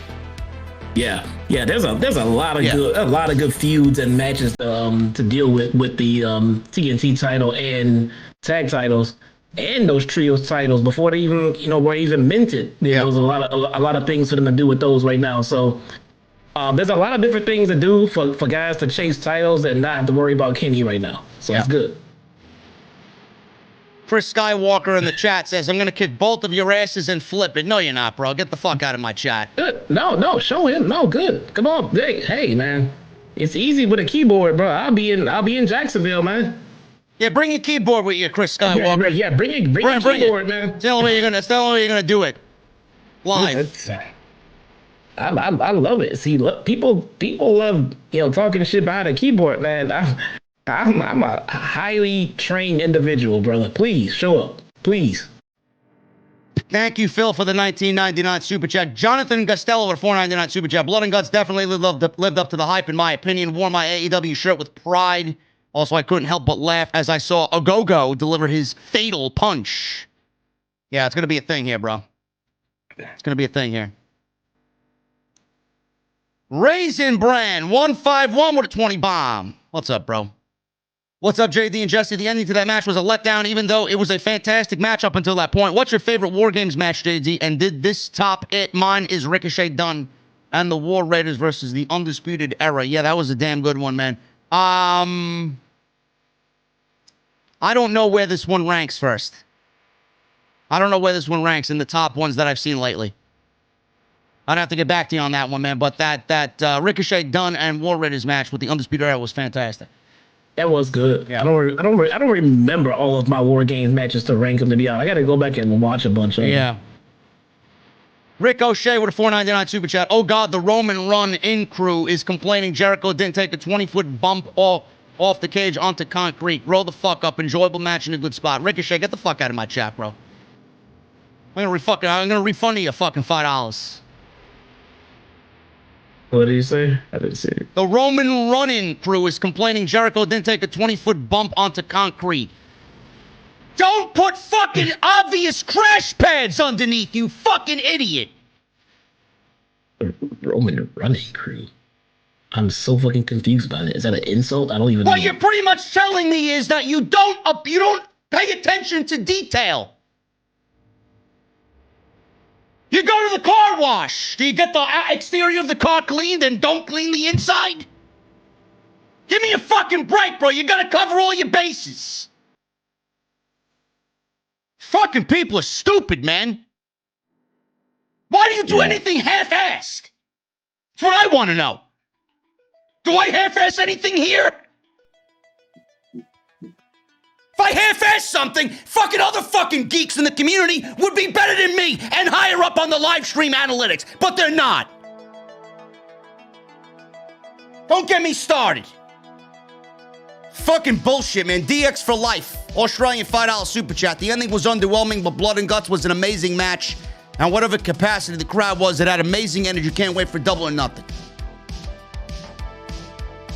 Yeah. There's a lot of good feuds and matches to deal with the TNT title and tag titles. And those trios titles before they even, were even minted. Yeah. There's a lot of things for them to do with those right now. So there's a lot of different things to do for guys to chase titles and not have to worry about Kenny right now. So it's good. Chris Skywalker in the chat says, I'm going to kick both of your asses and flip it. No, you're not, bro. Get the fuck out of my chat. Good. No, show him. No, good. Come on. Hey, man. It's easy with a keyboard, bro. I'll be in Jacksonville, man. Yeah, bring your keyboard with you, Chris Skywalker. Yeah, bring your keyboard, man. Tell me you're gonna do it live. I love it. See, look, people love talking shit behind a keyboard, man. I'm a highly trained individual, brother. Please show up, please. Thank you, Phil, for the $19.99 super chat. Jonathan Costello with a $4.99 super chat. Blood and Guts definitely lived up to the hype, in my opinion. Wore my AEW shirt with pride. Also, I couldn't help but laugh as I saw Ogogo deliver his fatal punch. Yeah, it's going to be a thing here, bro. It's going to be a thing here. Raisin Brand 151 with a 20 bomb. What's up, bro? What's up, JD and Jesse? The ending to that match was a letdown, even though it was a fantastic match up until that point. What's your favorite War Games match, JD? And did this top it? Mine is Ricochet Dunn and the War Raiders versus the Undisputed Era. Yeah, that was a damn good one, man. I don't know where this one ranks first. I don't know where this one ranks in the top ones that I've seen lately. I'd have to get back to you on that one, man. But that Ricochet, Dunn, and War Raiders match with the Undisputed Era was fantastic. That was good. Yeah, I don't remember all of my War Games matches to rank them, to be honest. I got to go back and watch a bunch of them. Yeah. Rick O'Shea with a $4.99 super chat. Oh God, the Roman run-in crew is complaining Jericho didn't take a 20-foot bump off the cage onto concrete. Roll the fuck up. Enjoyable match in a good spot. Ricochet, get the fuck out of my chat, bro. I'm gonna refund you fucking $5. What did he say? I didn't see it. The Roman run-in crew is complaining Jericho didn't take a 20-foot bump onto concrete. Don't put fucking obvious crash pads underneath, you fucking idiot. The Roman running crew. I'm so fucking confused by it. Is that an insult? I don't even know. What you're pretty much telling me is that you don't pay attention to detail. You go to the car wash. Do you get the exterior of the car cleaned and don't clean the inside? Give me a fucking break, bro. You gotta cover all your bases. Fucking people are stupid, man. Why do you do anything half-assed? That's what I want to know. Do I half-ass anything here? If I half-ass something, fucking other fucking geeks in the community would be better than me and higher up on the live stream analytics, but they're not. Don't get me started. Fucking bullshit, man. DX for life. Australian $5 super chat. The ending was underwhelming, but Blood and Guts was an amazing match. And whatever capacity the crowd was, it had amazing energy. Can't wait for Double or Nothing.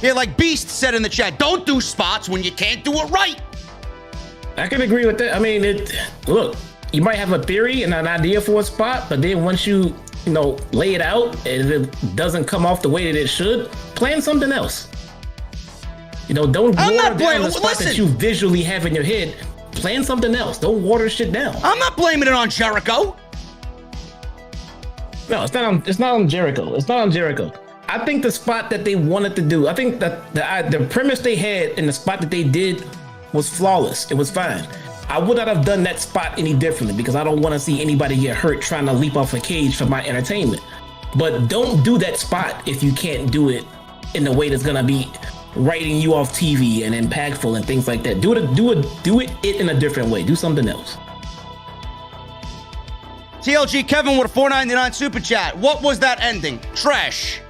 Yeah, like Beast said in the chat, don't do spots when you can't do it right. I can agree with that. I mean, look, you might have a theory and an idea for a spot, but then once you lay it out and it doesn't come off the way that it should, plan something else. Don't water down the spot that you visually have in your head. Plan something else. Don't water shit down. I'm not blaming it on Jericho. No, it's not on Jericho. It's not on Jericho. I think the spot that they wanted to do, I think that the premise they had and the spot that they did was flawless. It was fine. I would not have done that spot any differently because I don't want to see anybody get hurt trying to leap off a cage for my entertainment. But don't do that spot if you can't do it in a way that's gonna be writing you off TV and impactful and things like that. Do it in a different way. Do something else. TLG Kevin with a $4.99 super chat. What was that ending? Trash.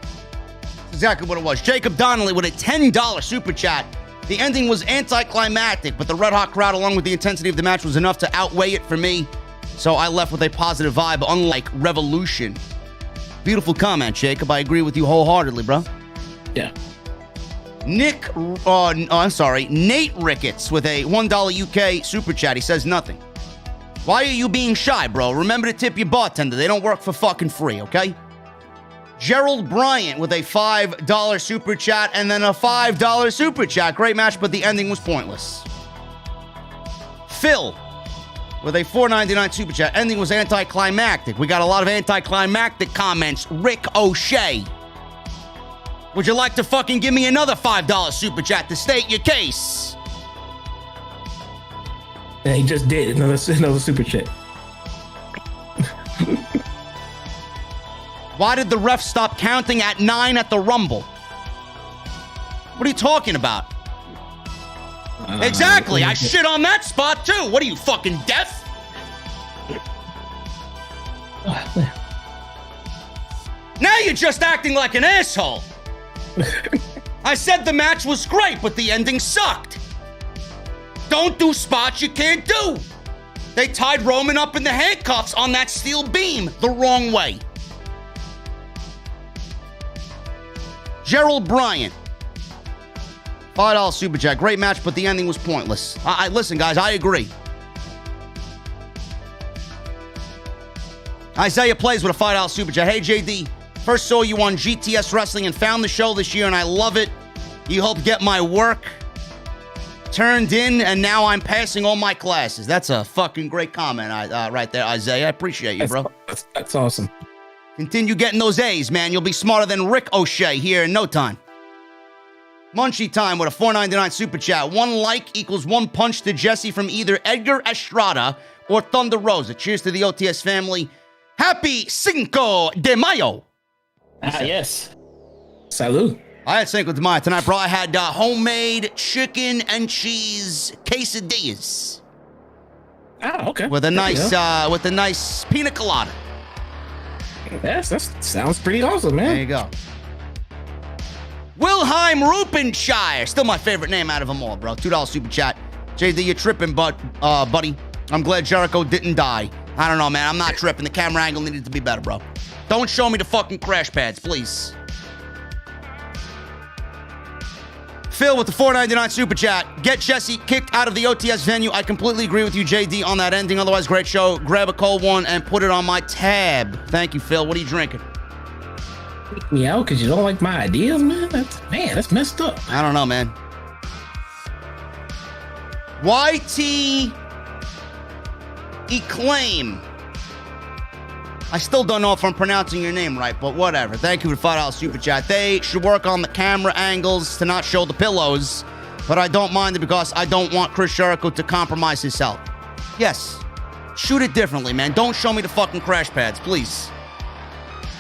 That's exactly what it was. Jacob Donnelly with a $10 super chat. The ending was anticlimactic, but the red hot crowd along with the intensity of the match was enough to outweigh it for me. So I left with a positive vibe, unlike Revolution. Beautiful comment, Jacob. I agree with you wholeheartedly, bro. Yeah. Nate Ricketts with a $1 UK super chat. He says nothing. Why are you being shy, bro? Remember to tip your bartender. They don't work for fucking free, okay? Gerald Bryant with a $5 super chat and then a $5 super chat. Great match, but the ending was pointless. Phil with a $4.99 super chat. Ending was anticlimactic. We got a lot of anticlimactic comments. Rick O'Shea. Would you like to fucking give me another $5 super chat to state your case? Yeah, he just did. Another super chat. Why did the ref stop counting at 9 at the Rumble? What are you talking about? Exactly. I shit on that spot too. What are you, fucking deaf? Now you're just acting like an asshole. I said the match was great, but the ending sucked. Don't do spots you can't do. They tied Roman up in the handcuffs on that steel beam the wrong way. Gerald Bryant. $5 super chat. Great match, but the ending was pointless. Listen, guys, I agree. Isaiah Plays with a $5 super chat. Hey, JD. First saw you on GTS Wrestling and found the show this year, and I love it. You helped get my work turned in, and now I'm passing all my classes. That's a fucking great comment right there, Isaiah. I appreciate you, bro. That's awesome. Continue getting those A's, man. You'll be smarter than Rick O'Shea here in no time. Munchie Time with a $4.99 super chat. 1 like equals 1 punch to Jesse from either Edgar Estrada or Thunder Rosa. Cheers to the OTS family. Happy Cinco de Mayo. Ah, yes. Salud. I had Cinco de Mayo tonight, bro. I had homemade chicken and cheese quesadillas. Ah, okay. With a nice pina colada. That sounds pretty awesome, man. There you go. Wilhelm Rupenshire. Still my favorite name out of them all, bro. $2 super chat. JD, you're tripping, buddy. I'm glad Jericho didn't die. I don't know, man. I'm not tripping. The camera angle needed to be better, bro. Don't show me the fucking crash pads, please. Phil with the $4.99 super chat. Get Jesse kicked out of the OTS venue. I completely agree with you, JD, on that ending. Otherwise, great show. Grab a cold one and put it on my tab. Thank you, Phil. What are you drinking? Kick me out because you don't like my ideas, man? That's messed up. I don't know, man. YT Acclaim. I still don't know if I'm pronouncing your name right, but whatever. Thank you for the $5 super chat. They should work on the camera angles to not show the pillows, but I don't mind it because I don't want Chris Jericho to compromise his health. Yes. Shoot it differently, man. Don't show me the fucking crash pads, please.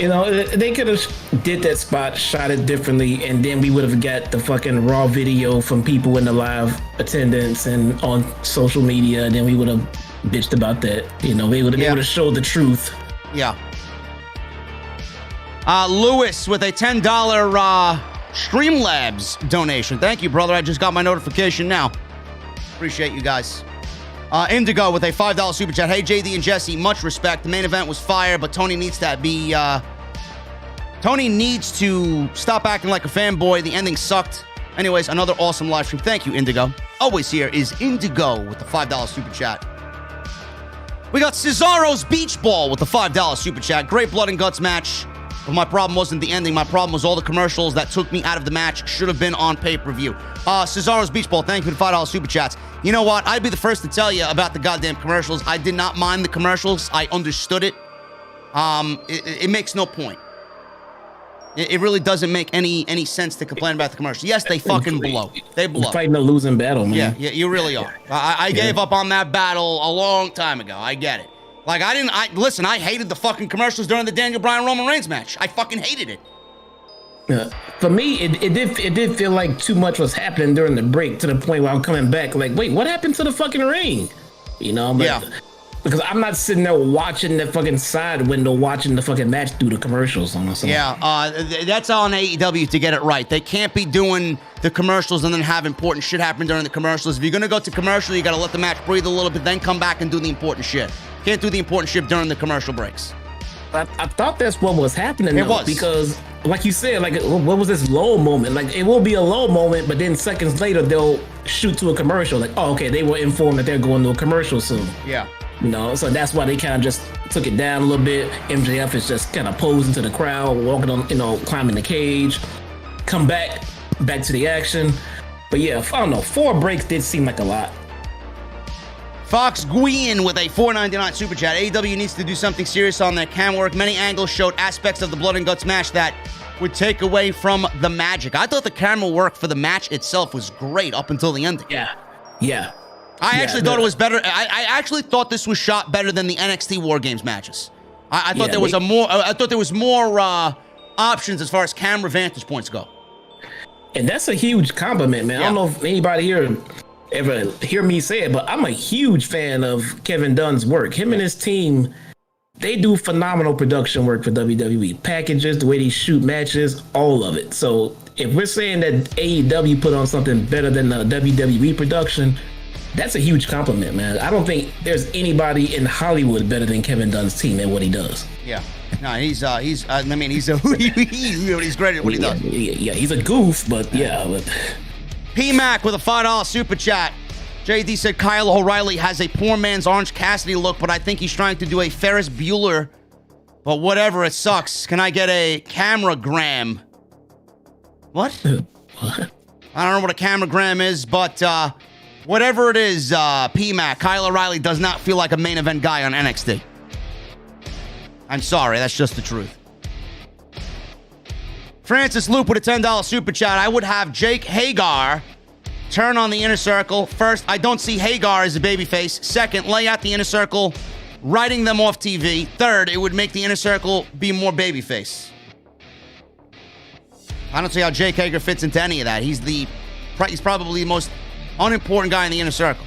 You know, they could have did that spot, shot it differently, and then we would have got the fucking raw video from people in the live attendance and on social media, and then we would have bitched about that. You know, they would have showed the truth. Yeah. Lewis with a $10 Streamlabs donation. Thank you, brother. I just got my notification now. Appreciate you guys. Indigo with a $5 super chat. Hey, JD and Jesse, much respect. The main event was fire, but Tony needs to stop acting like a fanboy. The ending sucked. Anyways, another awesome live stream. Thank you, Indigo. Always here is Indigo with the $5 super chat. We got Cesaro's Beach Ball with the $5 super chat. Great blood and guts match. But my problem wasn't the ending. My problem was all the commercials that took me out of the match. Should have been on pay-per-view. Cesaro's Beach Ball, thank you for the $5 super chats. You know what? I'd be the first to tell you about the goddamn commercials. I did not mind the commercials. I understood it. It makes no point. It really doesn't make any sense to complain about the commercials. Yes, they fucking blow. They blow. You're fighting a losing battle, man. Yeah, you really are. I gave up on that battle a long time ago. I get it. Like, listen, I hated the fucking commercials during the Daniel Bryan Roman Reigns match. I fucking hated it. For me, it did feel like too much was happening during the break to the point where I'm coming back like, wait, what happened to the fucking ring? You know, but because I'm not sitting there watching the fucking side window, watching the fucking match through the commercials. That's on AEW to get it right. They can't be doing the commercials and then have important shit happen during the commercials. If you're going to go to commercial, you got to let the match breathe a little bit, then come back and do the important shit. Can't do the important shit during the commercial breaks. I thought that's what was happening. It was. Because, like you said, like, what was this low moment? Like, it will be a low moment, but then seconds later, they'll shoot to a commercial. Like, oh, okay, they were informed that they're going to a commercial soon. Yeah. You know, so that's why they kind of just took it down a little bit. MJF is just kind of posing to the crowd, walking on, climbing the cage, come back to the action. But yeah, I don't know, 4 breaks did seem like a lot. Fox Guian with a $4.99 super chat. AEW needs to do something serious on their cam work. Many angles showed aspects of the blood and guts match that would take away from the magic. I thought the camera work for the match itself was great up until the ending. Yeah. I actually thought it was better. I actually thought this was shot better than the NXT War Games matches. I thought there was more options as far as camera vantage points go. And that's a huge compliment, man. Yeah. I don't know if anybody here ever hear me say it, but I'm a huge fan of Kevin Dunn's work. Him and his team, they do phenomenal production work for WWE. Packages, the way they shoot matches, all of it. So if we're saying that AEW put on something better than the WWE production, that's a huge compliment, man. I don't think there's anybody in Hollywood better than Kevin Dunn's team at what he does. Yeah. No, he's great at what he does. Yeah, he's a goof, but P-Mac with a $5 super chat. JD said Kyle O'Reilly has a poor man's Orange Cassidy look, but I think he's trying to do a Ferris Bueller. But whatever, it sucks. Can I get a cameragram? What? I don't know what a cameragram is, but whatever it is, P-Mac, Kyle O'Reilly does not feel like a main event guy on NXT. I'm sorry, that's just the truth. Francis Loop with a $10 super chat. I would have Jake Hagar turn on the Inner Circle. First, I don't see Hagar as a babyface. Second, lay out the Inner Circle writing them off TV. Third, it would make the Inner Circle be more babyface. I don't see how Jake Hager fits into any of that. He's probably the most unimportant guy in the Inner Circle.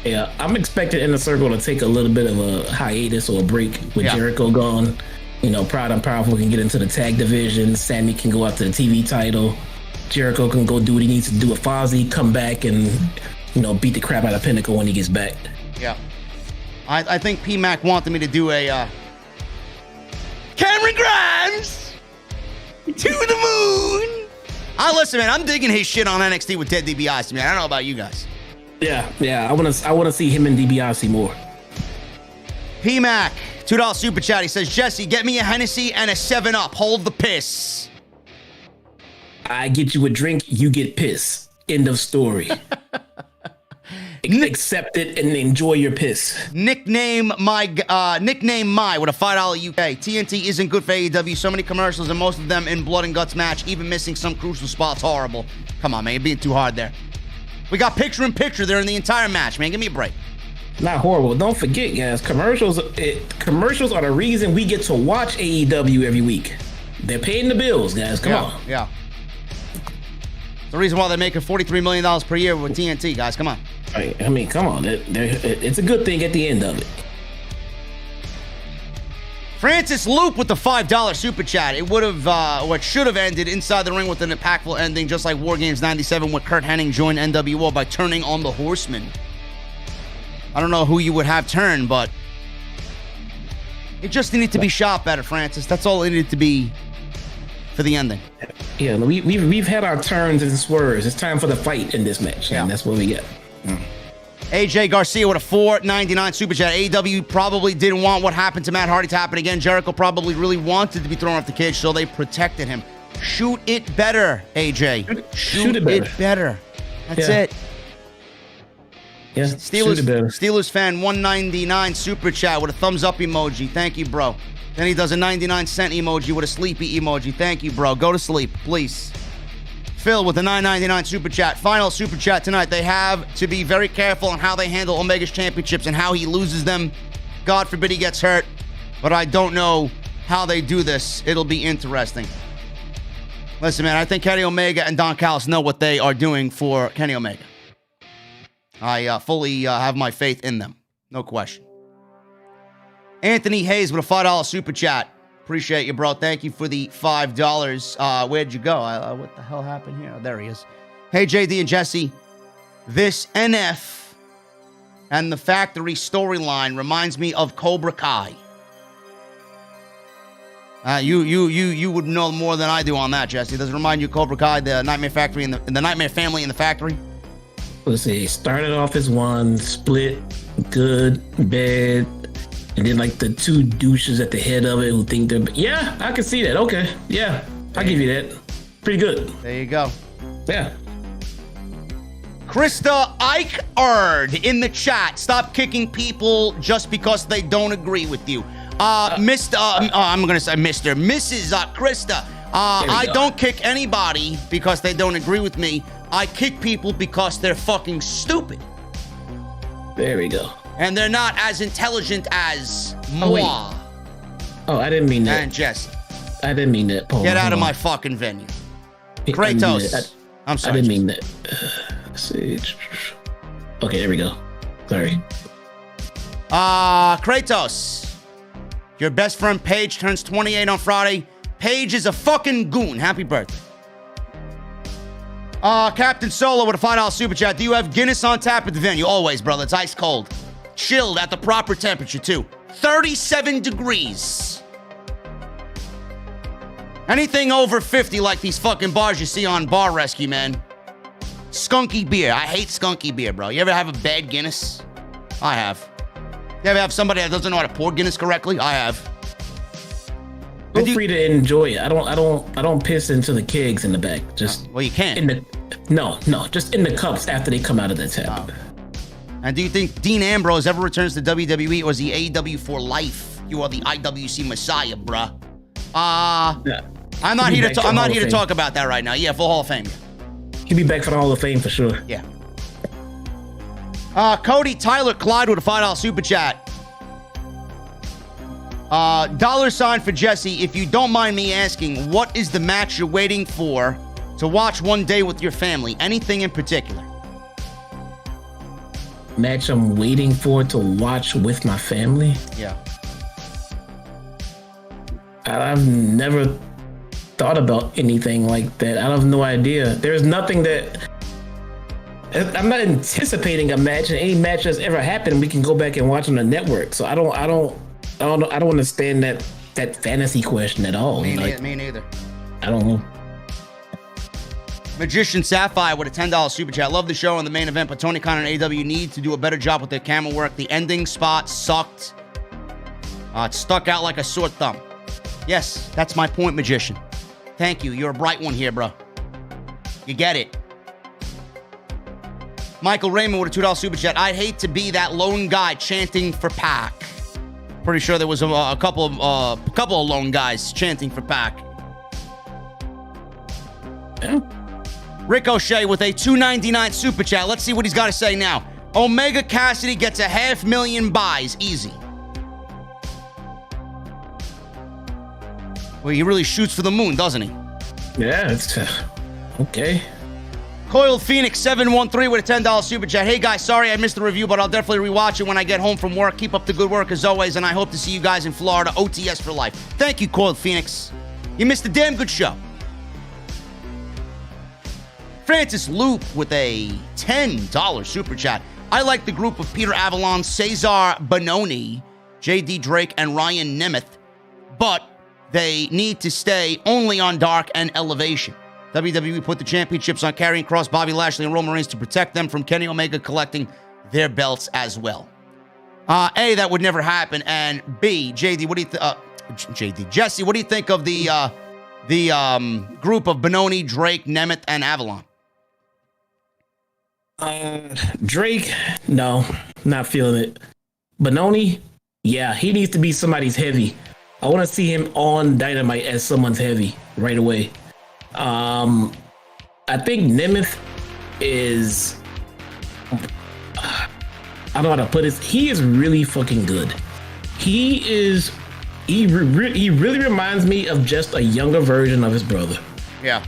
Yeah, I'm expecting Inner Circle to take a little bit of a hiatus or a break with Jericho gone. You know, Proud and Powerful can get into the tag division. Sammy can go after the TV title. Jericho can go do what he needs to do with Fozzy, come back and, you know, beat the crap out of Pinnacle when he gets back. Yeah. I think P-Mac wanted me to do a Cameron Grimes to the moon. Listen, man, I'm digging his shit on NXT with Ted DiBiase, man. I don't know about you guys. Yeah. I wanna see him and DiBiase more. P-Mac, $2 super chat. He says, Jesse, get me a Hennessy and a 7-Up. Hold the piss. I get you a drink, you get piss. End of story. Accept it and enjoy your piss. Nickname my with a $5 UK. TNT isn't good for AEW. So many commercials and most of them in blood and guts match, even missing some crucial spots. Horrible. Come on, man, you're being too hard there. We got picture in picture there in the entire match, man. Give me a break. Not horrible. Don't forget, guys, commercials are the reason we get to watch AEW every week. They're paying the bills, guys. Come on. Yeah. The reason why they're making $43 million per year with TNT, guys. Come on. I mean, come on. It's a good thing at the end of it. Francis Loop with the $5 super chat. It would have, what should have ended inside the ring with an impactful ending, just like War Games 97, where Kurt Hennig joined NWO by turning on the Horsemen. I don't know who you would have turn, but it just needed to be shot better, Francis. That's all it needed to be for the ending. Yeah, we've had our turns and swerves. It's time for the fight in this match, and that's what we get. AJ Garcia with a $4.99 super chat. AEW probably didn't want what happened to Matt Hardy to happen again. Jericho probably really wanted to be thrown off the cage, so they protected him. Shoot it better, AJ. Shoot it better. That's it. Yeah, Steelers fan 199 super chat with a thumbs up emoji. Thank you, bro. Then he does a 99-cent emoji with a sleepy emoji. Thank you, bro. Go to sleep, please. Phil with a $9.99 super chat. Final super chat tonight. They have to be very careful on how they handle Omega's championships and how he loses them. God forbid he gets hurt. But I don't know how they do this. It'll be interesting. Listen, man, I think Kenny Omega and Don Callis know what they are doing for Kenny Omega. I fully have my faith in them. No question. Anthony Hayes with a $5 super chat. Appreciate you, bro. Thank you for the $5. Where'd you go? What the hell happened here? Oh, there he is. Hey, JD and Jesse. This NF and the Factory storyline reminds me of Cobra Kai. You would know more than I do on that, Jesse. Does it remind you of Cobra Kai, the Nightmare Factory, and the Nightmare Family in the Factory? Let's see. Started off as one, split, good, bad, and then like the two douches at the head of it who think they're... Yeah, I can see that. Okay. Yeah, I'll give you that. Pretty good. There you go. Yeah. Krista Eichard in the chat. Stop kicking people just because they don't agree with you. I'm going to say Mrs. Krista. I don't kick anybody because they don't agree with me. I kick people because they're fucking stupid. There we go. And they're not as intelligent as moi. Oh, I didn't mean that. And Jesse. I didn't mean that. Get out of my fucking venue. Kratos. I'm sorry. I didn't mean that. Let's see. Okay, there we go. Sorry. Kratos. Your best friend Paige turns 28 on Friday. Paige is a fucking goon. Happy birthday. Captain Solo with a $5 super chat. Do you have Guinness on tap at the venue? Always, brother. It's ice cold. Chilled at the proper temperature, too. 37 degrees. Anything over 50, like these fucking bars you see on Bar Rescue, man. Skunky beer. I hate skunky beer, bro. You ever have a bad Guinness? I have. You ever have somebody that doesn't know how to pour Guinness correctly? I have. Feel free to enjoy it. I don't piss into the kegs in the back. Just well, you can. Just in the cups after they come out of the tap. Oh. And do you think Dean Ambrose ever returns to WWE, or is he AEW for life? You are the IWC Messiah, bruh. Yeah. I'm not here to talk about that right now. Yeah, for Hall of Fame. He'll be back for the Hall of Fame for sure. Yeah. Cody Tyler Clyde with a $5 super chat. $ for Jesse. If you don't mind me asking, what is the match you're waiting for to watch one day with your family? Anything in particular? Match I'm waiting for to watch with my family? Yeah. I've never thought about anything like that. I have no idea. There's nothing that I'm not anticipating a match, and any match that's ever happened, we can go back and watch on the network. So I don't understand that fantasy question at all. Me neither. I don't know. Magician Sapphire with a $10 super chat. Love the show and the main event, but Tony Khan and AEW need to do a better job with their camera work. The ending spot sucked. It stuck out like a sore thumb. Yes, that's my point, Magician. Thank you. You're a bright one here, bro. You get it. Michael Raymond with a $2 super chat. I'd hate to be that lone guy chanting for Pac. Pretty sure there was a couple of lone guys chanting for Pac. Yeah. Ricochet with a $2.99 super chat. Let's see what he's got to say now. Omega Cassidy gets a 500,000 buys. Easy. Well, he really shoots for the moon, doesn't he? Yeah, it's okay. Coiled Phoenix 713 with a $10 super chat. Hey guys, sorry I missed the review, but I'll definitely rewatch it when I get home from work. Keep up the good work as always, and I hope to see you guys in Florida. OTS for life. Thank you, Coiled Phoenix. You missed a damn good show. Francis Loop with a $10 super chat. I like the group of Peter Avalon, Cesar Bononi, JD Drake, and Ryan Nemeth, but they need to stay only on Dark and Elevation. WWE put the championships on Karrion Kross, Bobby Lashley, and Roman Reigns to protect them from Kenny Omega collecting their belts as well. A, that would never happen, and B, JD, what do you Jesse, what do you think of the group of Bononi, Drake, Nemeth, and Avalon? Drake, no, not feeling it. Bononi, yeah, he needs to be somebody's heavy. I want to see him on Dynamite as someone's heavy right away. I think Nemeth is, I don't know how to put this. He is really fucking good. He really reminds me of just a younger version of his brother. Yeah.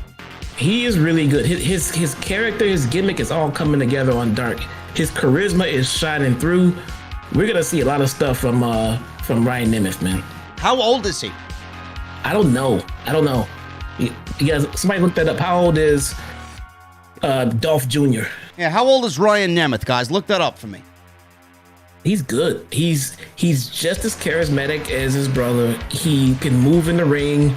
He is really good. His character, his gimmick is all coming together on Dark. His charisma is shining through. We're gonna see a lot of stuff from Ryan Nemeth, man. How old is he? I don't know. You guys, somebody look that up. How old is Dolph Jr.? Yeah, how old is Ryan Nemeth, guys? Look that up for me. He's good. He's just as charismatic as his brother. He can move in the ring.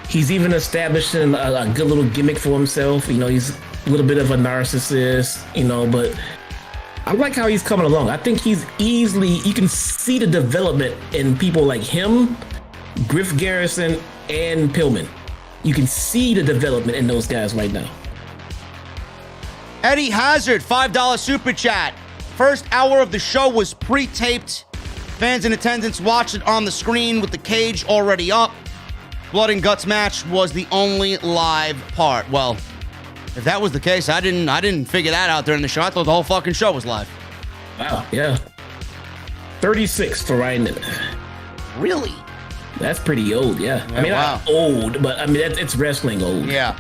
He's even establishing a good little gimmick for himself. You know, he's a little bit of a narcissist, you know, but I like how he's coming along. I think he's you can see the development in people like him, Griff Garrison, and Pillman. You can see the development in those guys right now. Eddie Hazard, $5 super chat. First hour of the show was pre-taped. Fans in attendance watched it on the screen with the cage already up. Blood and Guts match was the only live part. Well, if that was the case, I didn't figure that out during the show. I thought the whole fucking show was live. Wow, yeah. 36 for Ryan Nemeth. Really? That's pretty old, yeah. I mean, wow. Not old, but I mean, it's wrestling old. Yeah.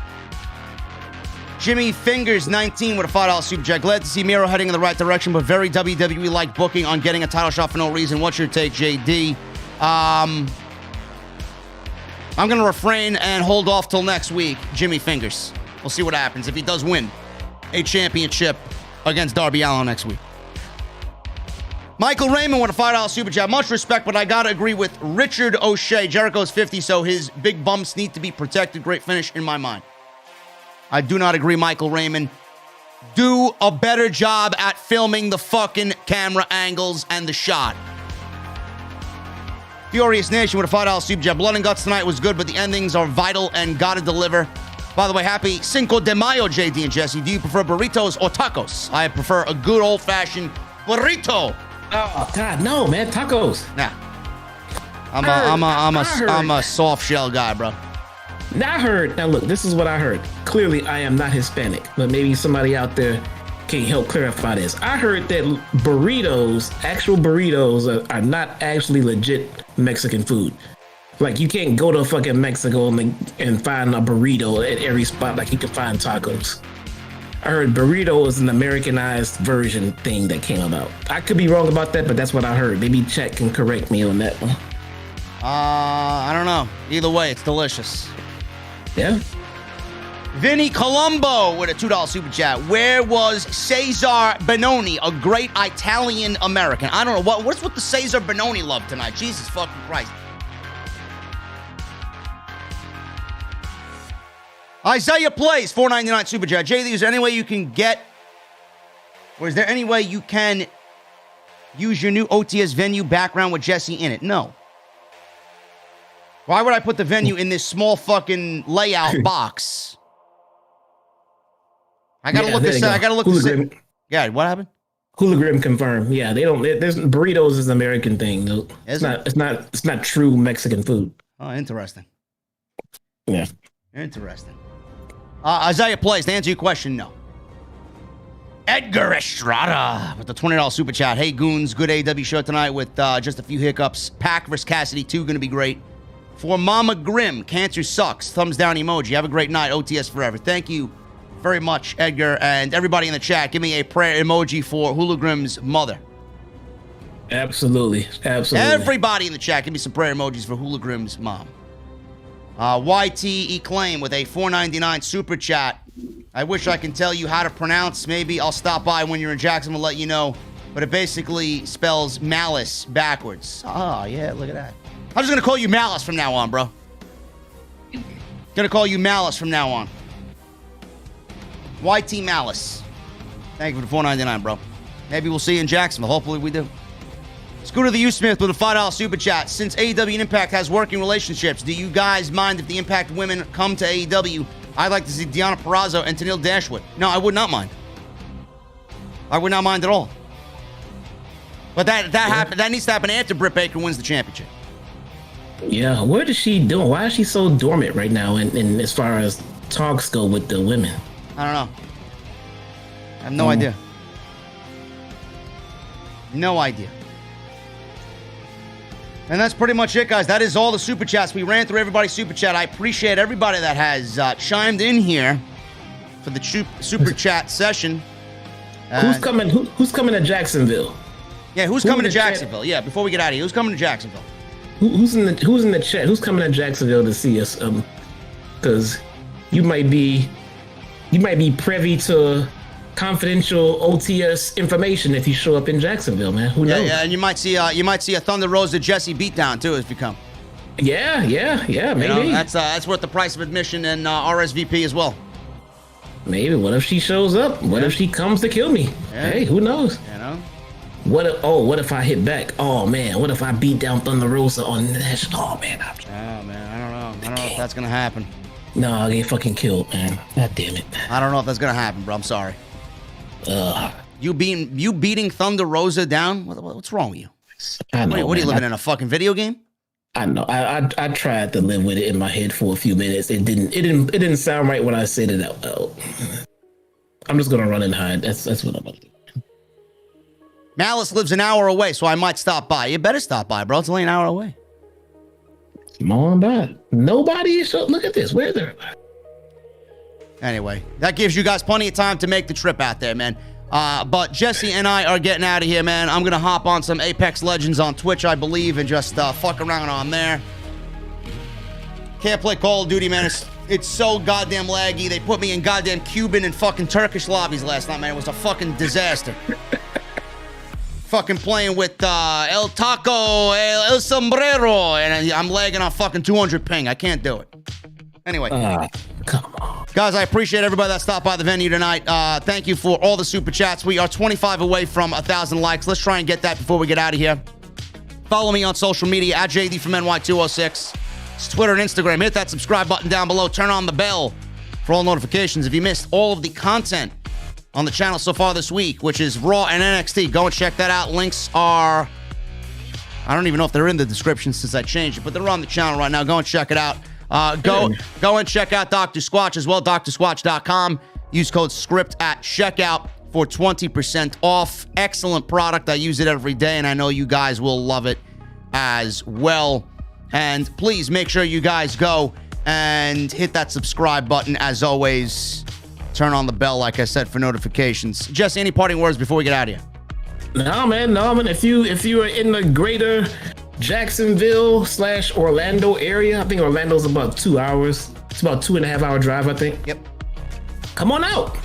Jimmy Fingers 19 with a $5 super chat. Glad to see Miro heading in the right direction, but very WWE-like booking on getting a title shot for no reason. What's your take, JD? I'm going to refrain and hold off till next week, Jimmy Fingers. We'll see what happens if he does win a championship against Darby Allin next week. Michael Raymond with a $5 super chat. Much respect, but I got to agree with Richard O'Shea. Jericho's 50, so his big bumps need to be protected. Great finish in my mind. I do not agree, Michael Raymond. Do a better job at filming the fucking camera angles and the shot. Furious Nation with a $5 super chat. Blood and Guts tonight was good, but the endings are vital and gotta deliver. By the way, happy Cinco de Mayo, JD and Jesse. Do you prefer burritos or tacos? I prefer a good old-fashioned burrito. Oh God, no, man, tacos. Nah, I'm a soft shell guy, bro. Now look, this is what I heard. Clearly, I am not Hispanic, but maybe somebody out there can help clarify this. I heard that actual burritos are not actually legit Mexican food. Like, you can't go to fucking Mexico and find a burrito at every spot like you can find tacos. I heard burrito is an Americanized version thing that came about. I could be wrong about that, but that's what I heard. Maybe Chet can correct me on that one. I don't know. Either way, it's delicious. Yeah. Vinny Colombo with a $2 super chat. Where was Cesar Benoni, a great Italian American? I don't know. What's with the Cesar Benoni love tonight? Jesus fucking Christ. Isaiah Plays, $4.99 super chat. JD, is there any way you can is there any way you can use your new OTS venue background with Jesse in it? No. Why would I put the venue in this small fucking layout box? I gotta look this. I gotta look this. Yeah, what happened? Hologram confirmed. Yeah, they don't. There's burritos is an American thing. It's not true Mexican food. Oh, interesting. Yeah, interesting. Isaiah Plays, to answer your question, no. Edgar Estrada with the $20 super chat. Hey, goons, good AEW show tonight with just a few hiccups. Pac vs. Cassidy 2 going to be great. For Mama Grimm, cancer sucks. Thumbs down emoji. Have a great night. OTS forever. Thank you very much, Edgar. And everybody in the chat, give me a prayer emoji for Hula Grimm's mother. Absolutely. Everybody in the chat, give me some prayer emojis for Hula Grimm's mom. YT Acclaimed with a $4.99 super chat. I wish I can tell you how to pronounce. Maybe I'll stop by when you're in Jacksonville, let you know. But it basically spells malice backwards. Oh, yeah, look at that. I'm just going to call you Malice from now on, bro. Going to call you Malice from now on. YT Malice. Thank you for the $4.99, bro. Maybe we'll see you in Jacksonville. Hopefully we do. Scooter the U-Smith with a $5 super chat. Since AEW and Impact has working relationships, do you guys mind if the Impact women come to AEW? I'd like to see Deonna Purrazzo and Tenille Dashwood. No, I would not mind. I would not mind at all. But that needs to happen after Britt Baker wins the championship. Yeah, what is she doing? Why is she so dormant right now in as far as talks go with the women? I don't know. I have no idea. No idea. And that's pretty much it, guys. That is all the super chats. We ran through everybody's super chat. I appreciate everybody that has chimed in here for the super chat session. Who's coming to Jacksonville? Yeah, who's coming to Jacksonville? Yeah, before we get out of here, who's coming to Jacksonville? Who's in the chat? Who's coming to Jacksonville to see us? Because you might be privy to confidential OTS information if you show up in Jacksonville, man. Who knows? Yeah, and you might see a Thunder Rosa Jesse beatdown too, if you come. Yeah, maybe. You know, that's worth the price of admission and RSVP as well. Maybe. What if she shows up? What if she comes to kill me? Yeah. Hey, who knows? You know. What if I hit back? Oh man, what if I beat down Thunder Rosa on that? Oh man, I don't know. I don't know if that's gonna happen. No, I'll get fucking killed, man. God damn it. I don't know if that's gonna happen, bro. I'm sorry. You beating Thunder Rosa down? What's wrong with you? I know. What are you living in a fucking video game? I know. I tried to live with it in my head for a few minutes. It didn't sound right when I said it out loud. I'm just gonna run and hide. That's what I'm gonna do. Malice lives an hour away, so I might stop by. You better stop by, bro. It's only an hour away. Come on by. Nobody is. Look at this. Where's everybody? Anyway, that gives you guys plenty of time to make the trip out there, man. But Jesse and I are getting out of here, man. I'm going to hop on some Apex Legends on Twitch, I believe, and just fuck around on there. Can't play Call of Duty, man. It's so goddamn laggy. They put me in goddamn Cuban and fucking Turkish lobbies last night, man. It was a fucking disaster. Fucking playing with El Taco, El Sombrero, and I'm lagging on fucking 200 ping. I can't do it. Anyway. Come on. Guys, I appreciate everybody that stopped by the venue tonight. Thank you for all the super chats. We are 25 away from 1,000 likes. Let's try and get that before we get out of here. Follow me on social media at JDfromNY206. It's Twitter and Instagram. Hit that subscribe button down below. Turn on the bell for all notifications. If you missed all of the content on the channel so far this week, which is Raw and NXT, go and check that out. Links are, I don't even know if they're in the description since I changed it, but they're on the channel right now. Go and check it out. Go and check out Dr. Squatch as well, drsquatch.com. Use code SCRIPT at checkout. for 20% off. Excellent product. I use it every day, and I know you guys will love it as well. And please make sure you guys go and hit that subscribe button. As always, turn on the bell, like I said, for notifications. Jesse, any parting words before we get out of here? No, man. If you are in the greater Jacksonville / Orlando area, I think Orlando's about 2 hours. It's about 2.5 hour drive, I think. Yep. Come on out.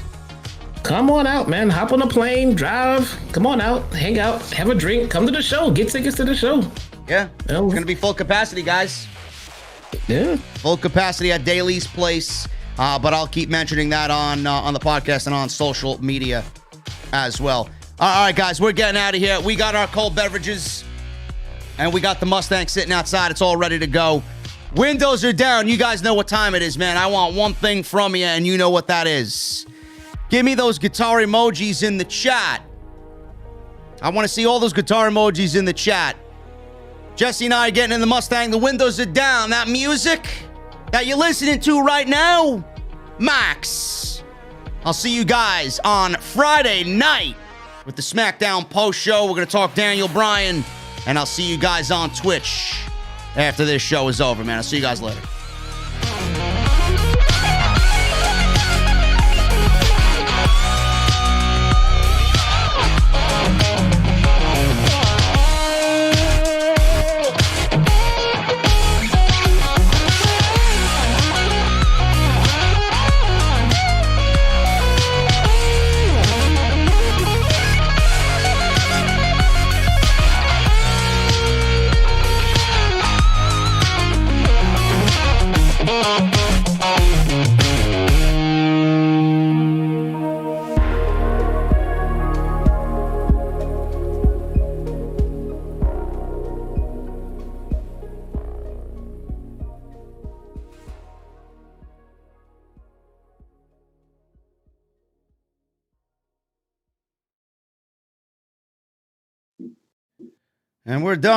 Come on out, man. Hop on a plane, drive. Come on out, hang out, have a drink, come to the show, get tickets to the show. Yeah, it's going to be full capacity, guys. Yeah. Full capacity at Daly's Place. But I'll keep mentioning that on the podcast and on social media as well. All right, guys, we're getting out of here. We got our cold beverages, and we got the Mustang sitting outside. It's all ready to go. Windows are down. You guys know what time it is, man. I want one thing from you, and you know what that is. Give me those guitar emojis in the chat. I want to see all those guitar emojis in the chat. Jesse and I are getting in the Mustang. The windows are down. That music that you're listening to right now, Max. I'll see you guys on Friday night with the SmackDown post show. We're going to talk Daniel Bryan, and I'll see you guys on Twitch after this show is over, man. I'll see you guys later. And we're done.